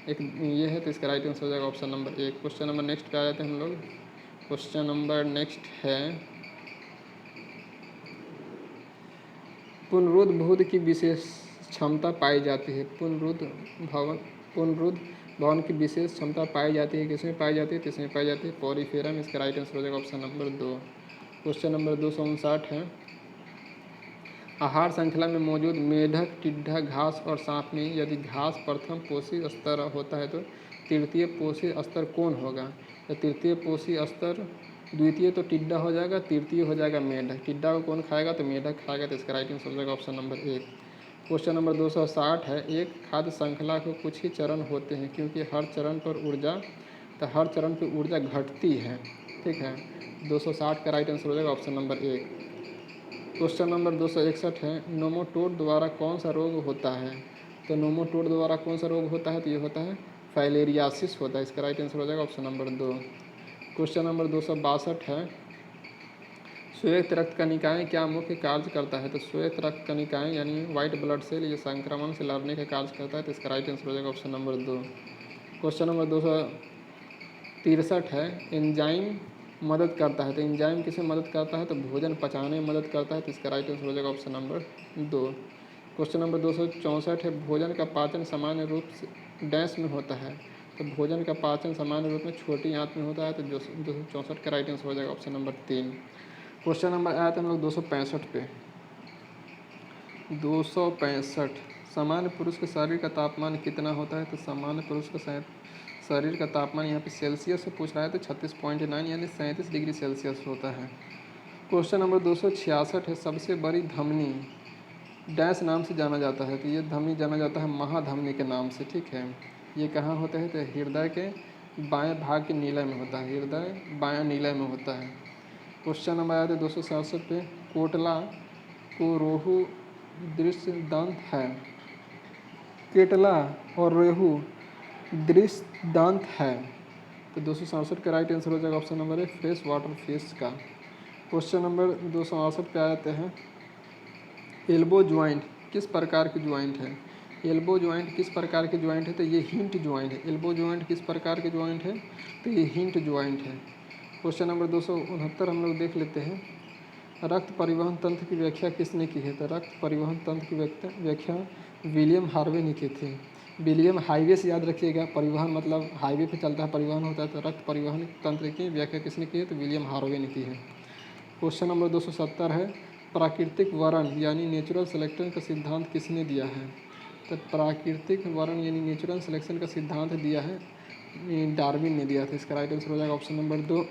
एक ये है। तो इसका राइट आंसर हो जाएगा option number 1। Question number next पे आ जाते हैं हम लोग। क्वेश्चन नंबर नेक्स्ट है, पुनरुद्ध भूत की विशेष क्षमता पाई जाती है। पुनरुद्ध भवन की विशेष क्षमता पाई जाती है, किसमें पाई जाती है? तो इसमें पाई जाती है पोरिफेरा में। इसका राइट आंसर हो जाएगा ऑप्शन नंबर 2। क्वेश्चन नंबर 259 है, आहार श्रृंखला में मौजूद मेढक, टिड्डा, घास और सांप में यदि घास प्रथम पोषी स्तर होता है तो तृतीय पोषी स्तर कौन होगा? तो तृतीय पोषी स्तर, द्वितीय तो टिड्डा हो जाएगा, तृतीय हो जाएगा मेढक। टिड्डा को कौन खाएगा? तो मेढक खाएगा। तो इसका राइट आंसर हो जाएगा ऑप्शन नंबर 1। क्वेश्चन नंबर 260 है, एक खाद्य श्रृंखला को कुछ ही चरण होते हैं क्योंकि हर चरण पर ऊर्जा घटती है। ठीक है, 260 का राइट आंसर हो जाएगा ऑप्शन नंबर 1। क्वेश्चन नंबर 261 है, नोमोटोड द्वारा कौन सा रोग होता है? तो नोमोटोड द्वारा कौन सा रोग होता है? तो ये होता है फाइलेरियासिस होता है। इसका राइट आंसर हो जाएगा ऑप्शन नंबर 2। क्वेश्चन नंबर 262 है, श्वेत रक्त कणिकाएँ क्या मुख्य कार्य करता है? तो श्वेत रक्त कणिकाएँ यानी वाइट ब्लड सेल, ये संक्रमण से लड़ने का कार्य करता है। तो इसका राइट आंसर हो जाएगा ऑप्शन नंबर 2। क्वेश्चन नंबर 263 है, एंजाइम मदद करता है। तो एंजाइम किसे मदद करता है? तो भोजन पचाने में मदद करता है। तो इसका राइट आंसर हो जाएगा ऑप्शन नंबर 2। क्वेश्चन नंबर 264 है, भोजन का पाचन सामान्य रूप से डैश में होता है। तो भोजन का पाचन सामान्य रूप में छोटी आंत में होता है। तो 264 का राइट आंसर हो जाएगा ऑप्शन नंबर 3। क्वेश्चन नंबर आया था हम लोग 265 पे, 265, सामान्य पुरुष के शरीर का तापमान कितना होता है? तो सामान्य पुरुष का शरीर का तापमान यहाँ पे सेल्सियस से पूछ रहा है, तो 36.9 यानी 37 डिग्री सेल्सियस होता है। क्वेश्चन नंबर 266 है, सबसे बड़ी धमनी डैश नाम से जाना जाता है। तो ये धमनी जाना जाता है महाधमनी के नाम से। ठीक है, ये कहाँ होता है? तो हृदय के बाएं भाग के नीलय में होता है। हृदय बायां नीलय में होता है। क्वेश्चन नंबर आया था 267 पे, कोटला को रोहू दृश्य दांत है। केटला और रेहू दृश्य दांत है। तो 267 का राइट आंसर हो जाएगा option number 1, fresh water fish का। क्वेश्चन नंबर 268 पे आते हैं, एल्बो ज्वाइंट किस प्रकार की ज्वाइंट है? एल्बो ज्वाइंट किस प्रकार की ज्वाइंट है? तो ये हिंट ज्वाइंट है। एल्बो ज्वाइंट किस प्रकार के ज्वाइंट है? तो ये हिंट ज्वाइंट है। क्वेश्चन नंबर 269 हम लोग देख लेते हैं, रक्त परिवहन तंत्र की व्याख्या किसने की है? तो रक्त परिवहन तंत्र की व्याख्या विलियम हार्वे ने की थी। विलियम हाईवे से याद रखिएगा, परिवहन मतलब हाईवे पे चलता है, परिवहन होता है। तो रक्त परिवहन तंत्र की व्याख्या किसने की है? तो विलियम हार्वे ने की है। क्वेश्चन नंबर 270 है, प्राकृतिक वर्ण यानी नेचुरल सिलेक्शन का सिद्धांत किसने दिया है? तो प्राकृतिक वर्ण यानी नेचुरल सिलेक्शन का सिद्धांत दिया है डार्विन ने दिया था। इसका राइट आंसर हो जाएगा ऑप्शन नंबर 2।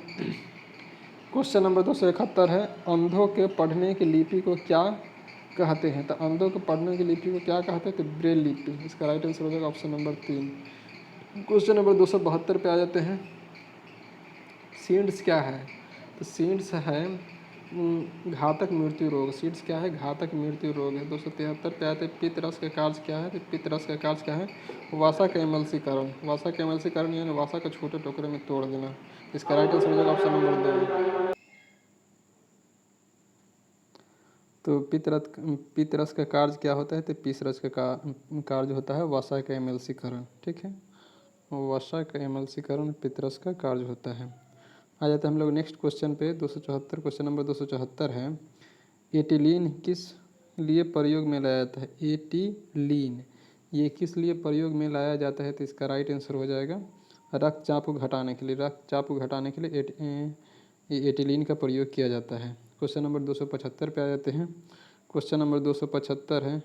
क्वेश्चन नंबर 271 है, अंधों के पढ़ने की लिपि को क्या कहते हैं? तो अंधों के पढ़ने की लिपि को क्या कहते हैं? तो ब्रेल लिपि। इसका राइट आंसर हो जाएगा ऑप्शन नंबर 3। क्वेश्चन नंबर 272 पे आ जाते हैं, सीड्स क्या है? तो सीड्स है घातक मृत्यु रोग। सीड्स क्या है? घातक मृत्यु रोग है। 273 पे आते हैं, पित्त का कार्य क्या है? तो पित्त का कार्य क्या है? वसा का एमल्सीकरण। वसा का एमल्सीकरण यानी वसा को छोटे टुकड़े में तोड़ देना। इसका राइट आंसर हो जाएगा ऑप्शन नंबर 2। तो पित्तरस का कार्य क्या होता है? तो पित्तरस का कार्य होता है वसा का एमल्सीकरण। ठीक है, वसा का एमल्सीकरण पित्तरस का कार्य होता है। आ जाते हैं हम लोग नेक्स्ट क्वेश्चन पे 274। क्वेश्चन नंबर 274 है, एटिलीन किस लिए प्रयोग में लाया जाता है? एटिलीन ये किस लिए प्रयोग में लाया जाता है? तो इसका राइट आंसर हो जाएगा रक्तचाप को घटाने के लिए। रक्तचाप को घटाने के लिए एटिलीन का प्रयोग किया जाता है। क्वेश्चन नंबर 275 पे आ जाते हैं। क्वेश्चन नंबर 275 है,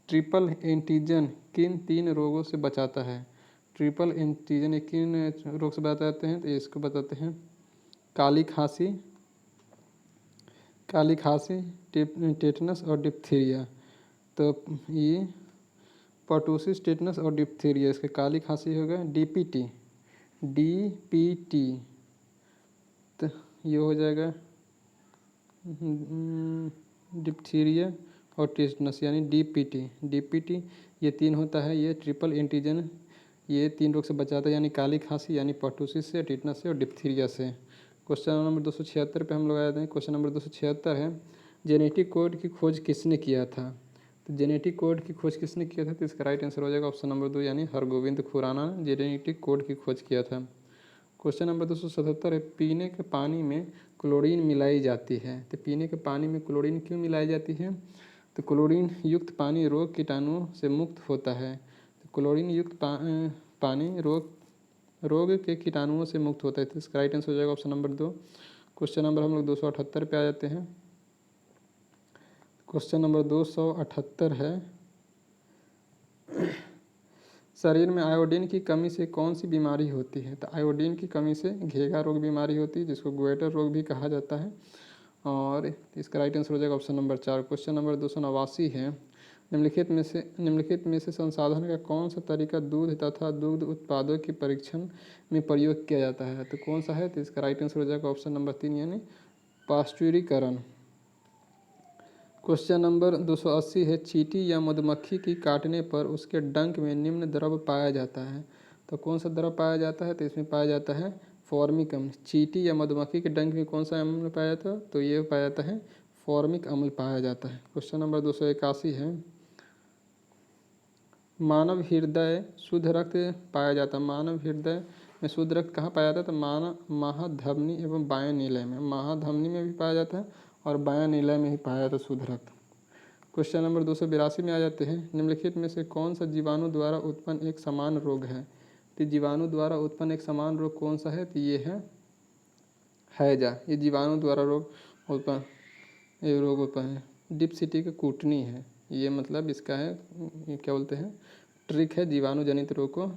ट्रिपल एंटीजन किन 3 रोगों से बचाता है? ट्रिपल एंटीजन किन रोग से बताते हैं? तो इसको बताते हैं काली खांसी, टेटनस और डिप्थीरिया। तो ये पर्टूसिस, टेटनस और डिप्थीरिया, इसके काली खांसी हो गया डीपीटी। तो ये हो जाएगा डिप्थीरिया और टेटनस यानी डीपीटी ये 3 होता है। ये ट्रिपल एंटीजन ये 3 रोग से बचाता है, यानी काली खांसी यानी पर्टूसिस से, टेटनस से और डिप्थीरिया से। क्वेश्चन नंबर 276 पे हम लोग आए थे। क्वेश्चन नंबर 276 है, जेनेटिक कोड की खोज किसने किया था? तो जेनेटिक कोड की खोज किसने किया था? तो इसका राइट आंसर हो जाएगा ऑप्शन नंबर 2 यानी हरगोविंद खुराना ने जेनेटिक कोड की खोज किया था। क्वेश्चन नंबर 277 है, पीने के पानी में क्लोरीन मिलाई जाती है। तो पीने के पानी में क्लोरीन क्यों मिलाई जाती है? तो क्लोरीन युक्त पानी रोग कीटाणुओं से मुक्त होता है। तो क्लोरीन युक्त पानी रोग के कीटाणुओं से मुक्त होता है। तो इसका राइट आंसर हो जाएगा ऑप्शन नंबर 2। क्वेश्चन नंबर हम लोग 278 पे आ जाते हैं। क्वेश्चन नंबर 278 है, शरीर में आयोडीन की कमी से कौन सी बीमारी होती है? तो आयोडीन की कमी से घेगा रोग बीमारी होती है, जिसको गोइटर रोग भी कहा जाता है। और इसका राइट आंसर हो जाएगा ऑप्शन नंबर 4। क्वेश्चन नंबर 289 है, निम्नलिखित में से संसाधन का कौन सा तरीका दूध तथा दुग्ध उत्पादों के परीक्षण में प्रयोग किया जाता है? तो कौन सा है? तो इसका राइट आंसर हो जाएगा ऑप्शन नंबर 3 यानी पास्चुरीकरण। क्वेश्चन नंबर 280 है, चींटी या मधुमक्खी की काटने पर उसके डंक में निम्न द्रव पाया जाता है। तो कौन सा द्रव पाया जाता है? तो इसमें पाया जाता है फॉर्मिक अम्ल। चींटी या मधुमक्खी के डंक में कौन सा अम्ल पाया जाता है? तो ये पाया जाता है फॉर्मिक अम्ल पाया जाता है। क्वेश्चन नंबर 281 है, मानव हृदय शुद्ध रक्त पाया जाता है। मानव हृदय में शुद्ध रक्त कहाँ पाया जाता है? तो महाधमनी एवं बाह्यनीलय में। महाधमनी में भी पाया जाता है और बाह्यनीलय में भी पाया जाता है शुद्ध रक्त। क्वेश्चन नंबर 282 में आ जाते हैं, निम्नलिखित में से कौन सा जीवाणु द्वारा उत्पन्न एक समान रोग है? तो जीवाणु द्वारा उत्पन्न एक समान रोग कौन सा है? तो ये है हैजा। ये जीवाणु द्वारा रोग उत्पन्न है। डिप्सिटी का कूटनी है ये, मतलब इसका है ये क्या बोलते हैं ट्रिक है जीवाणु जनित रोग को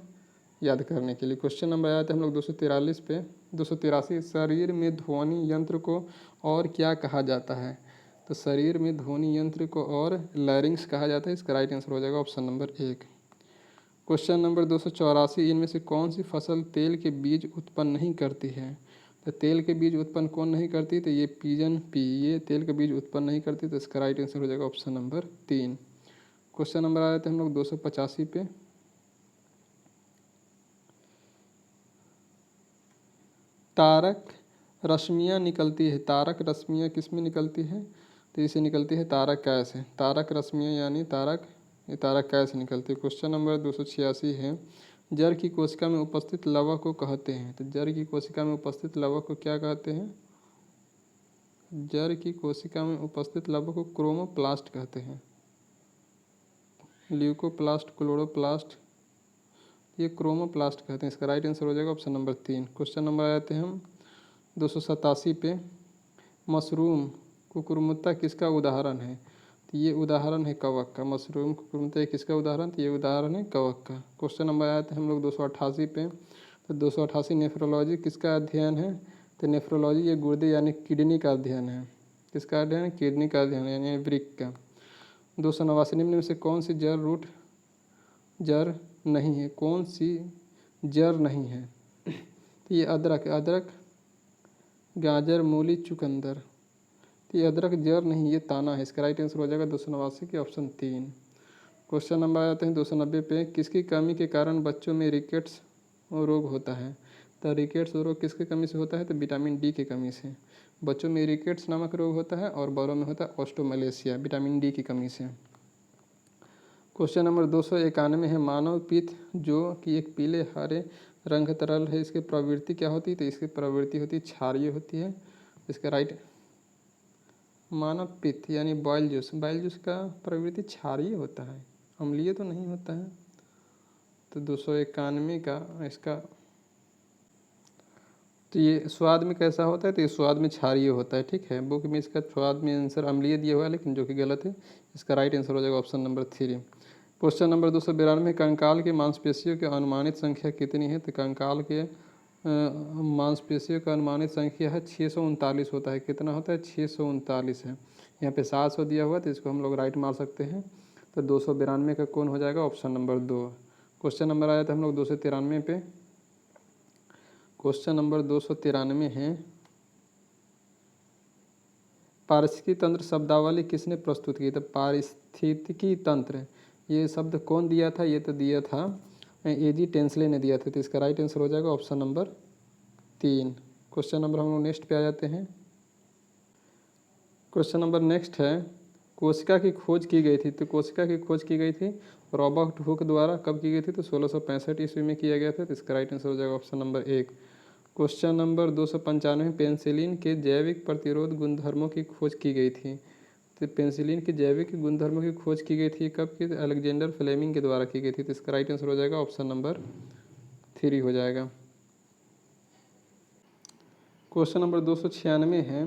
याद करने के लिए। क्वेश्चन नंबर आया था हम लोग 243 पे। 283, शरीर में ध्वनि यंत्र को और क्या कहा जाता है? तो शरीर में ध्वनि यंत्र को और लैरिंग्स कहा जाता है। इसका राइट आंसर हो जाएगा ऑप्शन नंबर 1। क्वेश्चन नंबर 284, इनमें से कौन सी फसल तेल के बीज उत्पन्न नहीं करती है? तो तेल के बीज उत्पन्न कौन नहीं करती? तो ये पिजन पी, ये तेल के बीज उत्पन्न नहीं करती। तो इसका राइट आंसर हो जाएगा ऑप्शन नंबर 3। क्वेश्चन नंबर आए थे हम लोग 285 पे। तारक रश्मियाँ निकलती है। तारक रश्मियाँ किस में निकलती है? तो इसे निकलती है तारक काय से। तारक रश्मियाँ यानी तारक काय से निकलती है। क्वेश्चन नंबर 286 है, जर की कोशिका में उपस्थित लवण को कहते हैं। तो जर की कोशिका में उपस्थित लवण को क्या कहते हैं? जर की कोशिका में उपस्थित लवण को क्रोमोप्लास्ट कहते हैं। ल्यूकोप्लास्ट, क्लोरोप्लास्ट, ये क्रोमोप्लास्ट कहते हैं। इसका राइट आंसर हो जाएगा ऑप्शन नंबर 3। क्वेश्चन नंबर आते हैं हम 287 पे, मशरूम कुकुरमुत्ता किसका उदाहरण है? तो ये उदाहरण है कवक का। मशरूम कुकुरमुत्ता किसका उदाहरण? तो ये उदाहरण है कवक का। क्वेश्चन नंबर आए थे हम लोग 288 पे। तो 288, नेफ्रोलॉजी किसका अध्ययन है? तो नेफ्रोलॉजी ये गुर्दे यानी किडनी का अध्ययन है। किसका अध्ययन है? किडनी का अध्ययन यानी वृक्क का। 289, निम्न में से कौन सी जड़ नहीं है? कौन सी जड़ नहीं है? तो ये अदरक, गाजर, मूली, चुकंदर। तो ये अदरक जड़ नहीं, ये ताना है। इसका राइट आंसर हो जाएगा 289 के ऑप्शन 3। क्वेश्चन नंबर आते हैं 290 पे, किसकी कमी के कारण बच्चों में रिकेट्स रोग होता है? तो रिकेट्स रोग किसकी कमी से होता है? तो विटामिन डी की कमी से। बच्चों में रिकेट्स नामक रोग होता है और बड़ों में होता है ऑस्टोमलेशिया, विटामिन डी की कमी से। क्वेश्चन नंबर 291 है, मानव पित्त जो कि एक पीले हरे रंग तरल है, इसकी प्रवृत्ति क्या होती है? तो इसकी प्रवृत्ति होती है क्षारीय होती है। इसका राइट मानव पित्त यानी बॉयल जूस, बॉयल जूस का प्रवृत्ति क्षारीय होता है, अम्लीय तो नहीं होता है। तो 291 का इसका, तो ये स्वाद में कैसा होता है? तो ये स्वाद में क्षारीय होता है, ठीक है। बुक में इसका स्वाद में आंसर अम्लीय दिया हुआ है, लेकिन जो कि गलत है। इसका राइट आंसर हो जाएगा ऑप्शन नंबर 3। क्वेश्चन नंबर 292, कंकाल की मांसपेशियों की अनुमानित संख्या कितनी है? तो कंकाल के मांसपेशियों का अनुमानित संख्या है 639 होता है। कितना होता है? 639 है। यहाँ पे 700 दिया हुआ, तो इसको हम लोग राइट मार सकते हैं। तो 292 का कौन हो जाएगा? Option number 2। क्वेश्चन नंबर आया था हम लोग 293 पे। क्वेश्चन नंबर 293 है, पारिस्थितिकी तंत्र शब्दावली किसने प्रस्तुत की? तो पारिस्थितिकी तंत्र, ये शब्द कौन दिया था? ये तो दिया था एजी टेंसले ने दिया था। तो इसका राइट आंसर हो जाएगा ऑप्शन नंबर 3। क्वेश्चन नंबर हम लोग नेक्स्ट पे आ जाते हैं। क्वेश्चन नंबर नेक्स्ट है, कोशिका की खोज की गई थी। तो कोशिका की खोज की गई थी रॉबर्ट हुक द्वारा। कब की गई थी? तो 1665 ईस्वी में किया गया था। तो इसका राइट आंसर हो जाएगा option number 1। Question number 295, penicillin के जैविक प्रतिरोध गुणधर्मों की खोज की गई थी। तो पेंसिलिन के जैविक गुणधर्मों की खोज की गई थी कब की? तो अलेक्जेंडर फ्लेमिंग के द्वारा की गई थी। तो इसका राइट आंसर हो जाएगा ऑप्शन नंबर 3 हो जाएगा। क्वेश्चन नंबर 296 है,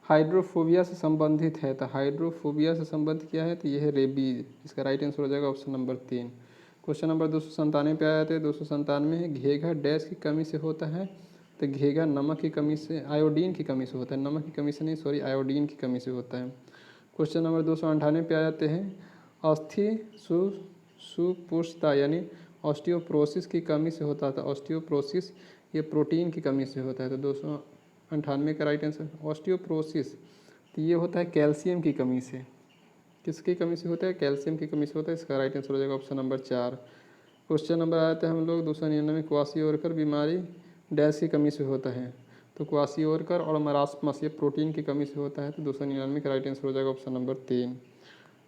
हाइड्रोफोबिया से संबंधित है। तो हाइड्रोफोबिया से संबंधित क्या है? तो यह है रेबीज। इसका राइट आंसर हो जाएगा ऑप्शन नंबर 3। क्वेश्चन नंबर 297 पे आया था। 297 है, घेघा डैश की कमी से होता है। तो घेघा नमक की कमी से, आयोडीन की कमी से होता है। नमक की कमी से नहीं, सॉरी, आयोडीन की कमी से होता है। क्वेश्चन नंबर 298 पे आ जाते हैं, अस्थि सुपुष्टता यानी ऑस्टियोप्रोसिस की कमी से होता था। ऑस्टियोप्रोसिस ये प्रोटीन की कमी से होता है। तो 298 का राइट आंसर ऑस्टियोप्रोसिस, तो ये होता है कैल्शियम की कमी से। किसकी कमी से होता है? कैल्शियम की कमी से होता है। इसका राइट आंसर हो जाएगा ऑप्शन नंबर 4। क्वेश्चन नंबर आते हैं हम लोग 299, क्वासियोरकर बीमारी डैश की कमी से होता है। तो क्वासियोरकर और मरास्मस ये प्रोटीन की कमी से होता है। तो 299 का राइट आंसर हो जाएगा ऑप्शन नंबर 3।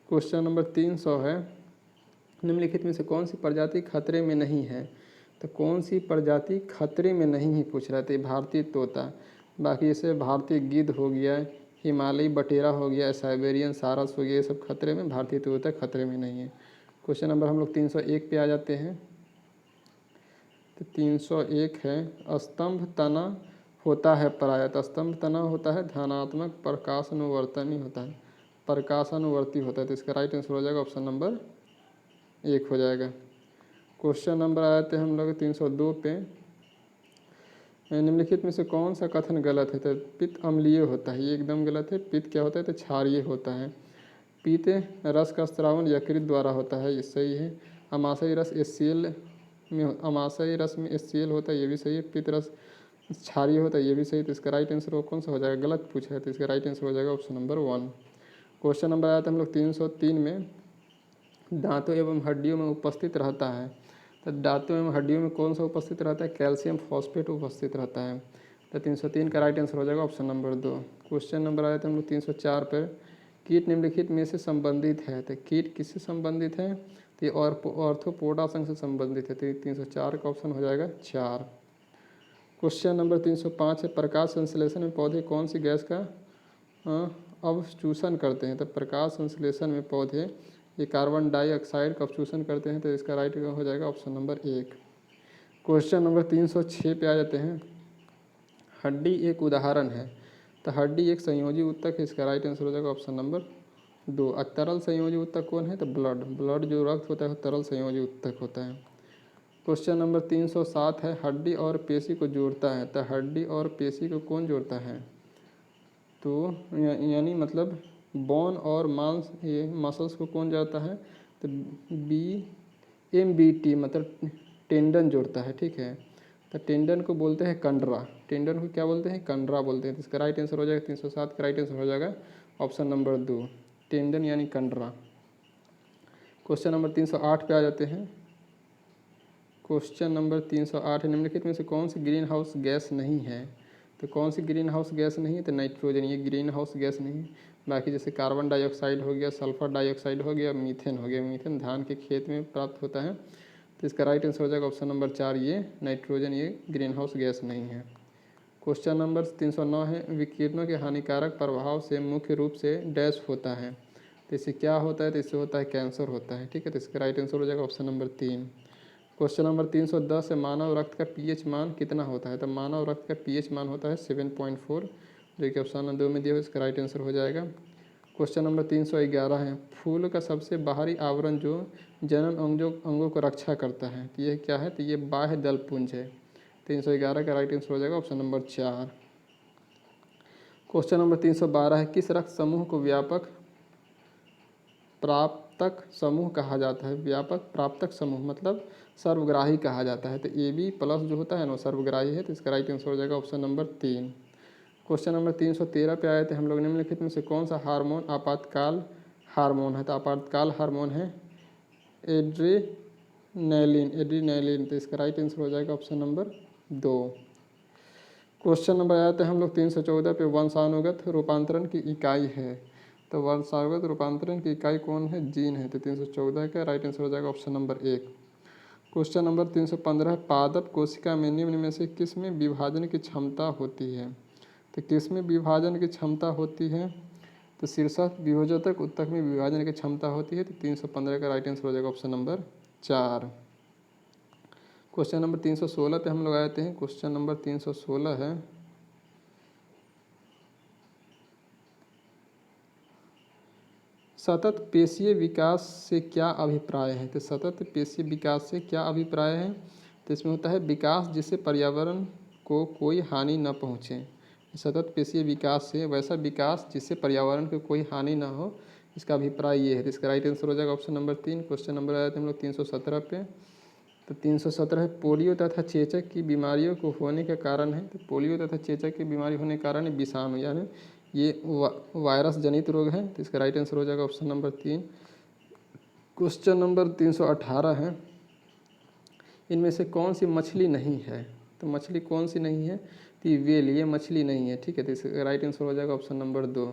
क्वेश्चन नंबर 300 है, निम्नलिखित में से कौन सी प्रजाति खतरे में नहीं है? तो कौन सी प्रजाति खतरे में नहीं है पूछ रहा था। भारतीय तोता, बाकी जैसे भारतीय गिद्ध हो गया, हिमालयी बटेरा हो गया, साइबेरियन सारस हो गया, ये सब खतरे में, भारतीय तोता खतरे में नहीं है। क्वेश्चन नंबर हम लोग 301 पे आ जाते हैं। तो 301 है, स्तंभ तना होता है प्रायः। तो स्तंभ तना होता है धनात्मक प्रकाशानुवर्तनी होता है, प्रकाशानुवर्ती होता है। तो इसका राइट आंसर हो जाएगा ऑप्शन नंबर 1 हो जाएगा। क्वेश्चन नंबर आए थे हम लोग 302 पे, निम्नलिखित में से कौन सा कथन गलत है? तो पित्त अम्लीय होता है, ये एकदम गलत है। पित्त क्या होता है? तो क्षारीय होता है। पित्त रस का स्रावन यकृत द्वारा होता है, ये सही है। अमाशयी रस HCl में, अमाशयी रस में HCl होता है, ये भी सही है। पित्त रस क्षारीय होता है, ये भी सही। तो इसका राइट आंसर कौन सा हो जाएगा? गलत पूछा है, तो इसका राइट आंसर हो जाएगा ऑप्शन नंबर 1। क्वेश्चन नंबर आया था हम लोग 303 में, दांतों एवं हड्डियों में उपस्थित रहता है। तो दांतों एवं हड्डियों में कौन सा उपस्थित रहता है? कैल्शियम फॉस्फेट उपस्थित रहता है। तो 303 का राइट आंसर हो जाएगा ऑप्शन नंबर 2। क्वेश्चन नंबर आया था हम लोग 304 पर, कीट निम्नलिखित में से संबंधित है। तो कीट किससे संबंधित है? तो ये ऑर्थोपोडा संघ से संबंधित है। तो 304 का ऑप्शन हो जाएगा 4। क्वेश्चन नंबर 305 है, प्रकाश संश्लेषण में पौधे कौन सी गैस का अवशोषण करते हैं? तो प्रकाश संश्लेषण में पौधे ये कार्बन डाइऑक्साइड का अवशोषण करते हैं। तो इसका राइट हो जाएगा ऑप्शन नंबर 1। क्वेश्चन नंबर 306 पे आ जाते हैं, हड्डी एक उदाहरण है। तो हड्डी एक संयोजी ऊतक है, इसका राइट आंसर हो जाएगा ऑप्शन नंबर 2। तरल संयोजी ऊतक कौन है? तो ब्लड, ब्लड जो रक्त होता है तरल संयोजी ऊतक होता है। क्वेश्चन नंबर 307 है, हड्डी और पेशी को जोड़ता है। तो हड्डी और पेशी को कौन जोड़ता है? तो यानी मतलब बोन और मांस, ये मसल्स को कौन जोड़ता है? तो BMBT मतलब टेंडन जोड़ता है, ठीक है। तो टेंडन को बोलते हैं कंडरा, टेंडन को क्या बोलते हैं? कंडरा बोलते हैं। तो इसका राइट आंसर हो जाएगा 307 का राइट आंसर हो जाएगा ऑप्शन नंबर 2, टेंडन यानी कंडरा। क्वेश्चन नंबर 308 पे आ जाते हैं। क्वेश्चन नंबर 308 है, निम्नलिखित में से कौन सी ग्रीन हाउस गैस नहीं है? तो कौन सी ग्रीन हाउस गैस नहीं है? तो नाइट्रोजन, ये ग्रीन हाउस गैस नहीं है। बाकी जैसे कार्बन डाइऑक्साइड हो गया, सल्फर डाइऑक्साइड हो गया, मीथेन हो गया। मीथेन धान के खेत में प्राप्त होता है। तो इसका राइट आंसर हो जाएगा ऑप्शन नंबर 4, ये नाइट्रोजन, ये ग्रीन हाउस गैस नहीं है। क्वेश्चन नंबर 309 है, विकिरणों के हानिकारक प्रभाव से मुख्य रूप से डैश होता है। तो इससे क्या होता है? तो इससे होता है कैंसर होता है। ठीक है, तो इसका राइट आंसर हो जाएगा ऑप्शन नंबर 3। क्वेश्चन नंबर 310 है, मानव रक्त का पीएच मान कितना होता है? तो मानव रक्त का पीएच मान होता है 7.4, जो कि ऑप्शन नंबर 2 में दिया हुआ, इसका राइट आंसर हो जाएगा। क्वेश्चन नंबर 311 है, फूल का सबसे बाहरी आवरण जो जनन अंगों को रक्षा करता है, तो ये क्या है? तो ये बाह्य दल पुंज है। 311 का राइट आंसर हो जाएगा ऑप्शन नंबर 4। क्वेश्चन नंबर 312 है, किस रक्त समूह को व्यापक प्राप्तक समूह कहा जाता है? व्यापक प्राप्तक समूह मतलब सर्वग्राही कहा जाता है। तो AB+ जो होता है ना, सर्वग्राही है। तो इसका राइट आंसर हो जाएगा ऑप्शन नंबर 3। क्वेश्चन नंबर 313 पे आए थे हम लोग, निम्नलिखित में से कौन सा हार्मोन आपातकाल हार्मोन है? तो आपातकाल हार्मोन है एड्रीनैलिन। तो इसका राइट आंसर हो जाएगा ऑप्शन नंबर 2। क्वेश्चन नंबर आया था हम लोग 314 पे, वंशानुगत रूपांतरण की इकाई है। तो वंशानुगत रूपांतरण की इकाई कौन है? जीन है। तो 314 का राइट आंसर हो जाएगा ऑप्शन नंबर 1। क्वेश्चन नंबर 315, पादप कोशिका में निम्न में से किस में विभाजन की क्षमता होती है? तो किस में विभाजन की क्षमता होती है? तो शीर्षक विभोजतक उत्तक में विभाजन की क्षमता होती है। तो 315 का राइट आंसर हो जाएगा ऑप्शन नंबर 4। क्वेश्चन नंबर 316 पे हम लोग आते हैं। क्वेश्चन नंबर 316 है, सतत पेशीय विकास से क्या अभिप्राय है? तो सतत पेशीय विकास से क्या अभिप्राय है? तो इसमें होता है विकास जिससे पर्यावरण को कोई हानि न पहुँचे। सतत पेशीय विकास से वैसा विकास जिससे पर्यावरण को कोई हानि ना हो, इसका अभिप्राय ये है। तो इसका राइट आंसर हो जाएगा ऑप्शन नंबर 3। क्वेश्चन नंबर आए थे हम लोग 317 पे। तो 317 पोलियो तथा चेचक की बीमारियों को होने का कारण है। तो पोलियो तथा चेचक की बीमारी होने के कारण विषाणु, यानी ये वायरस जनित रोग है। तो इसका राइट आंसर हो जाएगा ऑप्शन नंबर 3। क्वेश्चन नंबर 318 है, इनमें से कौन सी मछली नहीं है? तो मछली कौन सी नहीं है? तो ये व्हेल, ये मछली नहीं है। ठीक है, तो इसका राइट आंसर हो जाएगा ऑप्शन नंबर 2।